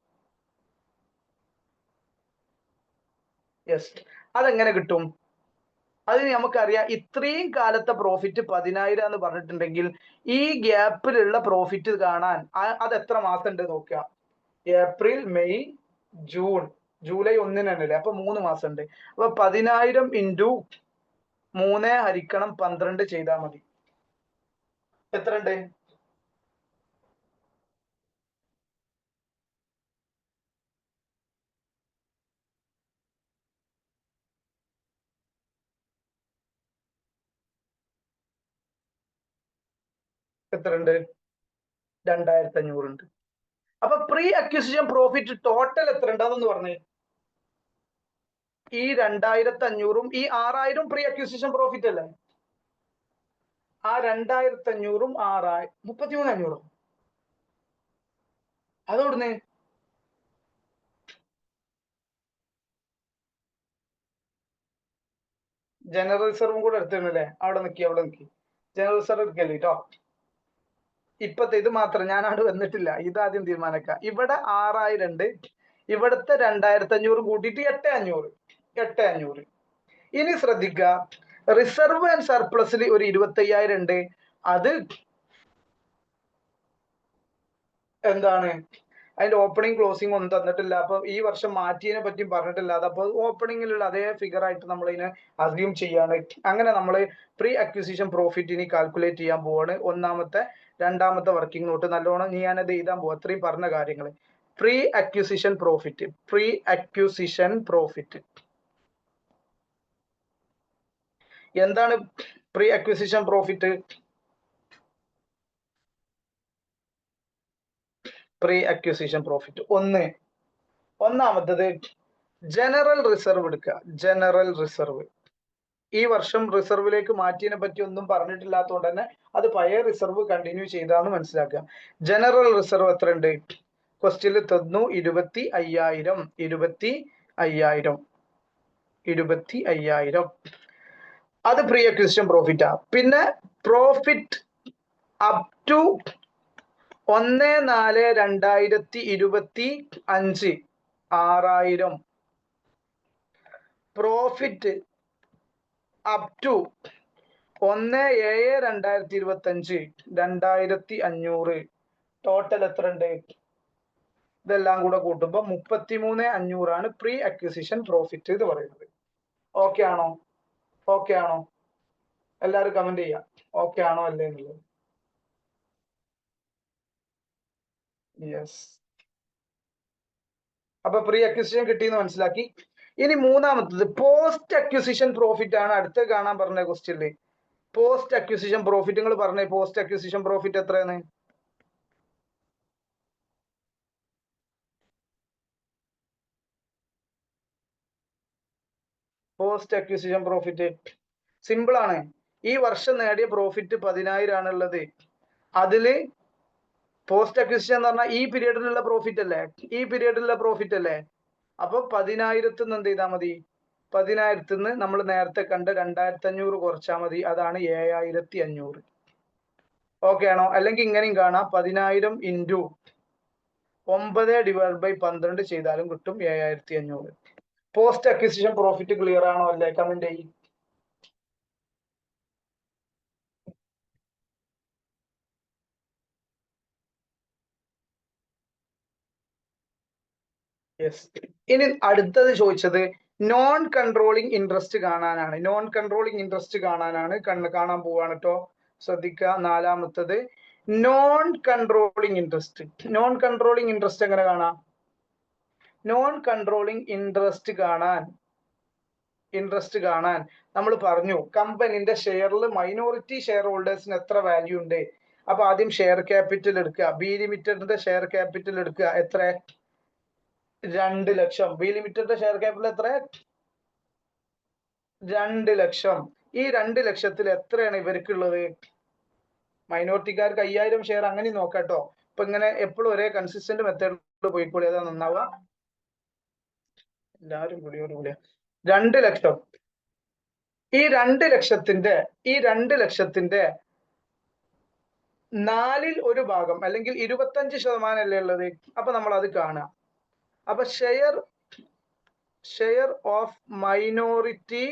യെസ്. അതെങ്ങനെ കിട്ടും? അതിന് നമുക്കറിയാം ഇത്രയും കാലത്തെ പ്രോഫിറ്റ് 10,000 എന്ന് പറഞ്ഞിട്ടുണ്ടെങ്കിൽ ഈ ഗ്യാപ്പിലുള്ള പ്രോഫിറ്റ് കാണാൻ അത് എത്ര മാസം ഉണ്ട് നോക്കുക. ഏപ്രിൽ, മെയ്, ജൂൺ, ജൂലൈ 1-നല്ലേ? അപ്പൊ 3 മാസം ഉണ്ട്. അപ്പൊ 10,000 ഇൻറ്റു 3/12 ചെയ്താൽ മതി. എത്ര ഉണ്ട്? എത്ര ഉണ്ട്? 2,500 ഉണ്ട്. അപ്പൊ പ്രീ അക്വിസിഷൻ പ്രോഫിറ്റ് ടോട്ടൽ എത്ര ഉണ്ട്? അതൊന്ന് പറഞ്ഞേ. ഈ 2,500 ഈ 6,000 പ്രീ അക്വിസിഷൻ പ്രോഫിറ്റ് അല്ലേ? ആ 2500 33,500 അതോടുന്ന് ജനറൽ റിസർവും കൂടെ എടുത്തിരുന്നല്ലേ? അവിടെ നിക്കി ജനറൽ റിസർവ് എടുക്കല്ലേ കേട്ടോ. ഇപ്പത്തെ ഇത് മാത്രം ഞാനവിടെ വന്നിട്ടില്ല, ഇതാദ്യം തീരുമാനിക്കാം. ഇവിടെ 6000 ഉണ്ട്, ഇവിടുത്തെ 2500 കൂട്ടിയിട്ട് 8500. ഇനി ശ്രദ്ധിക്കുക, റിസർവ് ആൻഡ് സർപ്ലസിൽ ഒരു 25,000 ഉണ്ട്. അത് എന്താണ്, അതിന്റെ ഓപ്പണിംഗ് ക്ലോസിംഗ് ഒന്നും തന്നിട്ടില്ല. അപ്പൊ ഈ വർഷം മാറ്റിയതിനെ പറ്റി പറഞ്ഞിട്ടില്ല. അതപ്പോ ഓപ്പണിംഗിലുള്ള അതേ ഫിഗർ ആയിട്ട് നമ്മൾ ഇതിനെ അസ്യൂം ചെയ്യാണ്. അങ്ങനെ നമ്മൾ പ്രീ അക്വിസിഷൻ പ്രോഫിറ്റ് ഇനി കാൽക്കുലേറ്റ് ചെയ്യാൻ പോവാണ്. ഒന്നാമത്തെ രണ്ടാമത്തെ വർക്കിംഗ് നോട്ട് നല്ലോണം ഞാനത് എഴുതാൻ പോവാ. അത്രയും പറഞ്ഞ കാര്യങ്ങൾ. പ്രീ അക്വിസിഷൻ പ്രോഫിറ്റ് എന്താണ്? പ്രീ അക്വിസിഷൻ പ്രോഫിറ്റ് ഒന്നാമത്തത് ജനറൽ റിസർവ് എടുക്കുക. ജനറൽ റിസർവ് ഈ വർഷം റിസർവിലേക്ക് മാറ്റിയതിനെ പറ്റി ഒന്നും പറഞ്ഞിട്ടില്ലാത്തതുകൊണ്ട് തന്നെ അത് പഴയ റിസർവ് കണ്ടിന്യൂ ചെയ്താന്ന് മനസ്സിലാക്കുക. ജനറൽ റിസർവ് എത്ര ഉണ്ട്? ക്വസ്റ്റ്യനിൽ തന്നു 25,000. അത് പ്രീ അക്വിസിഷൻ പ്രോഫിറ്റാ. പിന്നെ profit up to 1/4/2025 6000. Profit up to 1/7/2025 2500. Total എത്ര ഉണ്ട്? ഇതെല്ലാം കൂടെ കൂട്ടുമ്പോൾ 33,500 ആണ് പ്രീ അക്വിസിഷൻ പ്രോഫിറ്റ് എന്ന് പറയുന്നത്. ഓക്കെ ആണോ? എല്ലാവരും കമന്റ് ചെയ്യാം ഓക്കെ ആണോ അല്ലേ എന്നുള്ളത്. യെസ്. അപ്പൊ പ്രീ അക്വിസിഷൻ കിട്ടിയെന്ന് മനസ്സിലാക്കി. ഇനി മൂന്നാമത്തത് പോസ്റ്റ് അക്വിസിഷൻ പ്രോഫിറ്റ് ആണ് അടുത്ത് കാണാൻ പറഞ്ഞ ക്വസ്റ്റ്യനില്. പോസ്റ്റ് അക്വിസിഷൻ പ്രോഫിറ്റ് നിങ്ങൾ പറഞ്ഞേ, പോസ്റ്റ് അക്വിസിഷൻ പ്രോഫിറ്റ് എത്രയാണ്? പോസ്റ്റ് അക്വിസിഷൻ പ്രോഫിറ്റ് സിമ്പിൾ ആണ്. ഈ വർഷം നേടിയ പ്രോഫിറ്റ് 10,000 ആണുള്ളത്. അതില് പോസ്റ്റ് അക്വിസിഷൻ എന്ന് പറഞ്ഞാൽ ഈ പീരീഡിലുള്ള പ്രോഫിറ്റ് അല്ലേ? അപ്പൊ 10,000 എന്ത് ചെയ്താൽ മതി? 10,000 നമ്മൾ നേരത്തെ കണ്ട 2,500 കുറച്ചാൽ മതി. അതാണ് 7,500. ഓക്കെ ആണോ? അല്ലെങ്കിൽ ഇങ്ങനെയും കാണാം, 10,000 ഇൻറ്റു 9/12 ചെയ്താലും കിട്ടും 7,500. പോസ്റ്റ് അക്വിസിഷൻ പ്രോഫിറ്റ് ക്ലിയർ ആണോ അല്ലേ? കമന്റ് ചെയ്യും. യെസ്. ഇനി അടുത്തത് ചോദിച്ചത് നോൺ കൺട്രോളിങ് ഇൻട്രസ്റ്റ് കാണാനാണ്. കാണാൻ പോവാണ് കേട്ടോ. ശ്രദ്ധിക്കുക. നാലാമത്തത് നോൺ കൺട്രോളിങ് ഇൻട്രസ്റ്റ് എങ്ങനെ കാണാം? നോൺ കൺട്രോളിങ് ഇൻട്രസ്റ്റ് കാണാൻ നമ്മൾ പറഞ്ഞു കമ്പനിന്റെ ഷെയറിൽ മൈനോറിറ്റി ഷെയർ ഹോൾഡേഴ്സിന് എത്ര വാല്യൂ ഉണ്ട്. അപ്പൊ ആദ്യം ഷെയർ ക്യാപിറ്റൽ എടുക്കുക. ബി ലിമിറ്റഡിന്റെ ഷെയർ ക്യാപിറ്റൽ എടുക്കുക. എത്ര? 2 ലക്ഷം. ബി ലിമിറ്റഡിന്റെ ഷെയർ ക്യാപിറ്റൽ എത്ര? 2 ലക്ഷം. ഈ 2 ലക്ഷത്തിൽ എത്രയാണ് ഇവർക്കുള്ളത്? മൈനോറിറ്റിക്കാർക്ക് 5,000 ഷെയർ അങ്ങനെ നോക്കാട്ടോ. ഇപ്പൊ ഇങ്ങനെ എപ്പോഴും ഒരേ കൺസിസ്റ്റന്റ് മെത്തേഡിൽ പോയിക്കോളി, അതാ നന്നാവുക. എല്ലാവരും കൂടി 2 ലക്ഷം. ഈ 2 ലക്ഷത്തിന്റെ 1/4 ഭാഗം അല്ലെങ്കിൽ 25% അല്ലേ ഉള്ളത്. അപ്പൊ നമ്മൾ അത് കാണാം. അപ്പൊ share of minority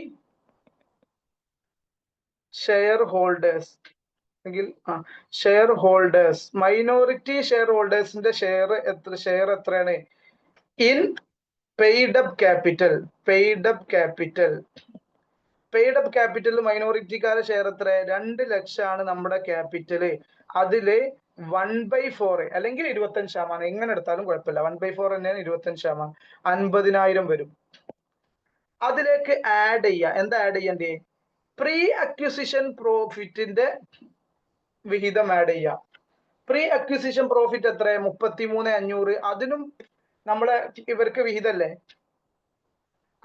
share holders minority share ഹോൾഡേഴ്സിന്റെ ഷെയർ എത്രയാണ്? ഇൻ പെയ്ഡ് അപ്പ് ക്യാപിറ്റൽ മൈനോറിറ്റിക്കാരെ ഷെയർ എത്ര? 2 ലക്ഷമാണ് നമ്മുടെ ക്യാപിറ്റല്. അതില് 1/4 അല്ലെങ്കിൽ 25%, എങ്ങനെ എടുത്താലും കുഴപ്പമില്ല. 1/4 തന്നെയാണ് 25%. 50,000 വരും. അതിലേക്ക് ആഡ് ചെയ്യുക. എന്താ ആഡ് ചെയ്യണ്ടേ? പ്രീ അക്വിസിഷൻ പ്രോഫിറ്റിന്റെ വിഹിതം ആഡ് ചെയ്യുക. പ്രീ അക്വിസിഷൻ പ്രോഫിറ്റ് എത്ര? 33,500. അതിനും നമ്മളെ ഇവർക്ക് വിഹിതല്ലേ.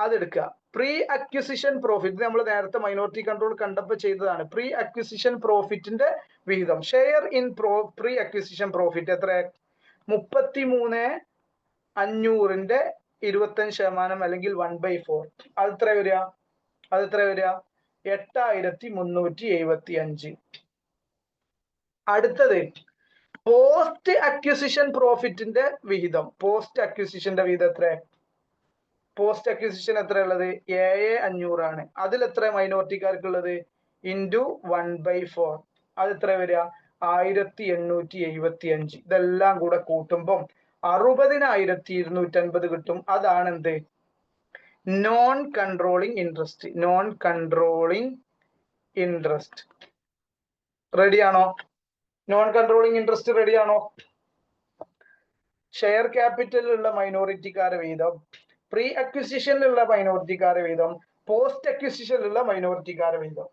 അതെടുക്കുക. പ്രീ അക്വിസിഷൻ പ്രോഫിറ്റ് നമ്മൾ നേരത്തെ മൈനോറിറ്റി കൺട്രോൾ കണ്ടപ്പോൾ ചെയ്തതാണ്. പ്രീ അക്വിസിഷൻ പ്രോഫിറ്റിന്റെ വിഹിതം share in pre acquisition profit എത്ര? 33,500ന്റെ 25% അല്ലെങ്കിൽ 1/4. അതെത്ര വരിക? 8,375. അടുത്തത് പോസ്റ്റ് അക്വിസിഷൻ പ്രോഫിറ്റിന്റെ വിഹിതം. പോസ്റ്റ് അക്വിസിഷന്റെ വിഹിതം എത്ര? പോസ്റ്റ് അക്വിസിഷൻ എത്ര ഉള്ളത്? 7,500 ആണ്. അതിൽ എത്ര മൈനോറിറ്റിക്കാർക്കുള്ളത്? ഇൻറ്റു 1/4. അത് എത്ര വരിക? 1,875. ഇതെല്ലാം കൂടെ കൂട്ടുമ്പം 60,250 കിട്ടും. അതാണ് എന്ത്? Non controlling interest. Non controlling interest. റെഡിയാണോ? നോൺ കൺട്രോളിങ് ഇൻട്രസ്റ്റ് റെഡിയാണോ? ഷെയർ ക്യാപിറ്റലിലുള്ള മൈനോറിറ്റിക്കാരെ വീതം, പ്രീ അക്വിസിഷനിലുള്ള മൈനോറിറ്റിക്കാരെ വീതം, പോസ്റ്റ് അക്വിസിഷനിലുള്ള മൈനോറിറ്റിക്കാരെ വീതം.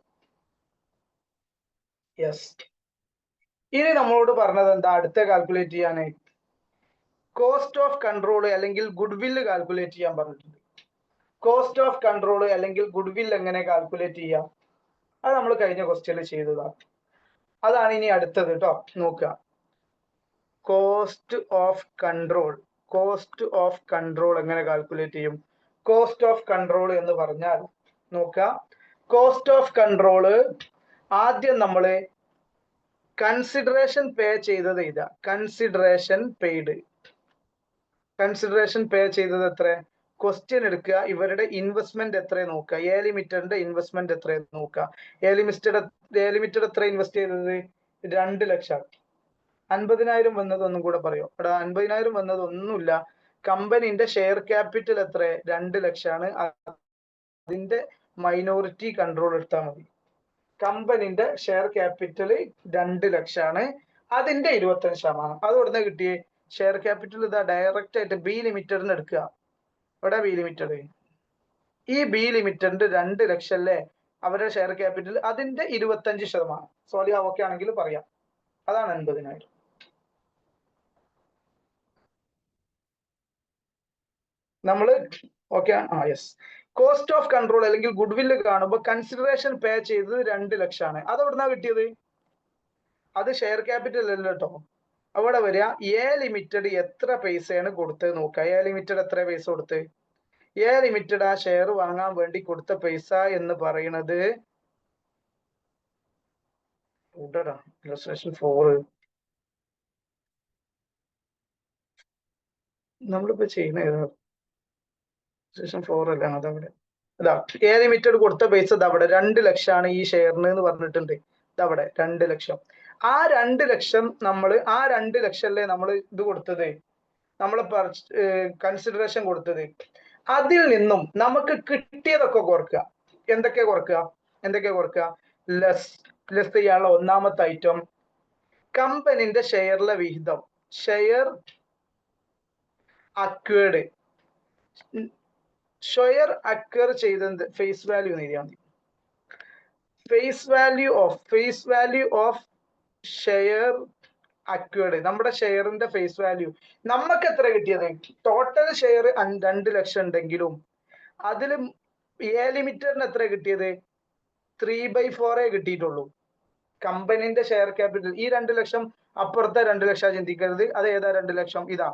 യെസ്. ഇനി നമ്മളോട് പറഞ്ഞത് എന്താ? അടുത്ത കാൽക്കുലേറ്റ് ചെയ്യാൻ കോസ്റ്റ് ഓഫ് കൺട്രോൾ അല്ലെങ്കിൽ ഗുഡ് വില്ല് കാൽക്കുലേറ്റ് ചെയ്യാൻ പറഞ്ഞിട്ടുണ്ട്. കോസ്റ്റ് ഓഫ് കൺട്രോൾ അല്ലെങ്കിൽ ഗുഡ് വില്ല് എങ്ങനെ കാൽക്കുലേറ്റ് ചെയ്യാം? അത് നമ്മൾ കഴിഞ്ഞ ക്വസ്റ്റ്യനിൽ ചെയ്തതാണ്. അതാണ് ഇനി അടുത്തത് കേട്ടോ. നോക്കുക. Cost of control. Cost of control എങ്ങനെ കാൽക്കുലേറ്റ് ചെയ്യും? കോസ്റ്റ് ഓഫ് കൺട്രോൾ എന്ന് പറഞ്ഞാൽ നോക്കുക. കോസ്റ്റ് ഓഫ് കൺട്രോള് ആദ്യം നമ്മള് കൺസിഡറേഷൻ പേ ചെയ്തത് ഇതാ. Consideration paid. കൺസിഡറേഷൻ പേ ചെയ്തത് എത്ര? ക്വസ്റ്റ്യൻ എടുക്കുക. ഇവരുടെ ഇൻവെസ്റ്റ്മെന്റ് എത്ര നോക്കുക. എ ലിമിറ്റഡിന്റെ ഇൻവെസ്റ്റ്മെന്റ് എത്ര നോക്കുക. എ ലിമിറ്റഡ് എത്ര ഇൻവെസ്റ്റ് ചെയ്തത്? 2 ലക്ഷം. 50,000 വന്നത് ഒന്നും കൂടെ പറയോ? എടാ 50,000 വന്നത് ഒന്നുമില്ല. കമ്പനിന്റെ ഷെയർ ക്യാപിറ്റൽ എത്ര? 2 ലക്ഷമാണ്. അതിന്റെ മൈനോറിറ്റി കൺട്രോൾ എടുത്താൽ മതി. കമ്പനിന്റെ ഷെയർ ക്യാപിറ്റൽ 2 ലക്ഷമാണ്. അതിന്റെ 25%. അത് ഉടനെ കിട്ടിയേ ഷെയർ ക്യാപിറ്റൽ ഇതാ ഡയറക്റ്റ് ആയിട്ട് ബി ലിമിറ്റഡിന് എടുക്കുക. ഇവിടെ ബി ലിമിറ്റഡ്. ഈ ബി ലിമിറ്റഡിന്റെ 2 ലക്ഷം അല്ലേ അവരുടെ ഷെയർ ക്യാപിറ്റൽ. അതിന്റെ 25%. സോറി ഓക്കെ ആണെങ്കിൽ പറയാം. അതാണ് 50,000. നമ്മള് okay. Yes. Cost of control അല്ലെങ്കിൽ ഗുഡ് വില്ല് കാണുമ്പോൾ കൺസിഡറേഷൻ പേ ചെയ്തത് 2 ലക്ഷമാണ്. അത് എവിടുന്നാ കിട്ടിയത്? അത് ഷെയർ ക്യാപിറ്റൽ അല്ല കേട്ടോ. അവിടെ വരിക എ ലിമിറ്റഡ് എത്ര പൈസയാണ് കൊടുത്തത് നോക്കുക. എ ലിമിറ്റഡ് എത്ര പൈസ കൊടുത്ത്? എ ലിമിറ്റഡ് ആ ഷെയർ വാങ്ങാൻ വേണ്ടി കൊടുത്ത പൈസ എന്ന് പറയുന്നത് ഇല്ലസ്ട്രേഷൻ 4 നമ്മളിപ്പോ ചെയ്യുന്ന ഏതാ? ഇല്ലസ്ട്രേഷൻ 4 അല്ല. അതവിടെ അതാ എ ലിമിറ്റഡ് കൊടുത്ത പൈസ ഇതവിടെ 2 ലക്ഷമാണ് ഈ ഷെയറിന് എന്ന് പറഞ്ഞിട്ടുണ്ട്. ഇതവിടെ 2 ലക്ഷം. ആ 2 ലക്ഷം ആ 2 ലക്ഷം അല്ലേ നമ്മൾ ഇത് കൊടുത്തത്, നമ്മൾ കൺസിഡറേഷൻ കൊടുത്തത്. അതിൽ നിന്നും നമുക്ക് കിട്ടിയതൊക്കെ കുറക്കുക. എന്തൊക്കെ കുറക്കുക? ലെസ് ചെയ്യാനുള്ള ഒന്നാമത്തെ ഐറ്റം കമ്പനിന്റെ ഷെയറിലെ വിഹിതം. Share acquired. ഷെയർ അക്വയർ ചെയ്തത് ഫേസ് വാല്യൂ എഴുതിയാൽ മതി. Face value of share acquired. നമ്മുടെ ഷെയറിന്റെ ഫേസ് വാല്യൂ. നമുക്ക് എത്ര കിട്ടിയത്? ടോട്ടൽ ഷെയർ 2 ലക്ഷം ഉണ്ടെങ്കിലും അതിൽ എ ലിമിറ്റഡിന് എത്ര കിട്ടിയത്? 3/4 കിട്ടിയിട്ടുള്ളൂ. കമ്പനിന്റെ ഷെയർ ക്യാപിറ്റൽ ഈ 2 ലക്ഷം അപ്പുറത്തെ 2 ലക്ഷം ചിന്തിക്കരുത്. അത് ഏതാ 2 ലക്ഷം? ഇതാ.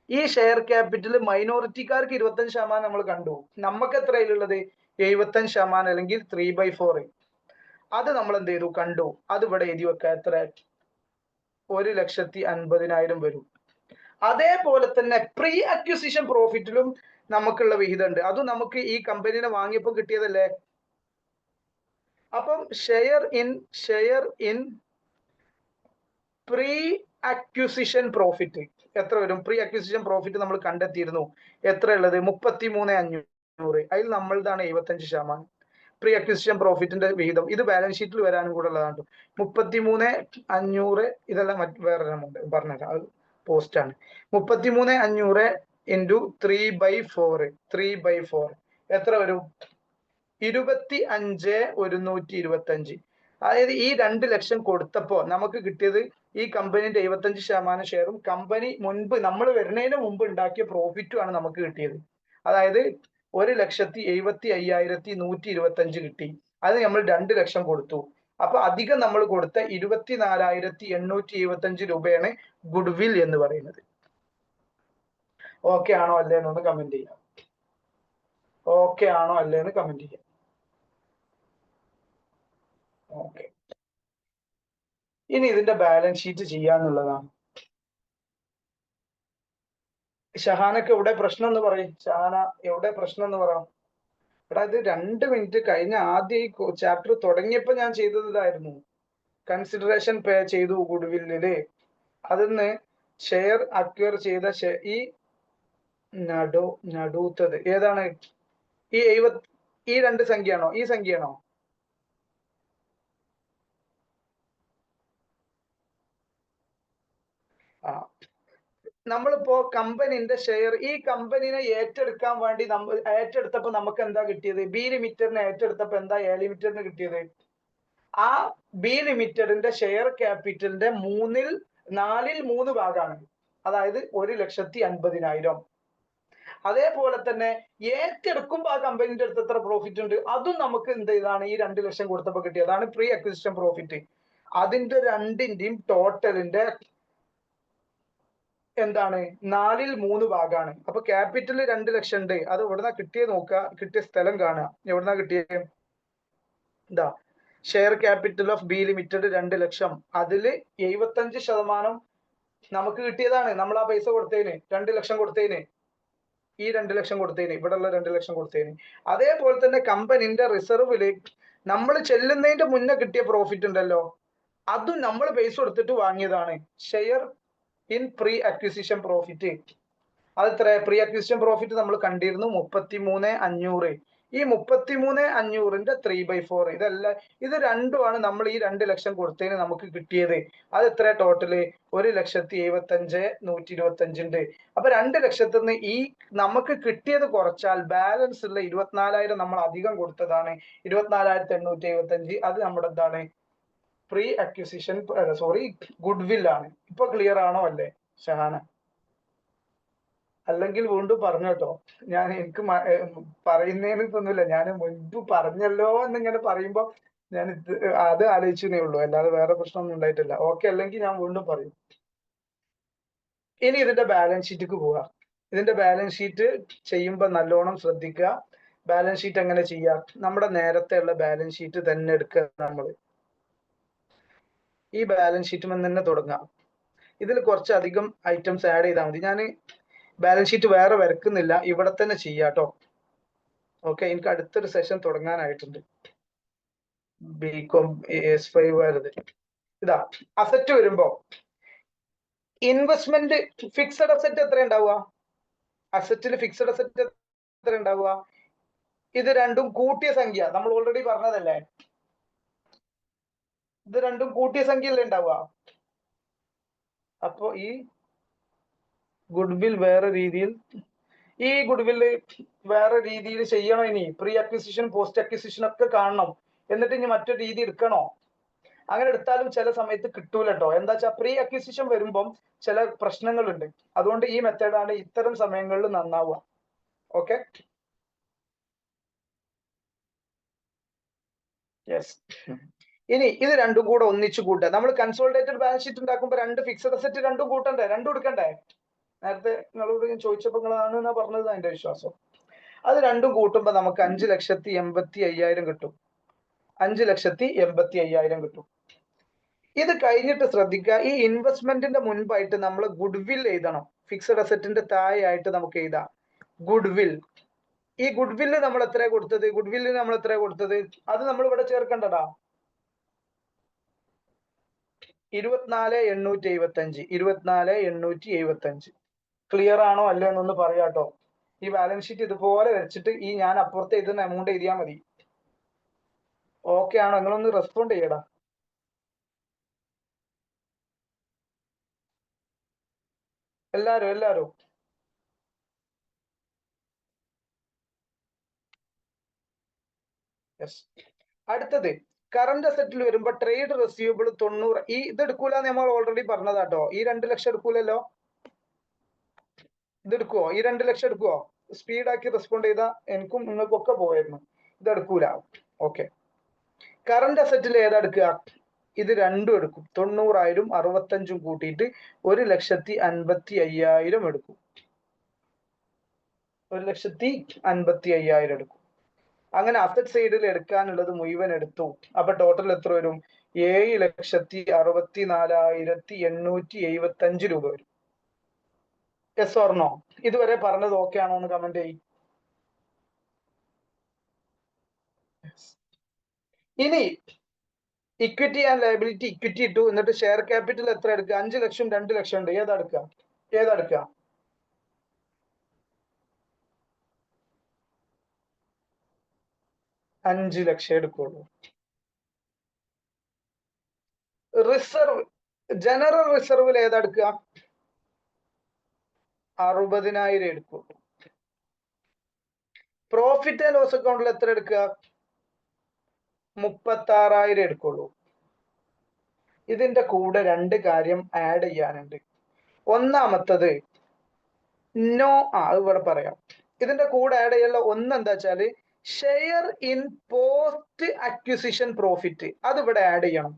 ഈ ഷെയർ ക്യാപിറ്റൽ മൈനോറിറ്റിക്കാർക്ക് 25% നമ്മൾ കണ്ടു. നമുക്ക് എത്രയിലുള്ളത്? 75% അല്ലെങ്കിൽ 3/4. അത് നമ്മൾ എന്ത് ചെയ്തു? കണ്ടു. അത് ഇവിടെ എഴുതി വെക്കുക. എത്ര? 1,50,000 വരും. അതേപോലെ തന്നെ പ്രീ അക്വിസിഷൻ പ്രോഫിറ്റിലും നമുക്കുള്ള വിഹിതം ഉണ്ട്. അതും നമുക്ക് ഈ കമ്പനിനെ വാങ്ങിയപ്പോൾ കിട്ടിയതല്ലേ. അപ്പം share in pre acquisition profit എത്ര വരും? പ്രീ അക്വിസിഷൻ പ്രോഫിറ്റ് നമ്മൾ കണ്ടെത്തിയിരുന്നു. എത്ര ഉള്ളത്? 33,500. അതിൽ നമ്മളുതാണ് 75%. പ്രീ അക്വിസിഷൻ പ്രോഫിറ്റിന്റെ വിഹിതം. ഇത് ബാലൻസ് ഷീറ്റിൽ വരാനും കൂടെ ഉള്ളതാണ്. 33,500. ഇതെല്ലാം വേറെ ഉണ്ട് പറഞ്ഞേക്കാം. അത് പോസ്റ്റ് ആണ്. 33,500 ഇൻറ്റു 3/4 എത്ര വരും? 25,125. അതായത് ഈ 2 ലക്ഷം കൊടുത്തപ്പോ നമുക്ക് കിട്ടിയത് ഈ കമ്പനിന്റെ 75% ഷെയറും കമ്പനി മുൻപ് നമ്മൾ വരുന്നതിന് മുമ്പ് ഉണ്ടാക്കിയ പ്രോഫിറ്റും ആണ് നമുക്ക് കിട്ടിയത്. അതായത് 1,70,5,125 കിട്ടി. അത് നമ്മൾ 2 ലക്ഷം കൊടുത്തു. അപ്പൊ അധികം നമ്മൾ കൊടുത്ത 24,875 രൂപയാണ് ഗുഡ്വിൽ എന്ന് പറയുന്നത്. ഓക്കെ ആണോ അല്ലേ എന്നൊന്ന് കമന്റ് ചെയ്യാം. ഓക്കെ ആണോ അല്ലേ എന്ന് കമന്റ് ചെയ്യാം. ഓക്കെ, ഇനി ഇതിന്റെ ബാലൻസ് ഷീറ്റ് ചെയ്യാന്നുള്ളതാണ്. ഷഹാനക്ക് എവിടെ പ്രശ്നം എന്ന് പറയും. ഷഹാന എവിടെ പ്രശ്നം എന്ന് പറയാം. എടാ ഇത് 2 മിനിറ്റ് കഴിഞ്ഞ ആദ്യം ഈ ചാപ്റ്റർ തുടങ്ങിയപ്പോ ഞാൻ ചെയ്തതായിരുന്നു. കൺസിഡറേഷൻ പേ ചെയ്തു ഗുഡ്വില്ലില്. അതിന്ന് ഷെയർ അക്വയർ ചെയ്ത ഈ നടുത്തത് ഏതാണ്? ഈ 70, ഈ 2 സംഖ്യയാണോ? ഈ സംഖ്യയാണോ? ആ, നമ്മളിപ്പോ കമ്പനിന്റെ ഷെയർ, ഈ കമ്പനിനെ ഏറ്റെടുക്കാൻ വേണ്ടി നമ്മൾ ഏറ്റെടുത്തപ്പോ നമുക്ക് എന്താ കിട്ടിയത്? ബി ലിമിറ്റഡിനെ ഏറ്റെടുത്തപ്പോ എന്താ എ ലിമിറ്റഡിന് കിട്ടിയത്? ആ ബി ലിമിറ്റഡിന്റെ ഷെയർ ക്യാപിറ്റലിന്റെ 4/3 ഭാഗമാണ്. അതായത് 1,50,000. അതേപോലെ തന്നെ ഏറ്റെടുക്കുമ്പോ ആ കമ്പനിന്റെ അടുത്ത് എത്ര പ്രോഫിറ്റ് ഉണ്ട് അതും നമുക്ക് എന്ത് ചെയ്താണ് ഈ 2 ലക്ഷം കൊടുത്തപ്പോ കിട്ടിയതാണ് പ്രീ അക്വിസിഷൻ പ്രോഫിറ്റ്. അതിന്റെ രണ്ടിന്റെയും ടോട്ടലിന്റെ എന്താണ് 4/3 ഭാഗമാണ്. അപ്പൊ ക്യാപിറ്റൽ 2 ലക്ഷം ഉണ്ട്. അത് എവിടുന്നാ കിട്ടിയത് നോക്കുക, കിട്ടിയ സ്ഥലം കാണുക. എവിടുന്നാ കിട്ടിയത്? എന്താ share capital of B limited 2 ലക്ഷം. അതില് 75% നമുക്ക് കിട്ടിയതാണ്. നമ്മൾ ആ പൈസ കൊടുത്തതിന് 2 ലക്ഷം കൊടുത്തതിന്, ഈ 2 ലക്ഷം കൊടുത്തതിന്, ഇവിടെ ഉള്ള 2 ലക്ഷം കൊടുത്തതിന്. അതേപോലെ തന്നെ കമ്പനിന്റെ റിസർവില് നമ്മൾ ചെല്ലുന്നതിന്റെ മുന്നേ കിട്ടിയ പ്രോഫിറ്റ് ഉണ്ടല്ലോ, അതും നമ്മൾ പൈസ കൊടുത്തിട്ട് വാങ്ങിയതാണ്. Share in pre acquisition profit. അത് എത്ര? പ്രീ അക്വിസിഷൻ പ്രോഫിറ്റ് നമ്മൾ കണ്ടിരുന്നു 33,500. ഈ 33,500ന്റെ 3/4 ഇതല്ല, ഇത് രണ്ടുമാണ് നമ്മൾ ഈ 2 ലക്ഷം കൊടുത്തതിന് നമുക്ക് കിട്ടിയത്. അത് എത്ര ടോട്ടല്? 1,75,125 ഉണ്ട്. അപ്പൊ 2 ലക്ഷത്തിൽ നിന്ന് ഈ നമുക്ക് കിട്ടിയത് കുറച്ചാൽ ബാലൻസ് ഉള്ള 24,000 നമ്മൾ അധികം കൊടുത്തതാണ്. 24,875. അത് നമ്മുടെ എന്താണ്? പ്രീ അക്വിസിഷൻ, സോറി, ഗുഡ്വിൽ ആണ്. ഇപ്പൊ ക്ലിയർ ആണോ അല്ലേ ഷഹാന? അല്ലെങ്കിൽ വീണ്ടും പറഞ്ഞു കേട്ടോ. ഞാൻ എനിക്ക് പറയുന്നതിന് ഇതൊന്നുമില്ല, ഞാൻ മുൻപ് പറഞ്ഞല്ലോ എന്നിങ്ങനെ പറയുമ്പോ ഞാൻ അത് ആലോചിച്ചേ ഉള്ളൂ, അല്ലാതെ വേറെ പ്രശ്നമൊന്നും ഉണ്ടായിട്ടില്ല. ഓക്കെ അല്ലെങ്കിൽ ഞാൻ വീണ്ടും പറയും. ഇനി ഇതിന്റെ ബാലൻസ് ഷീറ്റിക്ക് പോവാ. ഇതിന്റെ ബാലൻസ് ഷീറ്റ് ചെയ്യുമ്പോൾ നല്ലോണം ശ്രദ്ധിക്കുക. ബാലൻസ് ഷീറ്റ് എങ്ങനെ ചെയ്യാം? നമ്മുടെ നേരത്തെ ഉള്ള ബാലൻസ് ഷീറ്റ് തന്നെ എടുക്കുക. നമ്മൾ ഈ ബാലൻസ് ഷീറ്റ് തന്നെ തുടങ്ങാം. ഇതിൽ കുറച്ചധികം ഐറ്റംസ് ആഡ് ചെയ്താൽ മതി. ഞാൻ ബാലൻസ് ഷീറ്റ് വേറെ വരക്കുന്നില്ല, ഇവിടെ തന്നെ ചെയ്യാട്ടോ. ഓക്കെ, എനിക്ക് അടുത്തൊരു സെഷൻ തുടങ്ങാനായിട്ടുണ്ട്. BCom S5 വരുത്. ഇതാ അസറ്റ് വരുമ്പോ ഇൻവെസ്റ്റ്മെന്റ് ഫിക്സഡ് അസറ്റ് എത്ര ഉണ്ടാവുക? അസറ്റിൽ ഫിക്സഡ് അസറ്റ് എത്ര ഉണ്ടാവുക? ഇത് രണ്ടും കൂട്ടിയ സംഖ്യ നമ്മൾ ഓൾറെഡി പറഞ്ഞതല്ലേ. ഇത് രണ്ടും കൂട്ടിയ സംഖ്യയല്ലേ ഉണ്ടാവുക. അപ്പോ ഈ ഗുഡ്വിൽ വേറെ രീതിയിൽ, ഈ ഗുഡ്വില്ല് വേറെ രീതിയിൽ ചെയ്യണം. ഇനി പ്രീ അക്വിസിഷൻ പോസ്റ്റ് അക്വിസിഷൻ ഒക്കെ കാണണം. എന്നിട്ട് ഇനി മറ്റൊരു രീതി എടുക്കണോ? അങ്ങനെ എടുത്താലും ചില സമയത്ത് കിട്ടൂല കേട്ടോ. എന്താ വെച്ചാൽ പ്രീ അക്വിസിഷൻ വരുമ്പം ചില പ്രശ്നങ്ങളുണ്ട്. അതുകൊണ്ട് ഈ മെത്തേഡാണ് ഇത്തരം സമയങ്ങളിൽ നന്നാവുക. Okay, yes. ഇനി ഇത് രണ്ടും കൂടെ ഒന്നിച്ചു കൂട്ടുക. നമ്മൾ കൺസോളിഡേറ്റഡ് ബാലൻസ് ഷീറ്റ് ഉണ്ടാക്കുമ്പോൾ 2 ഫിക്സഡ് അസറ്റ് രണ്ടും കൂട്ടണ്ടേ, രണ്ടും എടുക്കണ്ടേ? നേരത്തെ നിങ്ങളോട് ഞാൻ ചോദിച്ചപ്പോൾ നിങ്ങളാണ് എന്നാ പറഞ്ഞത് എന്റെ വിശ്വാസം. അത് രണ്ടും കൂട്ടുമ്പോ നമുക്ക് 5,85,000 കിട്ടും. 5,85,000 കിട്ടും. ഇത് കഴിഞ്ഞിട്ട് ശ്രദ്ധിക്കുക, ഈ ഇൻവെസ്റ്റ്മെന്റിന്റെ മുൻപായിട്ട് നമ്മൾ ഗുഡ്വിൽ എഴുതണം. ഫിക്സഡ് അസറ്റിന്റെ താഴെയായിട്ട് നമുക്ക് എഴുതാം ഗുഡ്വിൽ. ഈ ഗുഡ്വില്ല് നമ്മൾ എത്ര കൊടുത്തത്? ഗുഡ്വില്ലിന് നമ്മൾ എത്ര കൊടുത്തത്? അത് നമ്മൾ ഇവിടെ ചേർക്കണ്ടടാ. 24,875. 24,875. ക്ലിയർ ആണോ അല്ലേ എന്നൊന്ന് പറയാട്ടോ. ഈ ബാലൻസ് ഷീറ്റ് ഇതുപോലെ വെച്ചിട്ട് ഈ ഞാൻ അപ്പുറത്ത് എഴുതുന്ന എമൗണ്ട് എഴുതിയാൽ മതി. ഓക്കെ ആണോ? നിങ്ങളൊന്ന് റെസ്പോണ്ട് ചെയ്യടാ. എല്ലാരും യെസ്. അടുത്തത് കറന്റ് അസറ്റിൽ വരുമ്പോ ട്രേഡ് റെസീവബിൾ 90. ഈ ഇത് എടുക്കൂലെന്ന് നമ്മൾ ഓൾറെഡി പറഞ്ഞതാട്ടോ. ഈ 2 ലക്ഷം എടുക്കൂലല്ലോ. ഇത് എടുക്കുവോ? ഈ 2 ലക്ഷം എടുക്കുവോ? സ്പീഡാക്കി റെസ്പോണ്ട് ചെയ്താൽ എനിക്കും നിങ്ങൾക്കും ഒക്കെ പോയിരുന്നു. ഇത് എടുക്കൂല. ഓക്കെ, കറണ്ട് അസറ്റിൽ ഏതെടുക്കുക? ഇത് രണ്ടും എടുക്കും. 90,000 65 കൂട്ടിയിട്ട് 1,50,50,000 എടുക്കും. 1,50,50,000 എടുക്കും. അങ്ങനെ അസറ്റ് സൈഡിൽ എടുക്കാനുള്ളത് മുഴുവൻ എടുത്തു. അപ്പൊ ടോട്ടൽ എത്ര വരും? 7,64,875 രൂപ വരും. Yes or no? ഇതുവരെ പറഞ്ഞത് ഓക്കെ ആണോ എന്ന് കമന്റ് ചെയ്യും. ഇനി ഇക്വിറ്റി ആൻഡ് ലയബിലിറ്റി, ഇക്വിറ്റി ഇട്ടു. എന്നിട്ട് ഷെയർ ക്യാപിറ്റൽ എത്ര എടുക്കുക? 5 ലക്ഷം 2 ലക്ഷം ഉണ്ട്. ഏതെടുക്കുക? 5 ലക്ഷം എടുക്കുള്ളൂ. Reserve, general റിസർവിൽ ഏതെടുക്കുക? 60,000 എടുക്കുള്ളൂ. പ്രോഫിറ്റ് ആൻഡ് ലോസ് അക്കൗണ്ടിൽ എത്ര എടുക്കുക? 36,000 എടുക്കുള്ളൂ. ഇതിന്റെ കൂടെ രണ്ട് കാര്യം ആഡ് ചെയ്യാനുണ്ട്. ഒന്നാമത്തത് അത് ഇവിടെ പറയാം. ഇതിന്റെ കൂടെ ആഡ് ചെയ്യാനുള്ള ഒന്ന് എന്താ വെച്ചാല് share in post acquisition profit, അത് ഇവിടെ ആഡ് ചെയ്യണം.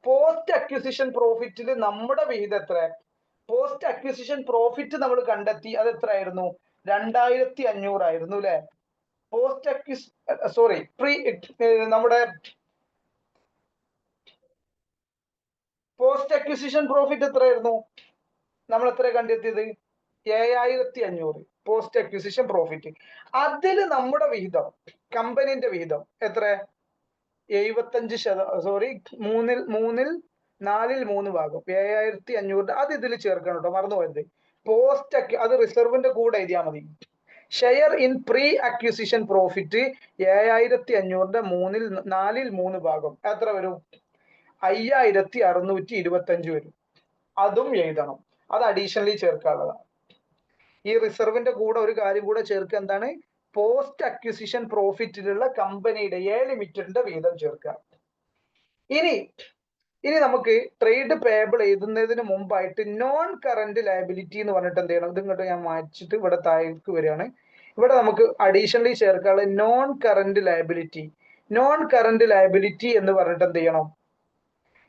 പോസ്റ്റ് അക്വിസിഷൻ പ്രോഫിറ്റിൽ നമ്മുടെ വിഹിതം എത്ര? പോസ്റ്റ് അക്വിസിഷൻ പ്രോഫിറ്റ് നമ്മൾ കണ്ടെത്തി, അത് എത്ര ആയിരുന്നു? 2,500 ആയിരുന്നു അല്ലെ? നമ്മുടെ പോസ്റ്റ് അക്വിസിഷൻ പ്രോഫിറ്റ് എത്രയായിരുന്നു? നമ്മൾ എത്ര കണ്ടെത്തിയത്? 7,500 പോസ്റ്റ് അക്വിസിഷൻ പ്രോഫിറ്റ്. അതിൽ നമ്മുടെ വിഹിതം, കമ്പനിന്റെ വിഹിതം എത്ര? 75%, നാലിൽ 3 ഭാഗം 7,500. അത് ഇതിൽ ചേർക്കണം കേട്ടോ, മറന്നുപോയത്. അത് റിസർവിന്റെ കൂടെ എഴുതിയാൽ മതി. Share in pre acquisition profit 7,500 നാലിൽ 3 ഭാഗം എത്ര വരും? 5,625 വരും. അതും എഴുതണം. അത് അഡീഷണലി ചേർക്കാനുള്ളതാണ്. ഈ റിസർവിന്റെ കൂടെ ഒരു കാര്യം കൂടെ ചേർക്കുക. എന്താണ്? പോസ്റ്റ് അക്വിസിഷൻ പ്രോഫിറ്റിലുള്ള കമ്പനിയുടെ ലിമിറ്റഡിന്റെ വിഹിതം ചേർക്കുക. ഇനി നമുക്ക് ട്രേഡ് പേബിൾ എഴുതുന്നതിന് മുമ്പായിട്ട് നോൺ കറന്റ് ലയബിലിറ്റി എന്ന് പറഞ്ഞിട്ട് എന്ത് ചെയ്യണം? ഇതിങ്ങോട്ട് ഞാൻ മാറ്റിട്ട് ഇവിടെ താഴേക്ക് വരികയാണ്. ഇവിടെ നമുക്ക് അഡീഷണലി ചേർക്കാനുള്ള non current liability. Non current liability എന്ന് പറഞ്ഞിട്ട് എന്ത് ചെയ്യണം?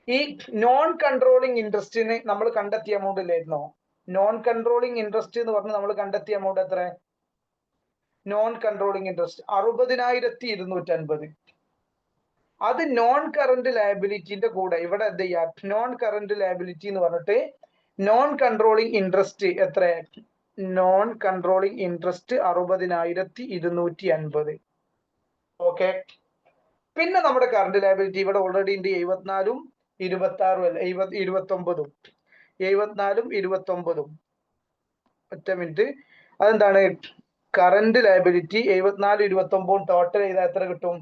ഈ നോൺ കൺട്രോളിങ് ഇൻട്രസ്റ്റിന് നമ്മൾ കണ്ടെത്തിയ എമൗണ്ട് ഇല്ലായിരുന്നോ? നോൺ കൺട്രോളിങ് ഇൻട്രസ്റ്റ് എന്ന് പറഞ്ഞ് നമ്മൾ കണ്ടെത്തിയ എമൗണ്ട് എത്ര? Non controlling interest 60,250. അത് നോൺ കറന്റ് ലയബിലിറ്റിന്റെ കൂടെ ഇവിടെ എന്ത് ചെയ്യാ? നോൺ കറന്റ് ലയബിലിറ്റി എന്ന് പറഞ്ഞിട്ട് നോൺ കൺട്രോളിങ് ഇൻട്രസ്റ്റ് എത്ര? Non controlling interest 60,250. ഓക്കെ, പിന്നെ നമ്മുടെ കറന്റ് ലയബിലിറ്റി ഇവിടെ ഓൾറെഡി ഉണ്ട്. 74-ഉം 26-ഉം അല്ല, 29-ഉം 74-ഉം 29-ഉം. ഒറ്റ മിനിറ്റ്. അതെന്താണ്? കറന്റ് ലയബിലിറ്റി 74-29 ടോട്ടൽ ചെയ്താൽ എത്ര കിട്ടും?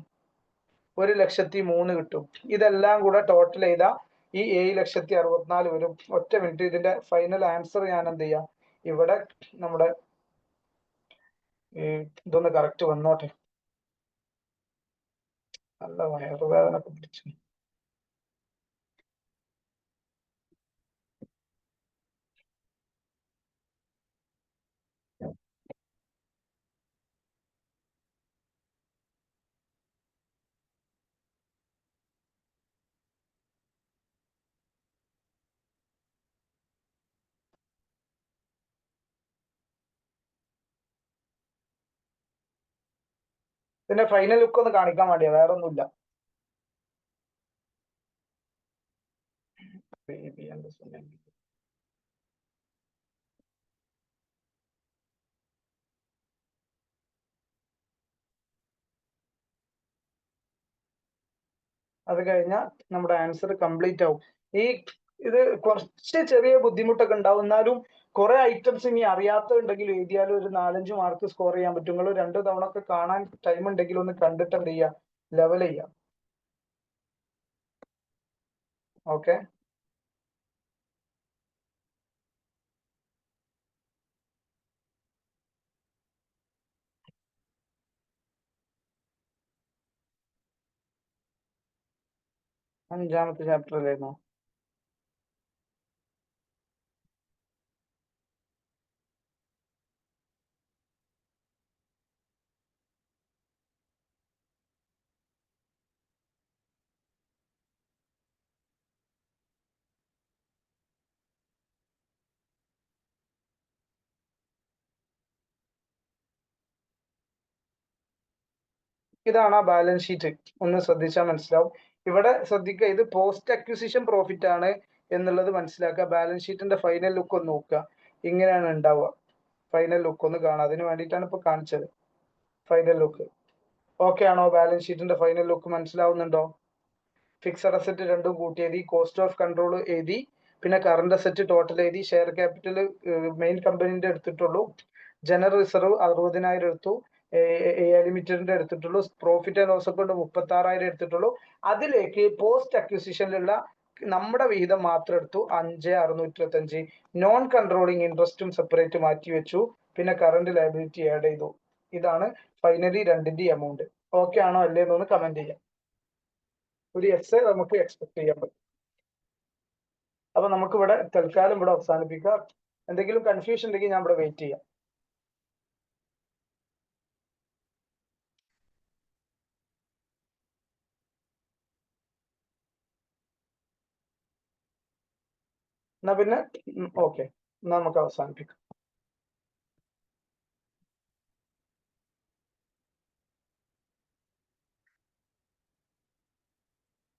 1,03,000 കിട്ടും. ഇതെല്ലാം കൂടെ ടോട്ടൽ ചെയ്താൽ ഈ 7,64,000 വരും. ഒറ്റ മിനിറ്റ്, ഇതിന്റെ ഫൈനൽ ആൻസർ ഞാൻ എന്ത് ചെയ്യാം? ഇവിടെ നമ്മുടെ ഇതൊന്ന് കറക്റ്റ് വന്നോട്ടെ. നല്ല വയറുവേദന പിടിച്ചു. പിന്നെ ഫൈനൽ ലുക്ക് ഒന്ന് കാണിക്കാൻ വേണ്ടിയാ, വേറെ ഒന്നുമില്ല. അത് കഴിഞ്ഞാൽ നമ്മുടെ ആൻസർ കംപ്ലീറ്റ് ആവും. ഇത് കുറച്ച് ചെറിയ ബുദ്ധിമുട്ടൊക്കെ ഉണ്ടാവും. എന്നാലും കുറെ ഐറ്റംസ് ഇനി അറിയാത്തുണ്ടെങ്കിൽ എഴുതിയാലും ഒരു 4-5 മാർക്ക് സ്കോർ ചെയ്യാൻ പറ്റും. നിങ്ങൾ 2 തവണ ഒക്കെ കാണാൻ ടൈം ഉണ്ടെങ്കിൽ ഒന്ന് കണ്ടിട്ട് എന്ത് ചെയ്യാം? ലെവൽ ചെയ്യാം. ഓക്കെ, അഞ്ചാമത്തെ ചാപ്റ്ററിലായിരുന്നു. ഇതാണ് ആ ബാലൻസ് ഷീറ്റ്. ഒന്ന് ശ്രദ്ധിച്ചാൽ മനസ്സിലാവും. ഇവിടെ ശ്രദ്ധിക്കുക, ഇത് പോസ്റ്റ് അക്വിസിഷൻ പ്രോഫിറ്റ് ആണ് എന്നുള്ളത് മനസ്സിലാക്കുക. ബാലൻസ് ഷീറ്റിന്റെ ഫൈനൽ ലുക്ക് ഒന്ന് നോക്കുക, ഇങ്ങനെയാണ് ഉണ്ടാവുക. ഫൈനൽ ലുക്ക് ഒന്ന് കാണാം, അതിന് വേണ്ടിയിട്ടാണ് ഇപ്പൊ കാണിച്ചത്. ഫൈനൽ ലുക്ക് ഓക്കെ ആണോ? ബാലൻസ് ഷീറ്റിന്റെ ഫൈനൽ ലുക്ക് മനസ്സിലാവുന്നുണ്ടോ? ഫിക്സഡ് അസറ്റ് രണ്ടും കൂട്ടി എഴുതി, കോസ്റ്റ് ഓഫ് കൺട്രോൾ എഴുതി, പിന്നെ കറണ്ട് അസറ്റ് ടോട്ടൽ എഴുതി, ഷെയർ ക്യാപിറ്റൽ മെയിൻ കമ്പനീന്റെ എടുത്തിട്ടുള്ളൂ, ജനറൽ റിസർവ് 60,000 എടുത്തു, ലിമിറ്റഡിന്റെ എടുത്തിട്ടുള്ളൂ, പ്രോഫിറ്റ് ആൻഡ് ലോസ് കൊണ്ട് 36,000 എടുത്തിട്ടുള്ളൂ. അതിലേക്ക് പോസ്റ്റ് അക്വിസിഷനിലുള്ള നമ്മുടെ വിഹിതം മാത്രം എടുത്തു 5,625. നോൺ കൺട്രോളിങ് ഇൻട്രസ്റ്റും സെപ്പറേറ്റ് മാറ്റി വെച്ചു, പിന്നെ കറണ്ട് ലയബിലിറ്റി ആഡ് ചെയ്തു. ഇതാണ് ഫൈനലി രണ്ടിന്റെ എമൗണ്ട്. ഓക്കെ ആണോ അല്ലേ എന്നൊന്ന് കമന്റ് ചെയ്യാം. ഒരു എസ് നമുക്ക് എക്സ്പെക്ട് ചെയ്യാൻ പറ്റും. അപ്പൊ നമുക്ക് ഇവിടെ തൽക്കാലം ഇവിടെ അവസാനിപ്പിക്കാം. എന്തെങ്കിലും കൺഫ്യൂഷൻ ഉണ്ടെങ്കിൽ ഞാൻ ഇവിടെ വെയിറ്റ് ചെയ്യാം. എന്നാ പിന്നെ ഓക്കെ, എന്നാ നമുക്ക് അവസാനിപ്പിക്കാം.